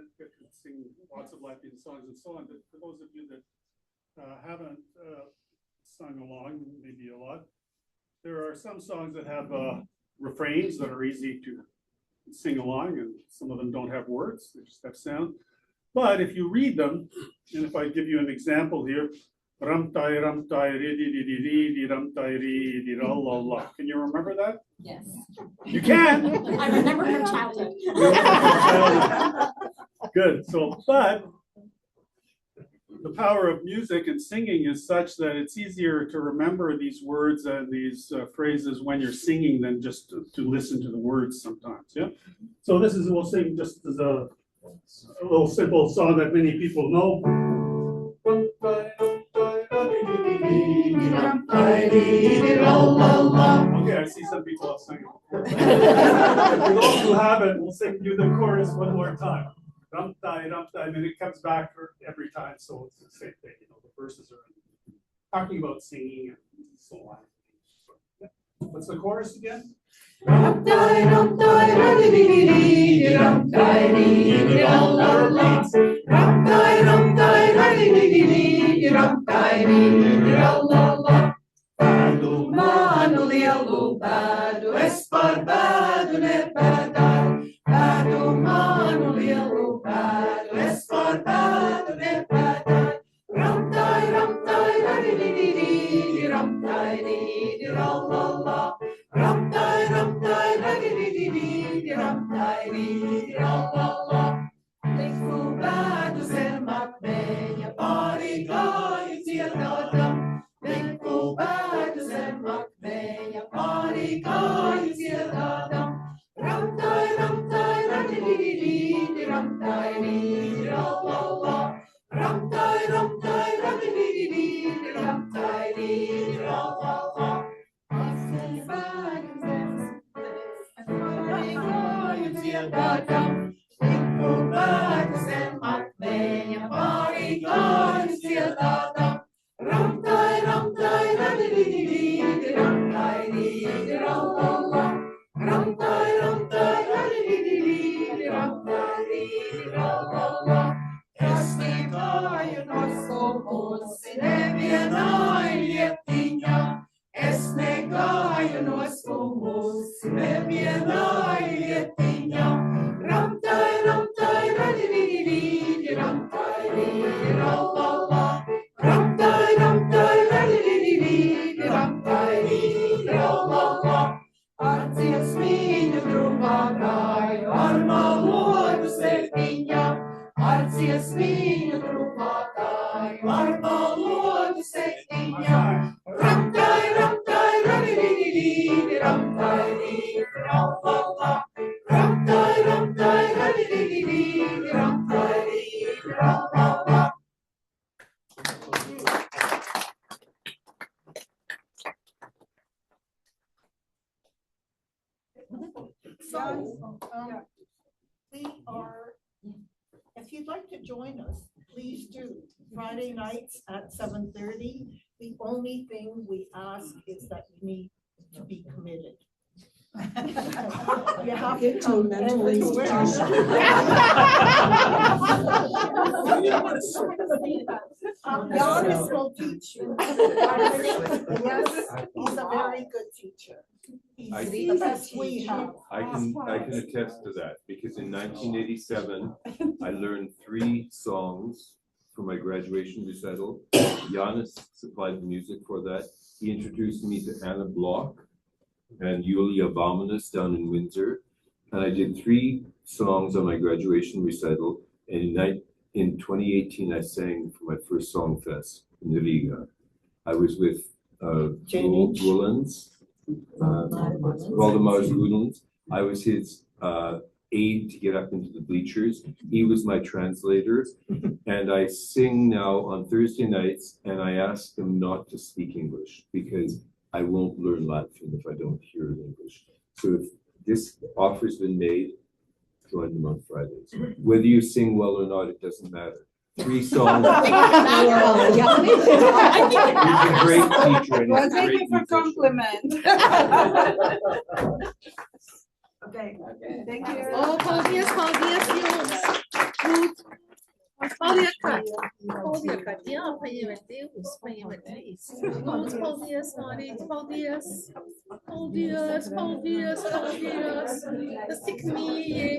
sing lots of Latvian songs and so on, but for those of you that haven't sung along, maybe a lot, there are some songs that have refrains that are easy to sing along, and some of them don't have words, they just have sound. But if you read them, and if I give you an example here, ram tai ri di di di di di ram tai ri di la la la. Can you remember that? Yes. You can. I remember from childhood. Good. So, but the power of music and singing is such that it's easier to remember these words and these phrases when you're singing than just to listen to the words sometimes. Yeah. So this is, we'll sing just as a little simple song that many people know. Okay, I see some people have sung it before. For those who haven't, we'll sing you the chorus one more time. And then it comes back every time, so it's the same thing. You know, the verses are talking about singing and so on. What's the chorus again? Bado, mano, lielo, bado, esparvado, ne badai. Bado, mano, lielo, bado, esparvado, ne badai. Ram, tai, la, di, ram, tai, di, la, la. Ram, tai, la, di, ram, tai, di, la, la. Linkfubado, zemak, menja, parigai, ziedadam. Linkfubado, zemak, menja, parigai, ziedadam. Ram, tai, la, di, ram, tai, di, la, la. Ram, tai, la, di, ram, tai, di, la, la. Linkfubado, parigai, ziedadam. Linkfubado, zemak, menja, parigai, ziedadam. Ram, tai, la, di, ram, tai, di, la, la. Ram, tai, la, di, ram, tai, di, la, la. Es negāju no skumusi nevienai lietiņā. Es negāju no skumusi nevienai lietiņā. Ram, tai, la, di, ram, tai, di, la, la. Ram, tai, la, di, ram, tai, di, la, la. Ar dziesmīņu drumā gāju, ar malodu septiņā. Ar dziesmīņu drumā gāju, ar malodu septiņā. Ram, tai, la, di, ram, tai, di, la, la. Ram, tai, la, di, ram, tai, di, la, la. So, we are, if you'd like to join us, please do. Friday nights at 7:30. The only thing we ask is that you need to be committed. You have to come every Giannis will teach you. Yes, he's a very good teacher. He's the best we have. I can attest to that, because in 1987, I learned 3 songs for my graduation recital. Giannis supplied the music for that. He introduced me to Anna Bloch and Yulia Baumanis down in Windsor. And I did 3 songs on my graduation recital. And in 2018, I sang for my first song fest in the Riga. I was with Wulans, Valdemar Wulans. I was his aide to get up into the bleachers. He was my translator. And I sing now on Thursday nights, and I ask them not to speak English because I won't learn Latvian if I don't hear it English. So if this offer's been made, join them on Fridays. Whether you sing well or not, it doesn't matter. 3 songs. He's a great teacher. And Well, he's a thank great you for musician. compliment. Okay, thank you. Oh, paldies, jums! Paldies, jā, paņemiet 2, paņemiet 3. Lūdzu, paldies, Mārīt, paldies. Paldies. Tas tik mīļi.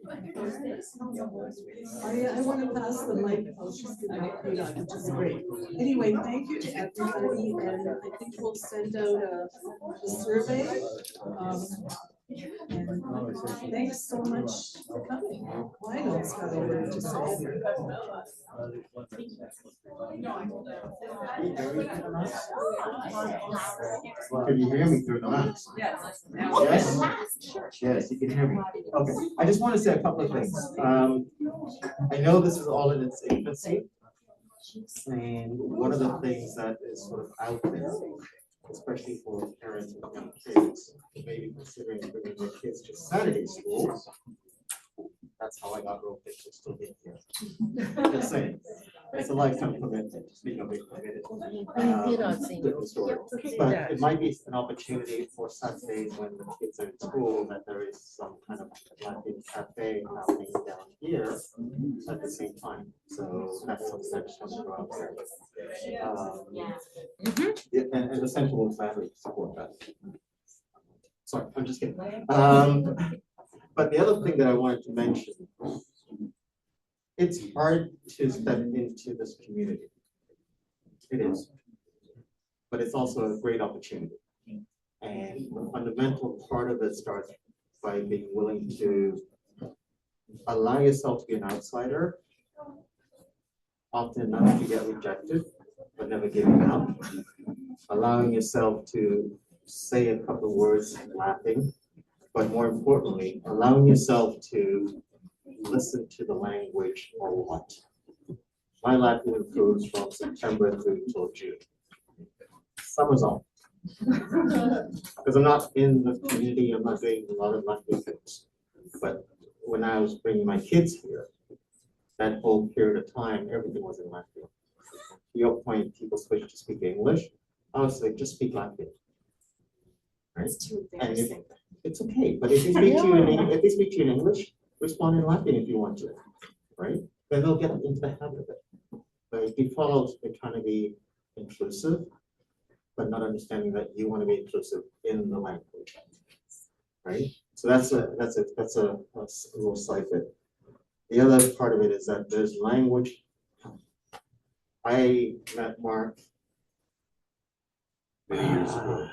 I want to pass the mic out to Maria, which is great. Anyway, thank you to everybody, and I think we'll send out a survey. And thanks so much for coming. Well, I know it's got a word to say. Can you hear me through the mask? Yes? Yes, you can hear me. Okay, I just want to say a couple of things. I know this is all in its infancy. And one of the things that is sort of out there, especially for parents with young kids, maybe considering bringing their kids to Saturday schools. That's how I got roped into still being here. Just saying, it's a lifetime commitment, speaking of being committed. Different story. But it might be an opportunity for Saturdays when the kids are in school, that there is some kind of Latvian cafe happening down here at the same time. So that's something I just want to go out there. And the Central will gladly support that. Sorry, I'm just kidding. But the other thing that I wanted to mention, it's hard to step into this community. It is. But it's also a great opportunity. And the fundamental part of it starts by being willing to allow yourself to be an outsider, often enough to get rejected, but never giving up. Allowing yourself to say a couple of words laughing, but more importantly, allowing yourself to listen to the language a lot. My Latvian improves from September through till June. Summer's on. Because I'm not in the community, I'm not doing a lot of Latvian things. But when I was bringing my kids here, that whole period of time, everything was in Latvian. To your point, people switched to speak English. I was like, just speak Latvian. Right? It's too And embarrassing. it's okay, but if they speak to you if they speak to you in English, respond in Latvian if you want to, right? Then they'll get into the habit of it. By default, they're trying to be inclusive, but not understanding that you want to be inclusive in the language, right? So that's a little side bit. The other part of it is that there's language. I met Mark Many years ago.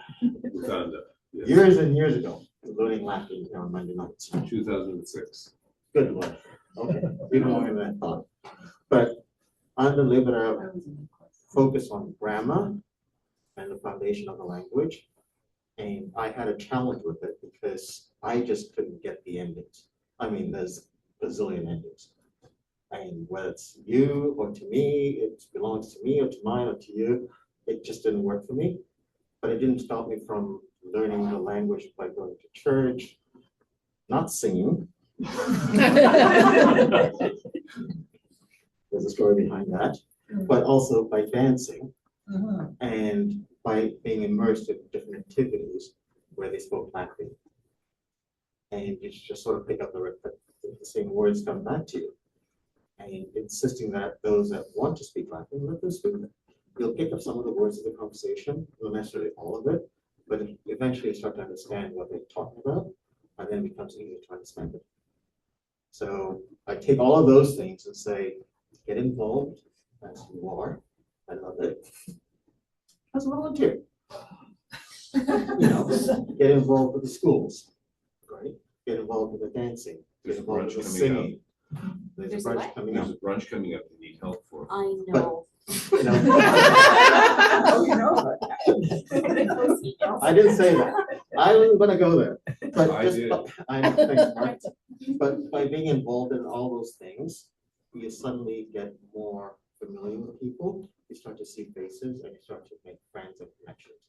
Uganda. Yes. years and years ago, learning Latvian on Monday nights. 2006. Good Lord. Okay, even longer than I thought. But I'm the liberal focus on grammar and the foundation of the language. And I had a challenge with it because I just couldn't get the endings. I mean, there's a bazillion endings. And whether it's you or to me, it belongs to me or to mine or to you, it just didn't work for me. But it didn't stop me from learning the language by going to church, not singing. There's a story behind that, but also by dancing and by being immersed in different activities where they spoke Latvian. And you just sort of pick up the same words come back to you. And insisting that those that want to speak Latvian, let them speak it. You'll pick up some of the words of the conversation, not necessarily all of it, but eventually you start to understand what they're talking about, and then it becomes easier to understand it. So I take all of those things and say, get involved as you are. I love it. As a volunteer. Get involved with the schools, right? Get involved with the dancing, get involved with the singing. There's a brunch coming up. There's a brunch coming up you need help for. I know. I didn't say that. I wasn't gonna go there. But I just, did. I know, thanks, Mark. But by being involved in all those things, you suddenly get more familiar with people. You start to see faces and you start to make friends and connections.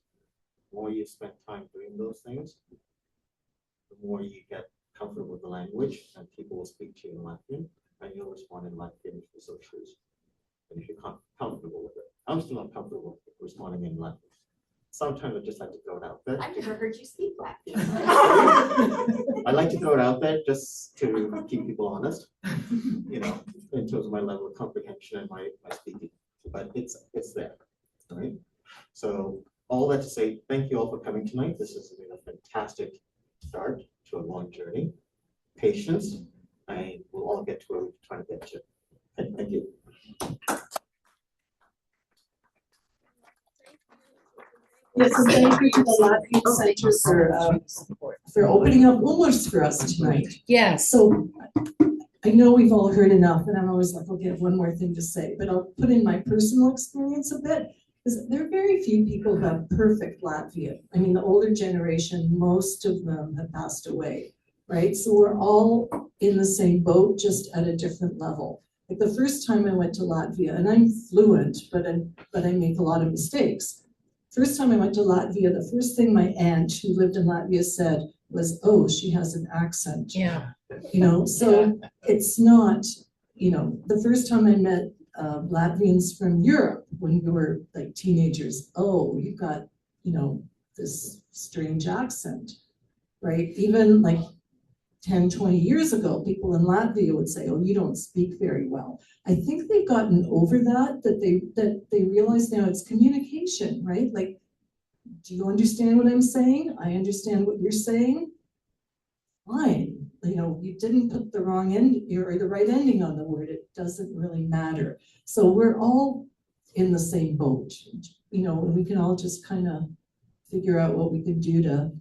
The more you spend time doing those things, the more you get comfortable with the language and people will speak to you in Latvian and you'll respond in Latvian if you so choose. And if you're comfortable with it. I'm still not comfortable with responding in Latvian. Sometimes I just like to throw it out there. I've never heard you speak Latvian. I like to throw it out there just to keep people honest, in terms of my level of comprehension and my speaking. But it's there, right? So all that to say, thank you all for coming tonight. This has been a fantastic start to a long journey. Patience, and we'll all get to where we're trying to get to. Thank you. Yes, and thank you to the Latvian Center for support. for opening up Ullers for us tonight. Yes. So I know we've all heard enough, and I'm always like, okay, I have one more thing to say, but I'll put in my personal experience a bit, because there are very few people who have perfect Latvian. I mean, the older generation, most of them have passed away, right? So we're all in the same boat, just at a different level. Like the first time I went to Latvia, and I'm fluent, but I make a lot of mistakes. First time I went to Latvia, the first thing my aunt who lived in Latvia said was, "Oh, she has an accent." Yeah. You know, so it's not, you know, the first time I met Latvians from Europe when we were like teenagers, oh, you've got, you know, this strange accent, right? Even like 10, 20 years ago, people in Latvia would say, oh, you don't speak very well. I think they've gotten over that they realize now it's communication, right? Like, do you understand what I'm saying? I understand what you're saying. Fine. You know, you didn't put the wrong end or the right ending on the word. It doesn't really matter. So we're all in the same boat, you know, and we can all just kind of figure out what we can do to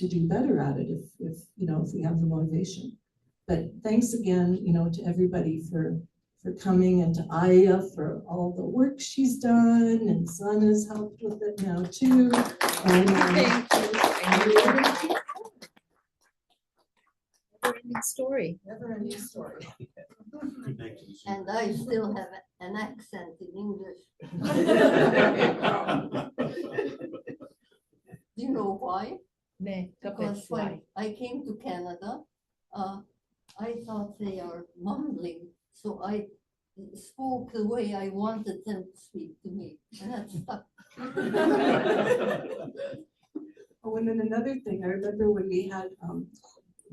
do better at it if you know, if we have the motivation. But thanks again, you know, to everybody for coming, and to Aya for all the work she's done, and Zana's helped with it now too. And Never-ending story. Never-ending story. And I still have an accent in English. Do you know why? Because when I came to Canada, I thought they are mumbling, so I spoke the way I wanted them to speak to me, and that stuck. Oh, and then another thing, I remember when we had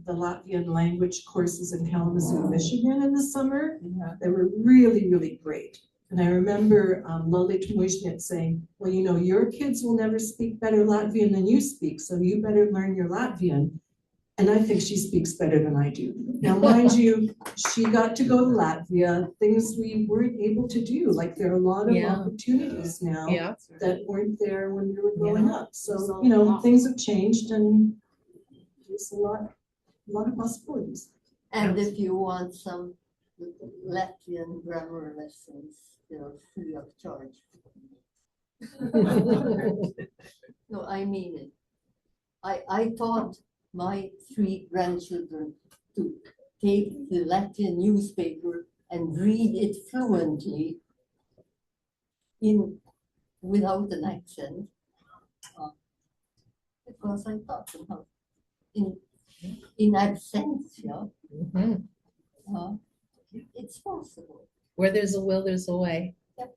the Latvian language courses in Kalamazoo, Michigan in the summer. They were really, really great. And I remember Lolly Tumushnet saying, well, you know, your kids will never speak better Latvian than you speak, so you better learn your Latvian. And I think she speaks better than I do. Now, mind you, she got to go to Latvia, things we weren't able to do. Like there are a lot of opportunities now that weren't there when we were growing up. So, you know, things have changed, and there's a lot of possibilities. And if you want some Latvian grammar lessons, they're free of charge. No, I mean it. I taught my 3 grandchildren to take the Latvian newspaper and read it fluently without an accent, because I taught them how in absentia. It's possible. Where there's a will, there's a way. Yep.